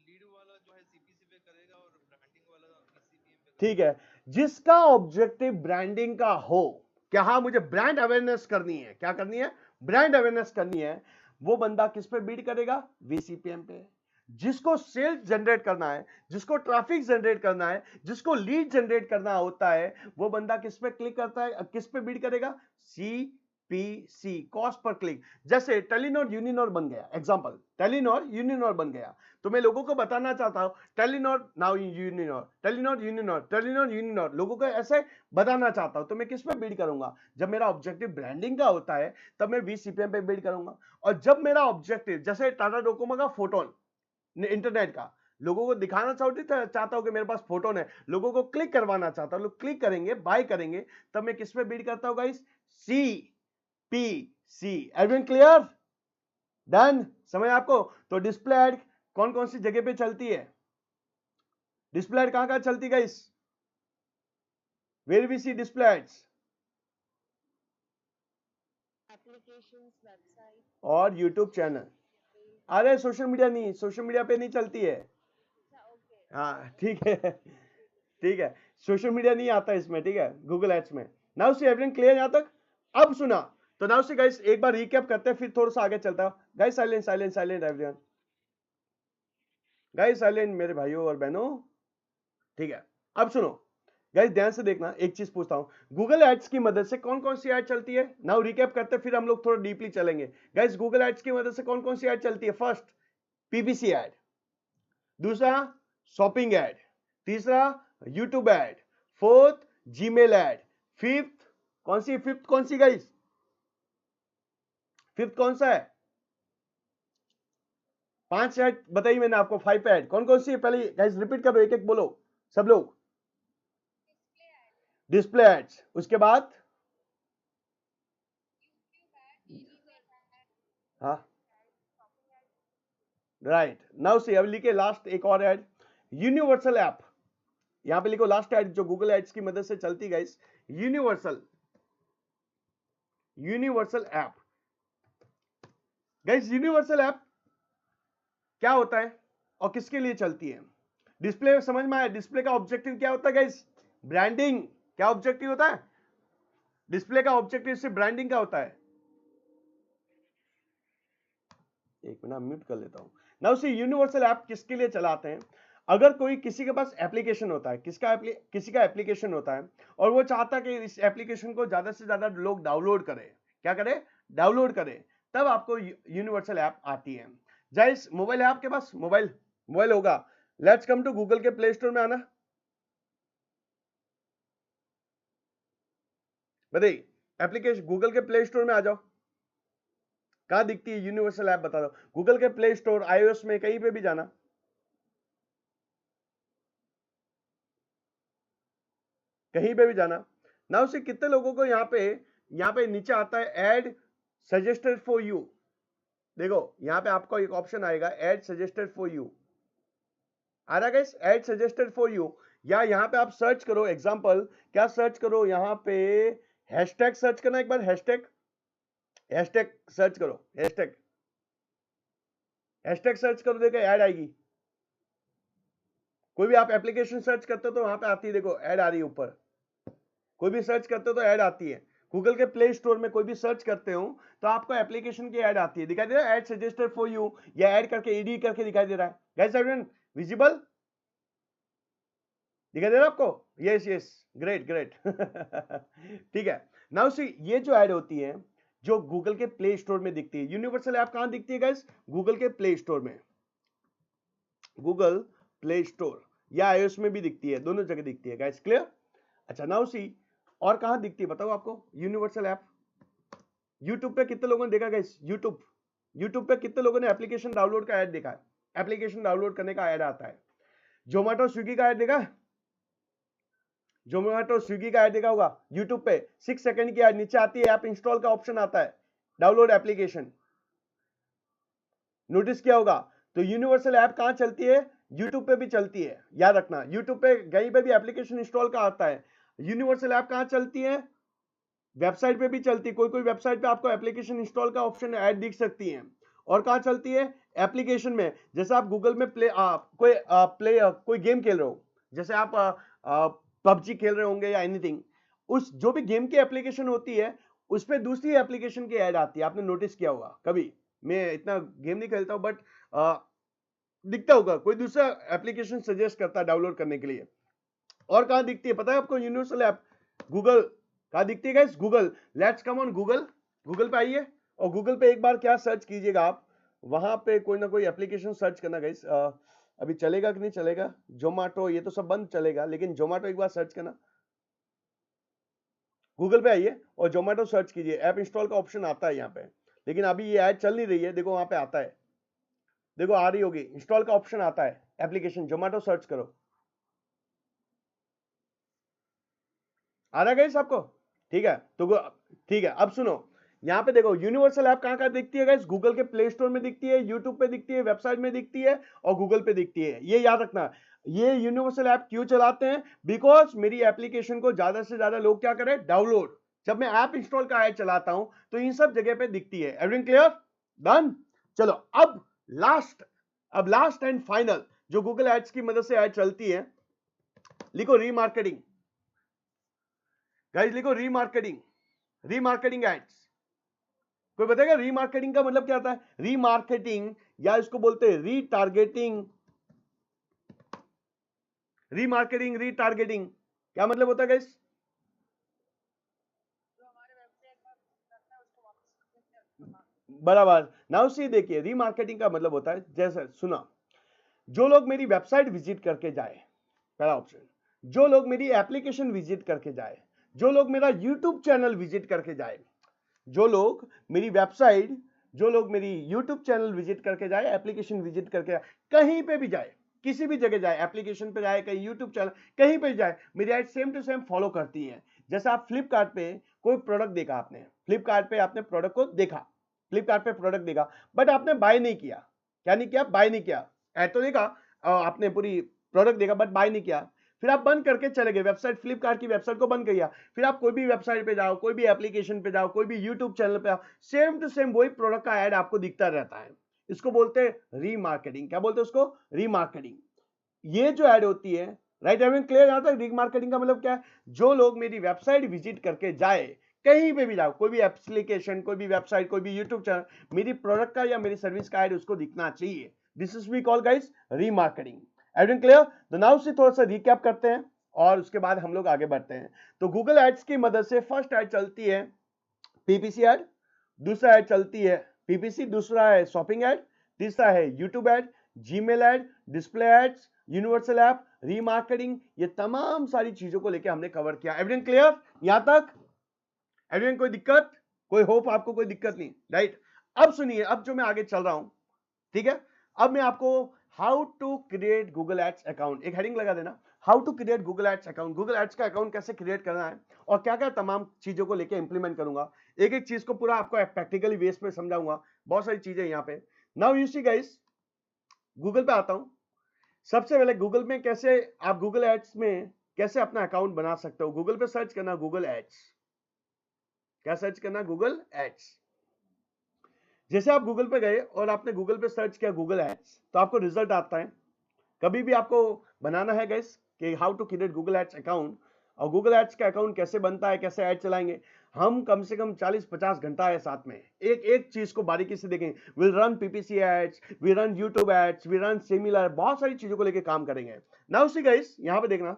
लीड वाला जो है CPC पे करेगा और ब्रांडिंग वाला VCPM पे। ठीक है, जिसका ऑब्जेक्टिव ब्रांडिंग का हो, क्या हाँ मुझे ब्रांड अवेयरनेस करनी है, क्या करनी है, ब्रांड अवेयरनेस करनी है, वो बंदा किस पे बिड करेगा, VCPM पे। जिसको सेल्स जनरेट करना है, जिसको ट्रैफिक जनरेट करना है, जिसको लीड जनरेट करना होता है, वो बंदा किस पे क्लिक करता है, किस पे बीड करेगा? CPC, cost per click. जैसे टेलीनॉर यूनिनॉर बन गया, एग्जांपल टेलीनॉर यूनिनॉर बन गया, तो मैं लोगों को बताना चाहता हूं Telenor now Uninor, Telenor Uninor, Telenor Uninor, लोगों को ऐसे बताना चाहता हूं, तो मैं किस पे बीड करूंगा? जब मेरा ऑब्जेक्टिव ब्रांडिंग का होता है तब मैं 20 CPM पे बीड करूंगा। और जब मेरा ऑब्जेक्टिव जैसे टाटा डोकोमो का फोटोन इंटरनेट का, लोगों को दिखाना चाहता हूं कि मेरे पास फोटोन है, लोगों को क्लिक करवाना चाहता हूं, लोग क्लिक करेंगे, बाय करेंगे, तब मैं किस पे बीड करता हूं guys? CPC। Everyone clear? Done? समझ आपको? तो डिस्प्ले ऐड कौन कौन सी जगह पे चलती है? डिस्प्ले ऐड कहां कहां चलती guys? Where we see display ads? Applications, website, और यूट्यूब चैनल। अरे सोशल मीडिया नहीं, सोशल मीडिया पे नहीं चलती है। हाँ ठीक है, ठीक है, सोशल मीडिया नहीं आता इसमें, ठीक है, गूगल एड्स में। नाउ सी एवरीवन क्लियर यहां तक? अब सुना तो नाउ सी गाइस एक बार रिकैप करते हैं, फिर थोड़ा सा आगे चलता है। Guys silent silent silent everyone, guys silent मेरे भाइयों और बहनों, ठीक है। अब सुनो गाइस, ध्यान से देखना, एक चीज पूछता हूं, गूगल एड्स की मदद से कौन कौन सी एड चलती है? नाउ रिकैप करते हैं, फिर हम लोग थोड़ा डीपली चलेंगे। गाइस गूगल एड्स की मदद से कौन कौन सी एड चलती है? फर्स्ट PPC एड, दूसरा शॉपिंग एड, तीसरा YouTube ad, fourth Gmail ad, fifth कौन सी? फिफ्थ कौन सी गाइस? फिफ्थ कौन सा है? 5 ऐड बताइए मैंने आपको, 5 ऐड कौन कौन सी है? पहले गाइस रिपीट करो, एक एक बोलो सब लोग। डिस्प्ले एड्स, उसके बाद हाँ राइट। नाउ सी अब लिखे लास्ट एक और ऐड, यूनिवर्सल ऐप। यहां पे लिखो लास्ट ऐड जो गूगल एड्स की मदद से चलती guys, universal, universal app. Guys universal app क्या होता है और किसके लिए चलती है? डिस्प्ले समझ में आया? डिस्प्ले का ऑब्जेक्टिव क्या होता है गाइस? ब्रांडिंग। क्या ऑब्जेक्टिव होता है डिस्प्ले का? ऑब्जेक्टिव से ब्रांडिंग का होता है। एक मिनट म्यूट कर लेता हूं। नाउ सी यूनिवर्सल ऐप किसके लिए चलाते हैं? अगर कोई किसी के पास एप्लीकेशन होता है, किसी का एप्लीकेशन होता है और वो चाहता है कि इस एप्लीकेशन को ज्यादा से ज्यादा लोग डाउनलोड करें, क्या करें? डाउनलोड करें, तब आपको यूनिवर्सल ऐप आती है। जाइस मोबाइल है आपके पास? मोबाइल होगा। लेट्स कम टू गूगल के प्ले स्टोर में आना, बताइए एप्लीकेशन गूगल के प्ले स्टोर में आ जाओ। कहां दिखती है यूनिवर्सल ऐप बता दो? गूगल के प्ले स्टोर, iOS में, कहीं पे भी जाना, कहीं पे भी जाना। ना उसे कितने लोगों को यहाँ पे नीचे आता है ऐड सजेस्टेड फॉर यू। देखो यहाँ पे आपको एक ऑप्शन आएगा ऐड सजेस्टेड फॉर यू, आ रहा guys? Add suggested for you. या यहाँ पे आप सर्च करो, एग्जांपल क्या सर्च करो? यहाँ पे हैशटैग सर्च करना, एक बार हैशटैग सर्च करो, हैशटैग सर्च करो, देखो ऐड आएगी। कोई भी आप एप्लीकेशन सर्च करते हो तो वहां पे आती है, देखो ऐड आ रही है ऊपर। कोई भी सर्च करते हो तो ऐड आती है। गूगल के प्ले स्टोर में कोई भी सर्च करते हो तो आपको एप्लीकेशन की ऐड आती है, दिखाई दे रहा है ऐड सजेस्टेड फॉर यू, या ऐड करके ईडी करके दिखाई दे रहा है। Guys everyone visible? दिखाई दे रहा है आपको? Yes yes, great great. ठीक है। नाउ सी ये जो ऐड होती है जो गूगल के प्ले स्टोर में दिखती है, यूनिवर्सल ऐप कहां दिखती है गाइस? गूगल के प्ले स्टोर में, गूगल प्ले स्टोर, या iOS में भी दिखती है, दोनों जगह दिखती है गाइस। क्लियर? अच्छा नाउ सी और कहां दिखती है बताओ आपको यूनिवर्सल ऐप? यूट्यूब पे कितने लोगों ने देखा गाइस? यूट्यूब पे कितने लोगों ने एप्लीकेशन डाउनलोड का ऐड देखा है? एप्लीकेशन डाउनलोड करने का ऐड आता है। जोमेटो स्विगी का ऐड देखा है? जोमेटो स्विगी का ऐड देखा होगा यूट्यूब पे, 6 सेकंड की ऐड, नीचे आती है ऐप इंस्टॉल का ऑप्शन आता है, डाउनलोड एप्लीकेशन, नोटिस किया होगा? तो यूनिवर्सल ऐप कहां चलती है? यूट्यूब पे भी चलती है, याद रखना। यूट्यूब पे कहीं पे भी एप्लीकेशन इंस्टॉल का आता है। यूनिवर्सल ऐप कहां चलती है? वेबसाइट पे भी चलती है, कोई वेबसाइट पे आपको एप्लीकेशन इंस्टॉल का ऑप्शन ऐड दिख सकती है। और कहां चलती है? एप्लीकेशन में। जैसे आप गूगल में कोई गेम खेल रहे हो, जैसे आप पबजी खेल रहे होंगे या एनीथिंग, उस जो भी गेम की एप्लीकेशन होती है उस पे दूसरी एप्लीकेशन की ऐड आती है, आपने नोटिस किया होगा कभी? मैं इतना गेम नहीं खेलता हूं बट दिखता होगा, कोई दूसरा एप्लीकेशन सजेस्ट करता है डाउनलोड करने के लिए। और कहां दिखती है पता है आपको? यूनिवर्सल ऐप गूगल कहां दिखती है guys? Google. Let's come on Google. Google पे आइए और गूगल पे एक बार क्या सर्च कीजिएगा आप, वहां पे कोई ना कोई एप्लीकेशन सर्च करना गाइस। अभी चलेगा कि नहीं चलेगा? जोमेटो ये तो सब बंद चलेगा, लेकिन जोमेटो एक बार सर्च करना। गूगल पे आइए और जोमेटो सर्च कीजिए, ऐप इंस्टॉल का ऑप्शन आता है यहाँ पे, लेकिन अभी ये ऐड चल नहीं रही है। देखो वहां पे आता है, देखो आ रही होगी, इंस्टॉल का ऑप्शन आता है, एप्लीकेशन जोमेटो सर्च करो। आ रहा है गाइस आपको? ठीक है, तो ठीक है, अब सुनो, यहाँ पे देखो यूनिवर्सल ऐप कहां कहां दिखती है गाइस? गूगल के प्ले स्टोर में दिखती है, यूट्यूब पे दिखती है, वेबसाइट में दिखती है और गूगल पे दिखती है। ये याद रखना। ये यूनिवर्सल ऐप क्यों चलाते हैं? बिकॉज मेरी एप्लीकेशन को ज्यादा से ज्यादा लोग क्या करें? डाउनलोड। जब मैं ऐप इंस्टॉल का ऐड चलाता हूं तो इन सब जगह पे दिखती है। Everything clear? डन। चलो अब लास्ट एंड फाइनल जो गूगल एड्स की मदद से ऐड चलती है, लिखो रीमार्केटिंग। गाइस लिखो रीमार्केटिंग। Remarketing ads. कोई बताएगा रीमार्केटिंग का मतलब क्या होता है? रीमार्केटिंग या इसको बोलते हैं रीटारगेटिंग। रीमार्केटिंग, रीटारगेटिंग क्या मतलब होता है गाइस? बराबर। नाउ सी देखिए, रीमार्केटिंग का मतलब होता है, जैसे सुना, जो लोग मेरी वेबसाइट विजिट करके जाए, पहला ऑप्शन, जो लोग मेरी एप्लीकेशन विजिट करके जाए, जो लोग मेरा यूट्यूब चैनल विजिट करके जाए, जो लोग मेरी वेबसाइट, जो लोग मेरी यूट्यूब चैनल विजिट करके जाए, एप्लीकेशन विजिट करके जाए, कहीं पे भी जाए, किसी भी जगह जाए, एप्लीकेशन पे जाए, कहीं यूट्यूब चैनल, कहीं पे जाए, मेरी ad same to same follow करती है। जैसे आप फ्लिपकार्ट पे कोई प्रोडक्ट देखा, आपने फ्लिपकार्ट पे आपने प्रोडक्ट को देखा, फ्लिपकार्ट पे प्रोडक्ट देखा, बट आपने बाय नहीं किया। क्या नहीं किया? बाय नहीं किया। ऐड तो देखा, आपने पूरी प्रोडक्ट देखा बट बाय नहीं किया। फिर आप बंद करके चले गए, वेबसाइट, फ्लिपकार्ट की वेबसाइट को बंद किया। फिर आप कोई भी वेबसाइट पे जाओ, कोई भी एप्लीकेशन पे जाओ, कोई भी यूट्यूब चैनल पे आओ, सेम टू सेम वही प्रोडक्ट का ऐड आपको दिखता रहता है। इसको बोलते हैं रीमार्केटिंग। क्या बोलते हैं उसको? रीमार्केटिंग। ये जो ऐड होती है, राइट, एवरीवन क्लियर? यहां तक रीमार्केटिंग का मतलब क्या है? जो लोग मेरी वेबसाइट विजिट करके जाए, कहीं पे भी जाओ, कोई भी एप्लीकेशन, कोई भी वेबसाइट, कोई भी यूट्यूब चैनल, मेरी प्रोडक्ट का या मेरी सर्विस का ऐड उसको दिखना चाहिए। This is we call guys remarketing. Everyone clear? तो नाउ से थोड़ा सा रिकैप करते हैं और उसके बाद हम लोग आगे बढ़ते हैं। तो गूगल एड्स की मदद से फर्स्ट ऐड चलती है पीपीसी ऐड, दूसरा ऐड चलती है पीपीसी, दूसरा है शॉपिंग ऐड, तीसरा है YouTube ad, Gmail ad, display ads, universal app, remarketing. ये तमाम सारी चीजों को लेकर हमने कवर किया। एवरीवन क्लियर यहां तक? एवरीवन कोई दिक्कत, कोई होप आपको कोई दिक्कत नहीं, राइट? अब सुनिए, अब जो मैं आगे चल रहा हूं, ठीक है, अब मैं आपको how to create Google ads account, एक हेडिंग लगा देना, how to create Google ads account, Google ads का अकाउंट कैसे क्रिएट करना है और क्या क्या तमाम चीजों को लेकर इंप्लीमेंट करूंगा। एक एक चीज को पूरा आपको प्रैक्टिकली बेस पे समझाऊंगा, बहुत सारी चीजें यहां पे। Now you see guys, Google पे आता हूं। सबसे पहले गूगल में कैसे आप गूगल एड्स में कैसे अपना अकाउंट बना सकते हो। गूगल पे सर्च करना गूगल एड्स। क्या सर्च करना? Google ads. जैसे आप गूगल पे गए और आपने गूगल पे सर्च किया गूगल एड्स, तो आपको रिजल्ट आता है। कभी भी आपको बनाना है गाइस कि how to create Google ads account, और गूगल एड्स का अकाउंट कैसे बनता है, कैसे ऐड चलाएंगे, हम कम से कम 40-50 घंटा है साथ में, एक एक चीज को बारीकी से देखेंगे। Will run PPC ads, we run YouTube ads, we run similar, बहुत सारी चीजों को लेकर काम करेंगे। नाउ सी गाइस, यहां पे देखना,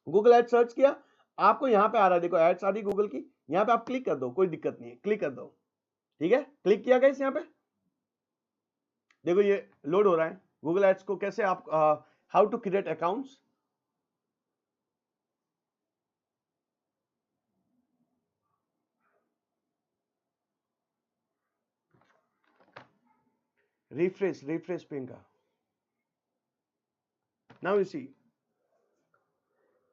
गूगल एड्स सर्च किया, आपको यहां पे आ रहा है, देखो एड्स आ रही गूगल की, यहां पे आप क्लिक कर दो, कोई दिक्कत नहीं है, क्लिक कर दो, ठीक है। क्लिक किया गाइस, यहां पे देखो ये लोड हो रहा है। गूगल एड्स को कैसे आप how to create accounts, refreshing का। नाउ यू सी,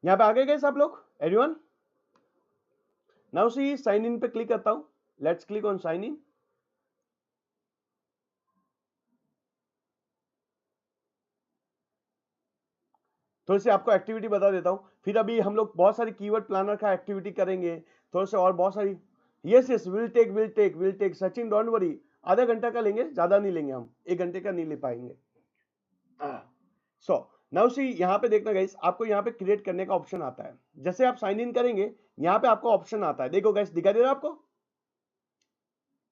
यहां पे आ गए गाइस आप लोग, everyone? Now see, sign in पे क्लिक करता हूं, let's click on sign in. थोड़ी सी आपको एक्टिविटी बता देता हूं, फिर अभी हम लोग बहुत सारी कीवर्ड प्लानर का एक्टिविटी करेंगे, थोड़े से और बहुत सारी। Yes will take Sachin, don't worry, आधा घंटा का लेंगे, ज्यादा नहीं लेंगे हम, 1 घंटे का नहीं ले पाएंगे। सो नाउ सी, यहां पे देखना गाइस, आपको यहां पे क्रिएट करने का ऑप्शन आता है। जैसे आप साइन इन करेंगे, यहां पे आपको ऑप्शन आता है, देखो गाइस दिखा दे रहा है आपको,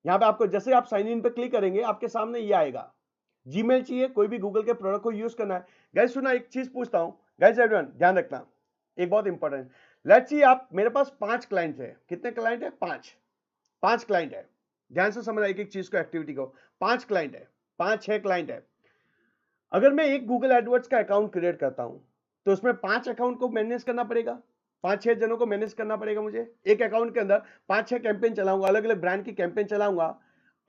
यहां पे आपको जैसे आप साइन इन पे क्लिक करेंगे, आपके सामने ये आएगा, जीमेल चाहिए, कोई भी गूगल के प्रोडक्ट को यूज करना है। गाइस सुना, एक चीज पूछता हूं गाइस, एवरीवन ध्यान रखना, एक बहुत इंपॉर्टेंट। लेट्स सी आप, मेरे पास 5 क्लाइंट है, कितने क्लाइंट है? 5 क्लाइंट है। ध्यान से समझना एक एक चीज को, एक्टिविटी को। 5 क्लाइंट है, 5-6 क्लाइंट है। अगर मैं एक गूगल एडवर्ड्स का अकाउंट क्रिएट करता हूं तो उसमें 5 अकाउंट को मैनेज करना पड़ेगा, 5-6 जनों को मैनेज करना पड़ेगा मुझे। एक अकाउंट के अंदर 5-6 कैंपेन चलाऊंगा, अलग अलग ब्रांड की कैंपेन चलाऊंगा।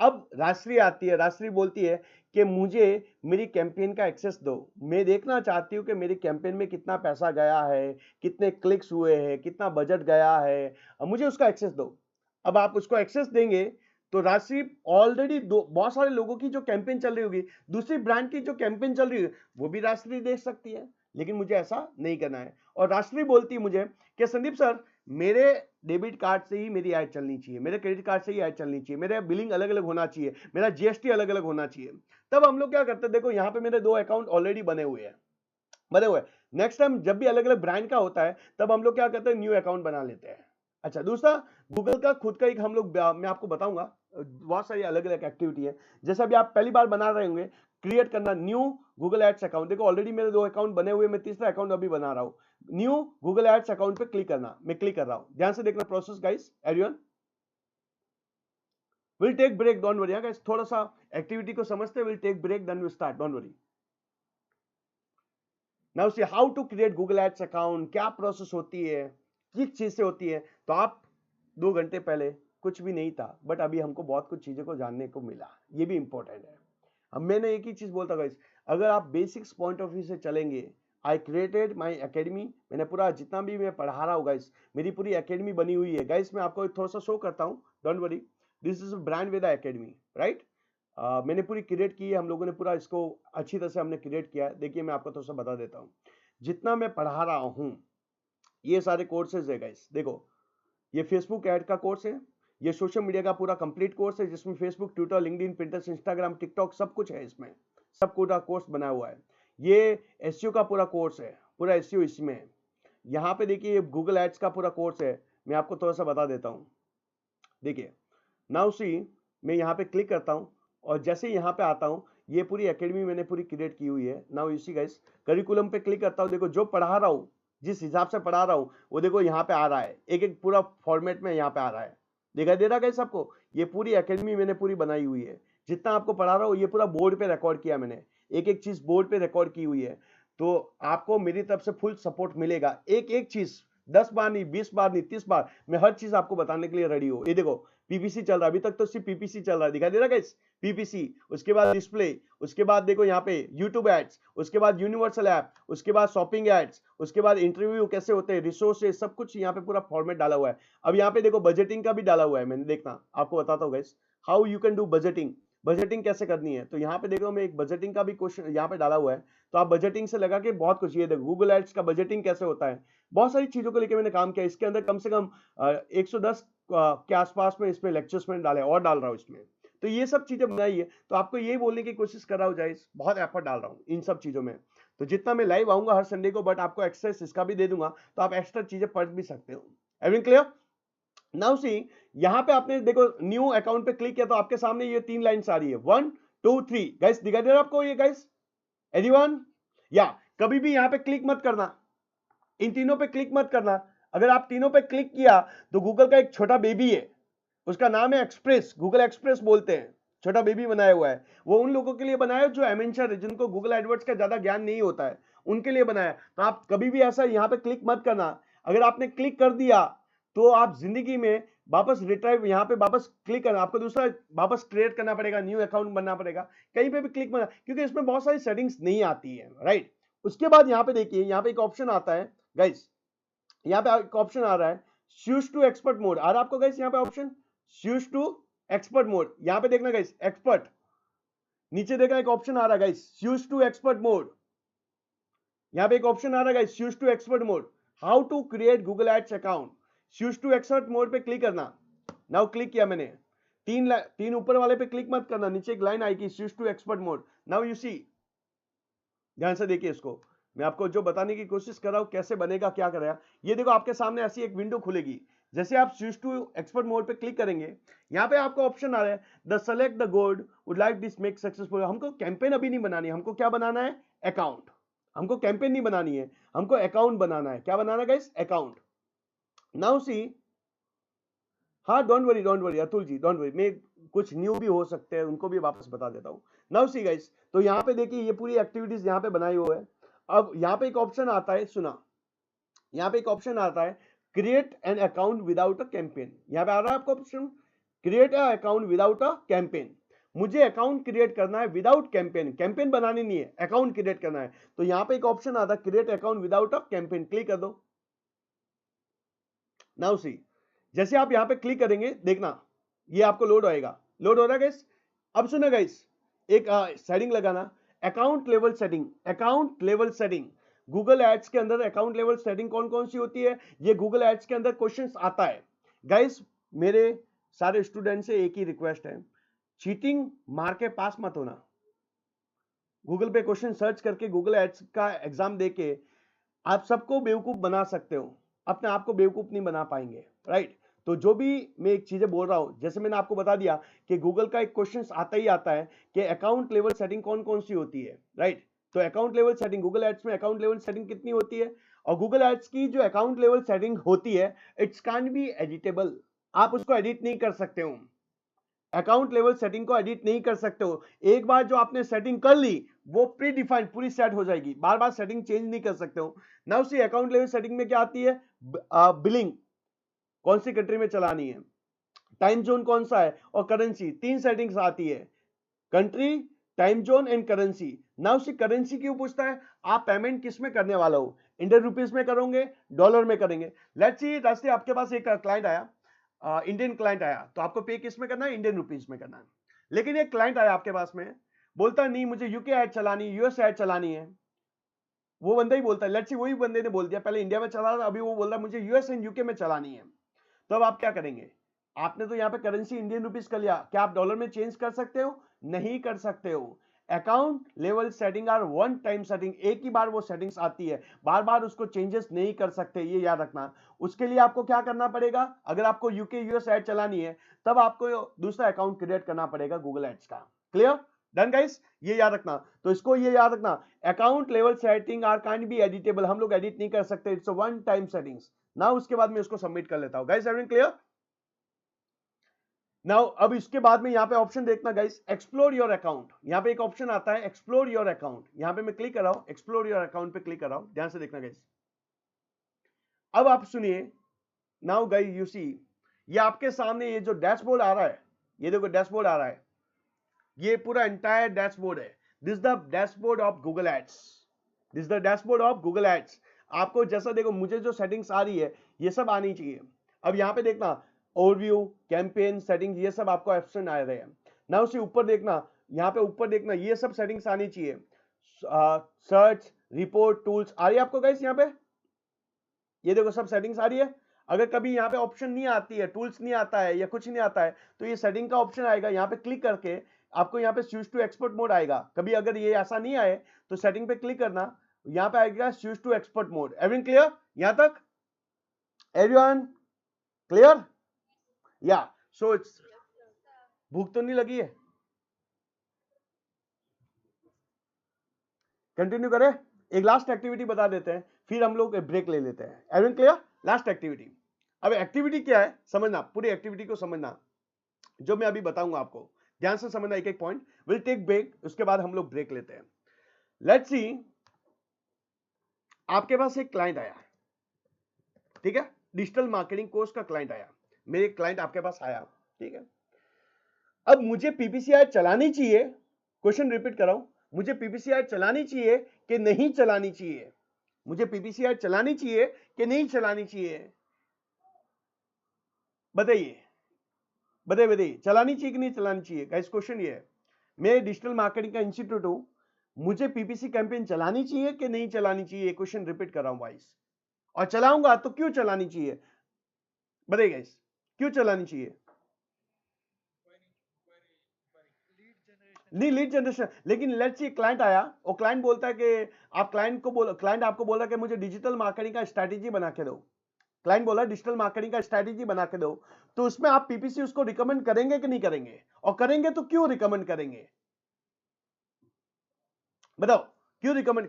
अब राष्ट्रीय आती है, राष्ट्रीय बोलती है कि मुझे मेरी कैंपेन का एक्सेस दो, मैं देखना चाहती हूं कि मेरी कैंपेन में कितना पैसा गया है, कितने क्लिक्स हुए हैं, कितना बजट गया है, अब मुझे उसका एक्सेस दो। अब आप उसको एक्सेस देंगे तो राष्ट्रीय ऑलरेडी बहुत सारे लोगों की जो कैंपेन चल रही होगी, दूसरी ब्रांड की जो कैंपेन चल रही है वो भी राष्ट्रीय देख सकती है, लेकिन मुझे ऐसा नहीं करना है। और राष्ट्रीय बोलती है मुझे कि संदीप सर, मेरे डेबिट कार्ड से ही मेरी ऐड चलनी चाहिए, मेरे क्रेडिट कार्ड से ही ऐड चलनी चाहिए, मेरा बिलिंग अलग अलग होना चाहिए, मेरा जीएसटी अलग अलग होना चाहिए। तब हम लोग क्या करते हैं, देखो यहाँ पे मेरे 2 अकाउंट ऑलरेडी बने हुए हैं। नेक्स्ट टाइम जब भी अलग अलग ब्रांड का होता है तब हम लोग क्या करते हैं, न्यू अकाउंट बना लेते हैं। अच्छा, दूसरा गूगल का खुद का एक हम लोग, मैं आपको बताऊंगा, बहुत सारी अलग अलग एक्टिविटी है। जैसे अभी आप पहली बार बना रहे होंगे, क्रिएट करना न्यू गूगल एड्स अकाउंट। देखो ऑलरेडी मेरे 2 अकाउंट बने हुए, मैं तीसरा अकाउंट अभी बना रहा हूं। न्यू गूगल एड्स अकाउंट पे क्लिक करना, मैं क्लिक कर रहा हूं, ध्यान से देखना process guys, everyone. Will take break, don't worry guys, थोड़ा सा एक्टिविटी को समझते, will take break then we start, don't worry. Now see how to create Google ads account, क्या प्रोसेस होती है, किस चीज से होती है। तो आप 2 घंटे पहले कुछ भी नहीं था, बट अभी हमको बहुत कुछ चीजों को जानने को मिला, ये भी इंपॉर्टेंट है। अब मैंने एक ही चीज बोलता गाइस, अगर आप बेसिक्स पॉइंट ऑफ व्यू से चलेंगे, आई क्रिएटेड माई अकेडमी, मैंने पूरा जितना भी मैं पढ़ा रहा हूँ गाइस, मेरी पूरी अकेडमी बनी हुई है गाइस। मैं आपको थोड़ा सा शो करता हूँ, don't worry, this is brand Veda academy, right. मैंने पूरी क्रिएट की है, हम लोगों ने पूरा इसको अच्छी तरह से हमने क्रिएट किया है। देखिए मैं आपको थोड़ा सा बता देता हूँ, जितना मैं पढ़ा रहा हूँ ये सारे कोर्सेज है गाइस। देखो ये फेसबुक ऐड का कोर्स है, ये सोशल मीडिया का पूरा कंप्लीट कोर्स है, जिसमें Facebook, Twitter, LinkedIn, Pinterest, Instagram, TikTok सब कुछ है, इसमें सब पूरा कोर्स बना हुआ है। ये एसईओ का पूरा कोर्स है, पूरा एसईओ इसमें है। यहाँ पे देखिए ये गूगल एड्स का पूरा कोर्स है, मैं आपको थोड़ा सा बता देता हूँ। देखिए नाउ सी, मैं यहाँ पे क्लिक करता हूँ और जैसे यहाँ पे आता हूँ, ये पूरी एकेडमी मैंने पूरी क्रिएट की हुई है। Now you see guys, curriculum पे क्लिक करता हूँ, देखो जो पढ़ा रहा हूँ, जिस हिसाब से पढ़ा रहा हूँ वो देखो यहाँ पे आ रहा है, एक एक पूरा फॉर्मेट में यहाँ पे आ रहा है, दिखाई दे रहा है गाइस आपको। ये पूरी एकेडमी मैंने पूरी बनाई हुई है, जितना आपको पढ़ा रहा हूँ ये पूरा बोर्ड पे रिकॉर्ड किया मैंने, एक एक चीज बोर्ड पे रिकॉर्ड की हुई है। तो आपको मेरी तरफ से फुल सपोर्ट मिलेगा, एक एक चीज 10 बार नहीं, 20 बार नहीं, 30 बार मैं हर चीज आपको बताने के लिए रेडी हूँ। ये देखो पीपीसी चल रहा है, अभी तक तो सिर्फ पीपीसी चल रहा है, दिखाई दे रहा है गाइस, पीपीसी, उसके बाद डिस्प्ले, उसके बाद देखो यहाँ पे यूट्यूब एड्स, उसके बाद यूनिवर्सल ऐप, उसके बाद शॉपिंग एड्स, उसके बाद इंटरव्यू कैसे होते हैं, रिसोर्सेज, सब कुछ यहाँ पे पूरा फॉर्मेट डाला हुआ है। अब यहाँ पे देखो बजटिंग का भी डाला हुआ है मैंने, देखना आपको बताता हूँ guys, how you can do budgeting, budgeting कैसे करनी है। तो यहाँ पे देखो मैं एक बजटिंग का भी क्वेश्चन यहाँ पे डाला हुआ है, तो आप बजटिंग से लगा के बहुत कुछ, ये देखो गूगल एड्स का बजटिंग कैसे होता है, बहुत सारी चीजों को लेकर मैंने काम किया। इसके अंदर कम से कम 110 के आसपास में इसमें लेक्चर्स में डाले, और डाल रहा हूँ इसमें। तो ये सब चीजें बनाई है, तो आपको ये बोलने की कोशिश कर रहा हूँ गाइस, बहुत एफर्ट डाल रहा हूँ इन सब चीजों में। तो जितना मैं लाइव आऊंगा हर संडे को, बट आपको एक्सेस इसका भी दे दूंगा, तो आप एक्स्ट्रा चीजें पढ़ भी सकते हो। Everyone clear? नाउ सी, यहाँ पे आपने देखो न्यू अकाउंट पे क्लिक किया तो आपके सामने ये 3 लाइन्स आ रही है, 1 2 3 गाइस, दिखाई दे रहा है आपको ये गाइस, एवरीवन? या कभी भी यहाँ पे क्लिक मत करना, इन तीनों पे क्लिक मत करना। अगर आप तीनों पे क्लिक किया तो गूगल का एक छोटा बेबी है, उसका नाम है एक्सप्रेस, गूगल एक्सप्रेस बोलते हैं, छोटा बेबी बनाया हुआ है। वो उन लोगों के लिए बनाया है जो एमेंचर है, जिनको गूगल एडवर्ड्स का ज्यादा ज्ञान नहीं होता है, उनके लिए बनाया। तो आप कभी भी ऐसा यहाँ पे क्लिक मत करना। अगर आपने क्लिक कर दिया तो आप जिंदगी में वापस रिट्राइव, यहाँ पे वापस क्लिक करना, आपको दूसरा वापस क्रिएट करना पड़ेगा, न्यू अकाउंट बनना पड़ेगा, कहीं पे भी क्लिक मत, क्योंकि इसमें बहुत सारी सेटिंग्स नहीं आती है, राइट। उसके बाद यहाँ पे देखिए, यहाँ पे एक ऑप्शन आता है गाइस, यहाँ पे एक ऑप्शन आ रहा है स्विच टू एक्सपर्ट मोड, आ रहा है आपको गाइस यहाँ पे option switch to expert mode. यहाँ पे देखना गाइस एक्सपर्ट, नीचे देखना एक ऑप्शन आ रहा है guys switch to expert mode, यहाँ पे एक ऑप्शन आ रहा है guys switch to expert mode, how to create Google ads account. Switch to expert mode पे क्लिक करना। नाउ क्लिक किया मैंने, तीन ऊपर वाले पे क्लिक मत करना, नीचे एक लाइन आएगी switch to expert mode. Now you see, ध्यान से देखिए इसको, मैं आपको जो बताने की कोशिश कर रहा हूं कैसे बनेगा, क्या करेगा। ये देखो आपके सामने ऐसी एक विंडो खुलेगी, जैसे आप स्विच टू एक्सपर्ट मोड पे क्लिक करेंगे, यहाँ पे आपको ऑप्शन आ रहा है द सेलेक्ट द गोड would like this make successful. हमको कैंपेन अभी नहीं बनानी, हमको क्या बनाना है, अकाउंट। हमको कैंपेन नहीं बनानी है, हमको अकाउंट बनाना है। क्या बनाना है गाइस, अकाउंट। नाउ सी, हाँ don't worry Atul ji, don't worry, मैं कुछ न्यू भी हो सकते हैं उनको भी वापस बता देता हूं। नाउ सी गाइस, तो यहाँ पे देखिए ये पूरी एक्टिविटीज यहाँ पे बनाई हुई है। अब यहाँ पे एक ऑप्शन आता है, सुना, यहाँ पे एक ऑप्शन आता है create an account without a campaign. यहाँ पे आ रहा है आपको option create a account without a campaign. मुझे अकाउंट क्रिएट करना है विदाउट कैंपेन, कैंपेन बनानी नहीं है, अकाउंट क्रिएट करना है। तो यहाँ पे एक ऑप्शन आता है create account without a campaign, click कर दो। नाउ सी, जैसे आप यहां पे क्लिक करेंगे देखना ये आपको लोड होएगा, लोड हो रहा है गाइस। अब सुनो गाइस, एक सेटिंग लगाना, account level setting. Account level setting Google ads के अंदर अकाउंट लेवल सेटिंग कौन कौन सी होती है, ये गूगल एड्स के अंदर क्वेश्चंस आता है गाइस। मेरे सारे स्टूडेंट से एक ही रिक्वेस्ट है, चीटिंग मार के पास मत होना। गूगल पे क्वेश्चन सर्च करके गूगल एड्स का एग्जाम देके आप सबको बेवकूफ बना सकते हो, अपने आप को बेवकूफ नहीं बना पाएंगे, राइट। तो जो भी मैं एक चीजें बोल रहा हूं, जैसे मैंने आपको बता दिया कि गूगल का एक क्वेश्चन आता ही आता है कि अकाउंट लेवल सेटिंग कौन कौन सी होती है, राइट। तो account level setting, Google ads में अकाउंट लेवल सेटिंग कितनी होती है, और गूगल एड्स की जो अकाउंट लेवल सेटिंग होती है इट्स कैन बी एडिटेबल, आप उसको एडिट नहीं कर सकते हो। अकाउंट लेवल सेटिंग को एडिट नहीं कर सकते हो। एक बार जो आपने सेटिंग कर ली वो प्री डिफाइंड पूरी सेट हो जाएगी, बार बार सेटिंग चेंज नहीं कर सकते हो। Now see, account level setting में क्या आती है, बिलिंग कौन सी कंट्री में चलानी है, टाइम जोन कौन सा है, और करेंसी, तीन सेटिंग्स आती है, country, time zone and currency. Now see, currency क्यों पूछता है, आप पेमेंट किस में करने वाला हो, इंडियन रुपीस में करोगे, डॉलर में करेंगे। लेट्स सी, रास्ते आपके पास एक क्लाइंट आया, इंडियन क्लाइंट आया, तो आपको पे किस में करना है, इंडियन रुपीस में करना है। लेकिन एक क्लाइंट आया आपके पास में, बोलता नहीं मुझे यूके ऐड चलानी, यूएस ऐड चलानी है। वो बंदा ही बोलता है, लेट्स सी वही बंदे ने बोल दिया, पहले इंडिया में चला रहा था, अभी वो बोल रहा है मुझे यूएस एंड यूके में चलानी है। तो अब आप क्या करेंगे, आपने तो यहाँ पे करेंसी इंडियन रुपीस कर लिया, क्या आप डॉलर में चेंज कर सकते हो, नहीं कर सकते हो। Account level setting are one time setting, एक ही बार वो सेटिंग्स आती है, बार बार उसको चेंजेस नहीं कर सकते, ये याद रखना। उसके लिए आपको क्या करना पड़ेगा, अगर आपको यूके यूएस ऐड चलानी है तब आपको दूसरा अकाउंट क्रिएट करना पड़ेगा गूगल एड्स का। क्लियर, डन गाइस, ये याद रखना। तो इसको ये याद रखना, account level setting are can be editable, हम लोग एडिट नहीं कर सकते, it's a one time settings. Now उसके बाद मैं उसको सबमिट कर लेता हूं। Guys everyone clear? नाउ अब इसके बाद में यहाँ पे ऑप्शन देखना गाइस, एक्सप्लोर योर अकाउंट। यहाँ पे एक ऑप्शन आता है एक्सप्लोर योर अकाउंट, यहाँ पे मैं क्लिक कर रहा हूं, एक्सप्लोर योर अकाउंट पे क्लिक कर रहा हूं, ध्यान से देखना गाइस। अब आप सुनिए, नाउ गाइस यू सी, ये आपके सामने ये जो डैशबोर्ड आ रहा है, ये देखो डैशबोर्ड आ रहा है, ये पूरा एंटायर डैशबोर्ड है। This the dashboard of Google ads, this the dashboard of Google ads. आपको जैसा देखो, मुझे जो सेटिंग्स आ रही है ये सब आनी चाहिए। अब यहाँ पे देखना, ओवरव्यू, कैंपेन, सेटिंग्स, ये सब आपको ऑप्शन आ रहे हैं। ना उसे ऊपर देखना, यहाँ पे ऊपर देखना, ये सब सेटिंग्स आनी चाहिए। सर्च, रिपोर्ट, टूल्स आ रही है आपको गाइस, यहाँ पे ये देखो सब सेटिंग्स आ रही है। अगर कभी यहाँ पे ऑप्शन नहीं आती है, टूल्स नहीं आता है या कुछ नहीं आता है, तो ये सेटिंग का ऑप्शन आएगा, यहाँ पे क्लिक करके आपको यहाँ पे स्विच टू एक्सपोर्ट मोड आएगा। कभी अगर ये ऐसा नहीं आए तो सेटिंग पे क्लिक करना, यहाँ पे आएगा switch to export mode. Everyone clear यहां तक? Everyone clear? या सो इट्स, भूख तो नहीं लगी है? कंटिन्यू करें, एक लास्ट एक्टिविटी बता देते हैं, फिर हम लोग ब्रेक ले लेते हैं। Everyone clear? Last activity. अब एक्टिविटी क्या है समझना, पूरी एक्टिविटी को समझना, जो मैं अभी बताऊंगा आपको ध्यान से समझना, एक एक पॉइंट। विल टेक ब्रेक, उसके बाद हम लोग ब्रेक लेते हैं। लेट्स सी, आपके पास एक क्लाइंट आया, ठीक है, डिजिटल मार्केटिंग कोर्स का क्लाइंट आया, मेरे क्लाइंट आपके पास आया, ठीक है। अब मुझे पीपीसी चलानी चाहिए, क्वेश्चन रिपीट कर रहा हूं, मुझे पीपीसी चलानी चाहिए कि नहीं चलानी चाहिए, मुझे पीपीसी चलानी चाहिए कि नहीं चलानी चाहिए, बताइए बताइए, चलानी चाहिए कि नहीं चलानी चाहिए गाइस? क्वेश्चन ये है, मैं डिजिटल मार्केटिंग का इंस्टीट्यूट हूं, मुझे पीपीसी कैंपेन चलानी चाहिए कि नहीं चलानी चाहिए? क्वेश्चन रिपीट कर रहा हूं वाइस, और चलाऊंगा तो क्यों चलानी चाहिए, बताइए गाइस, क्यों चलानी चाहिए? नहीं लीड जनरेशन, लेकिन लेट्स सी क्लाइंट आया, और क्लाइंट बोलता है कि आप क्लाइंट आपको बोल रहा है कि मुझे डिजिटल मार्केटिंग का स्ट्रैटेजी बना के दो, क्लाइंट बोला डिजिटल मार्केटिंग का स्ट्रैटेजी बना के दो, तो उसमें आप पीपीसी उसको रिकमेंड करेंगे कि नहीं करेंगे, और करेंगे तो क्यों रिकमेंड करेंगे, बताओ क्यों रिकमेंड।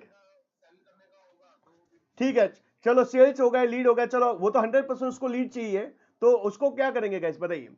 ठीक है, चलो सेल्स हो गए, लीड हो गया, चलो वो तो 100% उसको लीड चाहिए, तो उसको क्या करेंगे गाइस बताइए।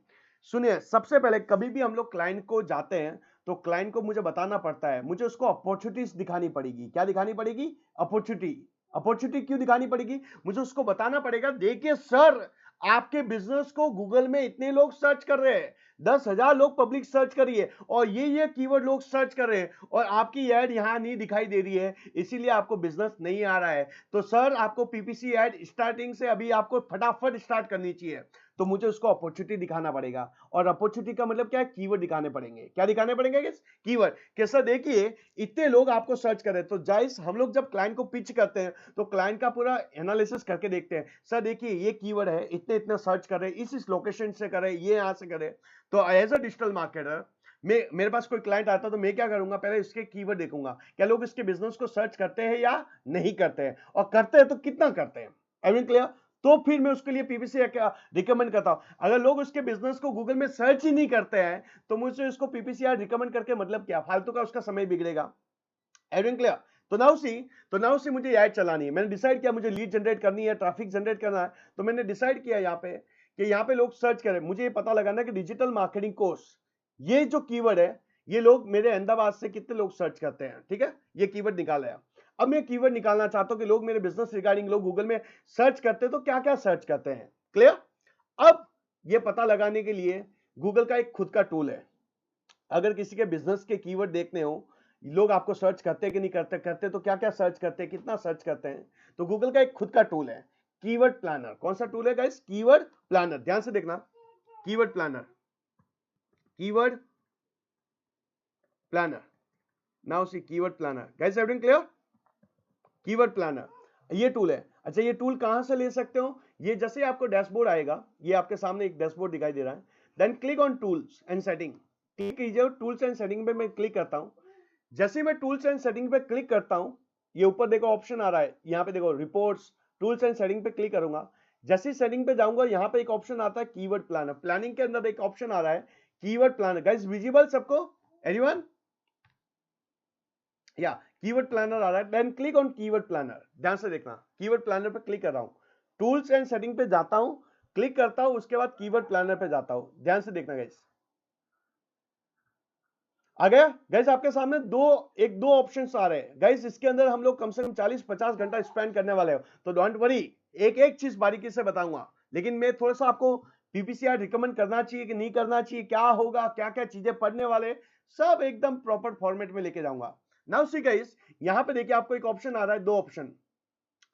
सुनिए, सबसे पहले कभी भी हम लोग क्लाइंट को जाते हैं तो क्लाइंट को मुझे बताना पड़ता है, मुझे उसको अपॉर्चुनिटीज दिखानी पड़ेगी। क्या दिखानी पड़ेगी? अपॉर्चुनिटी। अपॉर्चुनिटी क्यों दिखानी पड़ेगी? मुझे उसको बताना पड़ेगा, देखिए सर आपके बिजनेस को गूगल में इतने लोग सर्च कर रहे हैं, 10,000 लोग पब्लिक सर्च करिए, और ये कीवर्ड लोग सर्च कर रहे हैं, और आपकी ऐड यहां नहीं दिखाई दे रही है, इसीलिए आपको बिजनेस नहीं आ रहा है। तो सर आपको पीपीसी ऐड स्टार्टिंग से अभी आपको फटाफट स्टार्ट करनी चाहिए, तो मुझे उसको अपॉर्चुनिटी दिखाना पड़ेगा। और अपॉर्चुनिटी का मतलब क्या है? कीवर्ड दिखाने पड़ेंगे। क्या दिखाने पड़ेंगे? कीवर्ड। कैसा? देखिए इतने लोग आपको सर्च कर रहे हैं, तो जाइस हम लोग जब क्लाइंट को पिच करते हैं तो क्लाइंट का पूरा एनालिसिस करके देखते हैं, सर देखिए ये कीवर्ड है, इतने इतने सर्च कर रहे हैं, इस लोकेशन से कर रहे हैं, ये यहां से कर रहे हैं। तो एज अ डिजिटल मार्केटर मेरे पास कोई क्लाइंट आता तो मैं क्या करूंगा, पहले इसके कीवर्ड देखूंगा, क्या लोग इसके बिजनेस को सर्च करते हैं या नहीं करते हैं, और करते हैं तो कितना करते हैं। I mean clear? तो फिर मैं उसके लिए पीपीसी रिकमेंड करता हूं। अगर लोग उसके बिजनेस को गूगल में सर्च ही नहीं करते हैं तो मुझे इसको पीपीसी रिकमेंड करके मतलब क्या, फालतू का उसका समय बिगड़ेगा। Everything clear? तो नाउ सी मुझे ऐड चलानी है, मैंने डिसाइड किया मुझे लीड जनरेट करनी है, ट्रैफिक जनरेट करना है, तो मैंने डिसाइड किया यहाँ पे कि यहाँ पे लोग सर्च करें, मुझे ये पता लगाना कि डिजिटल मार्केटिंग कोर्स, ये जो कीवर्ड है, ये लोग मेरे अहमदाबाद से कितने लोग सर्च करते हैं। ठीक है, ये कीवर्ड निकाला है। अब मैं कीवर्ड निकालना चाहता हूं कि लोग मेरे बिजनेस रिगार्डिंग लोग गूगल में सर्च करते हैं तो क्या क्या सर्च करते हैं। क्लियर? अब ये पता लगाने के लिए गूगल का एक खुद का टूल है। अगर किसी के बिजनेस के कीवर्ड देखने हो, लोग आपको सर्च करते हैं कि नहीं करते, करते तो क्या क्या सर्च करते हैं, कितना सर्च करते हैं, तो गूगल का एक खुद का टूल है, कीवर्ड प्लानर। कौन सा टूल है गाइस? Keyword planner. ध्यान से देखना, keyword planner, keyword planner. Now see keyword planner. Guys everything clear? Keyword planner ये टूल है। अच्छा, ये टूल कहां से ले सकते हो? ये जैसे आपको डैशबोर्ड आएगा, ये आपके सामने एक डैशबोर्ड दिखाई दे रहा है, then click on tools and setting. Click कीजिए, टूल्स एंड सेटिंग पे मैं क्लिक करता हूं। जैसे मैं टूल्स एंड सेटिंग पे क्लिक करता हूं, ये ऊपर देखो ऑप्शन आ रहा है, यहाँ पे देखो रिपोर्ट्स, टूल्स एंड सेटिंग पे क्लिक करूंगा। जैसे ही सेटिंग पे जाऊंगा, यहाँ पे एक ऑप्शन आता है कीवर्ड प्लानर। प्लानिंग के अंदर एक ऑप्शन आ रहा है कीवर्ड प्लानर। गाइस विजिबल सबको? एनीवन? या कीवर्ड प्लानर आ रहा है, then click on keyword planner. ध्यान से देखना, कीवर्ड प्लानर पे क्लिक कर रहा हूं, टूल्स एंड सेटिंग पे जाता हूं, क्लिक करता हूं, उसके बाद कीवर्ड प्लानर पे जाता हूं। ध्यान से देखना गाइस, आ गया गाइस आपके सामने दो ऑप्शंस आ रहे हैं। गाइस इसके अंदर हम लोग कम से कम 40-50 घंटा स्पेंड करने वाले हो, तो डोंट वरी, एक एक चीज बारीकी से बताऊंगा, लेकिन मैं थोड़ा सा आपको पीपीसीआर रिकमेंड करना चाहिए कि नहीं करना चाहिए, क्या होगा, क्या क्या चीजें पढ़ने वाले, सब एकदम प्रॉपर फॉर्मेट में लेके जाऊंगा। नाउ सी गाइस, यहां पे देखिए आपको एक ऑप्शन आ रहा है, दो ऑप्शन,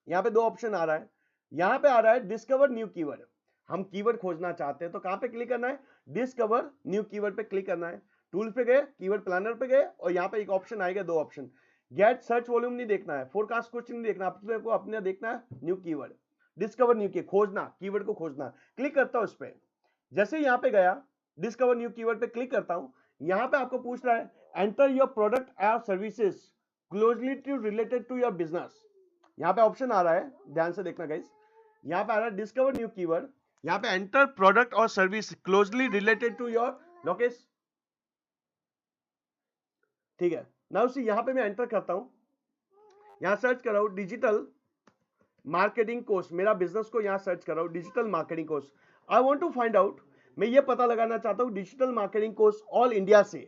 यहां पे दो ऑप्शन आ रहा है। यहां पे आ रहा है डिस्कवर न्यू कीवर्ड। हम कीवर्ड खोजना चाहते हैं तो कहां पे क्लिक करना है? डिस्कवर न्यू कीवर्ड पे क्लिक करना है। टूल पे गए, कीवर्ड प्लानर पे गए, और यहां पे एक ऑप्शन आएगा, दो ऑप्शन, गेट सर्च वॉल्यूम नहीं देखना है, फोरकास्ट क्वेश्चन नहीं देखना, अपने को अपने देखना है new keyword, discover new keyword, खोजना, कीवर्ड को खोजना। क्लिक करता हूं इस पे। जैसे यहां पे गया, डिस्कवर न्यू कीवर्ड पे क्लिक करता हूं, यहां पे आपको पूछ रहा है enter your product and services closely related to your business. यहां पे ऑप्शन आ रहा है, ध्यान से देखना गाइस, यहां पे आ रहा है डिस्कवर न्यू कीवर्ड, यहां पे एंटर प्रोडक्ट और service closely related to your location. ठीक है, नाउ सी यहां पे मैं एंटर करता हूं, यहां सर्च कर रहा हूं डिजिटल मार्केटिंग कोर्स, मेरा बिजनेस को यहां सर्च कर रहा हूं, digital marketing course. I want to find out, मैं ये पता लगाना चाहता हूं digital marketing course all India से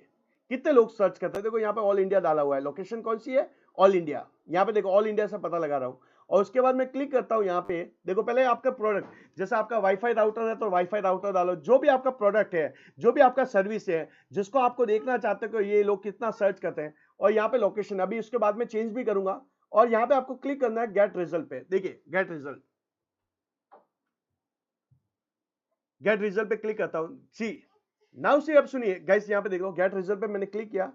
कितने लोग सर्च करते हैं। देखो यहां पे ऑल इंडिया डाला हुआ है, लोकेशन कौन सी है? All India. यहां पे देखो ऑल इंडिया से पता लगा रहा हूं, और उसके बाद मैं क्लिक करता हूं, यहां पे देखो पहले आपका प्रोडक्ट, जैसे आपका वाईफाई राउटर है तो वाईफाई राउटर डालो, जो भी आपका प्रोडक्ट है, जो भी आपका सर्विस है, जिसको आपको देखना चाहते हो कि ये लोग कितना सर्च करते हैं, और यहाँ पे लोकेशन, अभी उसके बाद में चेंज भी करूंगा, और यहाँ पे आपको क्लिक करना है गेट रिजल्ट पे। देखिए गेट रिजल्ट, गेट रिजल्ट पे क्लिक करता हूं, सी नाउ सी, अब सुनिए गाइस, यहाँ पे देख लो गेट रिजल्ट पे मैंने क्लिक किया,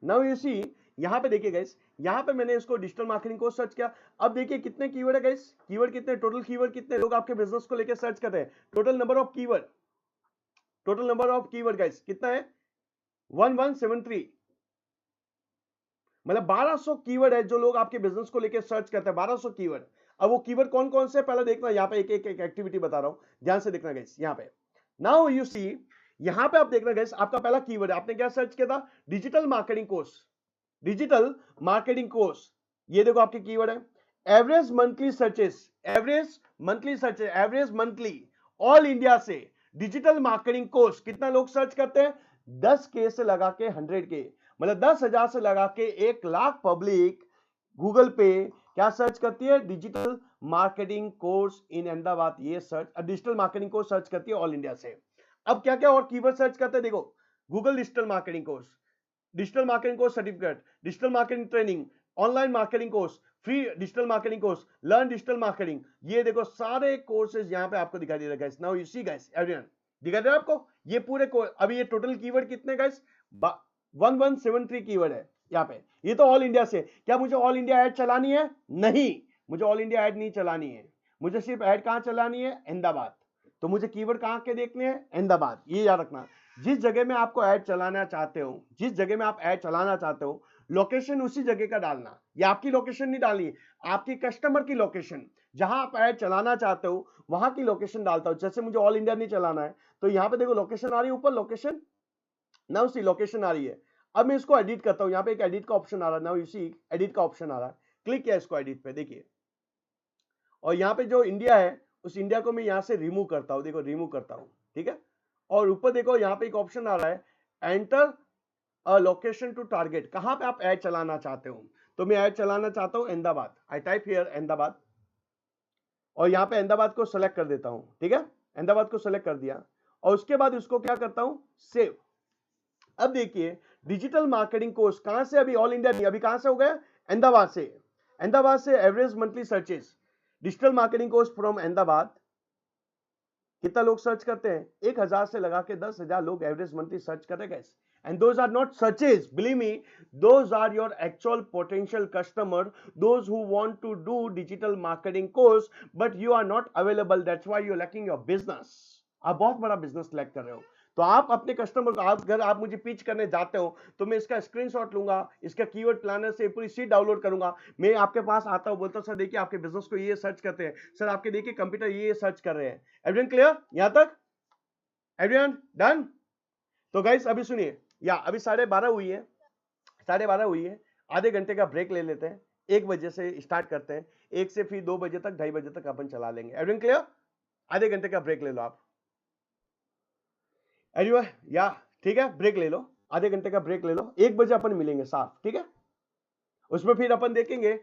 नाउ यू सी, यहां पे देखिए गाइस, यहां पे मैंने इसको डिजिटल मार्केटिंग को सर्च किया। अब देखिए कितने कीवर्ड है गाइस, कीवर्ड कितने, टोटल कीवर्ड कितने लोग आपके बिजनेस को लेकर सर्च करते हैं, total number of keyword, total number of keyword guys कितना है? 1173। मतलब 1200 कीवर्ड है जो लोग आपके बिजनेस को लेकर सर्च करते हैं, 1200 कीवर्ड। अब वो कीवर्ड कौन कौन से पहले देखना, यहाँ पे एक एक एक्टिविटी बता रहा हूं, ध्यान से देखना गाइस। यहाँ पे नाउ यू सी, यहाँ पे आप देखना गाइस, आपका पहला कीवर्ड है, आपने क्या सर्च किया था, digital marketing course, digital marketing course. ये देखो आपके कीवर्ड है, average monthly searches, average monthly searches, average monthly all India से डिजिटल मार्केटिंग कोर्स कितना लोग सर्च करते हैं, 10K से लगा के 100K, मतलब 10,000 से लगा के 1,00,000 पब्लिक गूगल पे क्या सर्च करती है, digital marketing course in Ahmedabad. ये search digital marketing course search करती है ऑल इंडिया से। अब क्या क्या और कीवर्ड सर्च करते हैं, देखो Google digital marketing course, digital marketing course certificate, digital marketing training, online marketing course, free digital marketing course, learn digital marketing. ये देखो सारे कोर्सेज यहां पे आपको दिखाई दे रहा है guys. Now you see guys, everyone दिखाई दे रहा है आपको ये पूरे अभी ये टोटल कीवर्ड कितने गाइस, 1173 कीवर्ड है यहाँ पे। ये तो ऑल इंडिया से। क्या मुझे ऑल इंडिया ऐड चलानी है, नहीं, मुझे ऑल इंडिया ऐड नहीं चलानी है, मुझे सिर्फ ऐड कहां चलानी है, अहमदाबाद। तो मुझे कीवर्ड कहां के देखने हैं, अहमदाबाद। ये याद रखना, जिस जगह में आपको ऐड चलाना चाहते हो, जिस जगह में आप ऐड चलाना चाहते हो, लोकेशन उसी जगह का डालना। ये आपकी लोकेशन नहीं डालनी, आपकी कस्टमर की लोकेशन, जहां आप ऐड चलाना चाहते हो वहां की लोकेशन डालता हूं। जैसे मुझे ऑल इंडिया नहीं चलाना है, तो यहां पे देखो लोकेशन आ रही है ऊपर, लोकेशन, नाउ सी लोकेशन आ रही है। अब मैं इसको एडिट करता हूं, यहां पे एक एडिट का ऑप्शन आ रहा है, नाउ यू सी एडिट का ऑप्शन आ रहा है, क्लिक किया इसको एडिट पे, देखिए। और यहां पे जो इंडिया है उस इंडिया को मैं यहां से रिमूव करता हूं, देखो रिमूव करता हूं, ठीक है। और ऊपर देखो यहां पे एक ऑप्शन आ रहा है, enter a location to target, कहां पे आप ऐड चलाना चाहते हो। तो मैं ऐड चलाना चाहता हूं Ahmedabad, I type here Ahmedabad, और यहां पे अहमदाबाद को सेलेक्ट कर देता हूं, ठीक है, अहमदाबाद को सेलेक्ट कर दिया। और उसके बाद उसको क्या करता हूं, सेव। अब देखिए डिजिटल मार्केटिंग कोर्स कहां से, अभी ऑल इंडिया नहीं, अभी कहां से हो गया, अहमदाबाद से। अहमदाबाद से average monthly searches, digital marketing course from Ahmedabad, कितना लोग सर्च करते हैं, 1,000 से लगा के 10,000 लोग एवरेज मंथली सर्च कर रहे हैं। And those are not searches, believe me, those are your actual potential customer, those who want to do digital marketing course, but you are not available, that's why you're lacking your business. आप बहुत बड़ा business lack कर रहे हो। तो आप अपने customer को, आप अगर आप मुझे पिच करने जाते हो तो मैं इसका स्क्रीनशॉट लूंगा, इसका कीवर्ड प्लानर से पूरी शीट डाउनलोड करूंगा, मैं आपके पास आता हूं, बोलता हूं सर देखिए आपके बिजनेस को ये सर्च करते हैं, सर आपके देखिए कंप्यूटर ये सर्च कर रहे हैं। एवरीवन क्लियर यहां तक, एवरीवन डन। तो गाइस अभी सुनिए, या अभी 12:30 हुई है, 12:30 हुई है, आधे घंटे का ब्रेक ले लेते हैं, 1 बजे से स्टार्ट करते हैं, 1 से फिर 2 बजे तक, 2:30 बजे तक अपन चला लेंगे। एवरीवन क्लियर, आधे घंटे का ब्रेक ले लो आप, एनीवे या ठीक है, ब्रेक ले लो, आधे घंटे का ब्रेक ले लो, 1 बजे अपन मिलेंगे साफ, ठीक है। उसमें फिर अपन देखेंगे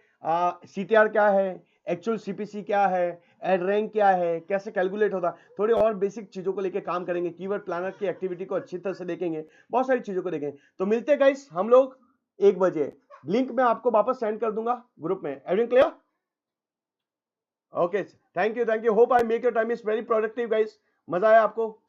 CTR क्या है, एक्चुअल CPC क्या है, एड रैंक क्या है, कैसे कैलकुलेट होता, थोड़ी और बेसिक चीजों को लेके काम करेंगे, कीवर्ड प्लानर की एक्टिविटी को अच्छी तरह से देखेंगे, बहुत सारी चीजों को देखेंगे। तो मिलते हैं गाइस हम लोग 1 बजे, लिंक मैं आपको वापस सेंड कर दूंगा ग्रुप में। Everyone clear, okay, thank you, hope I make your time is very productive guys. मजा आया आपको,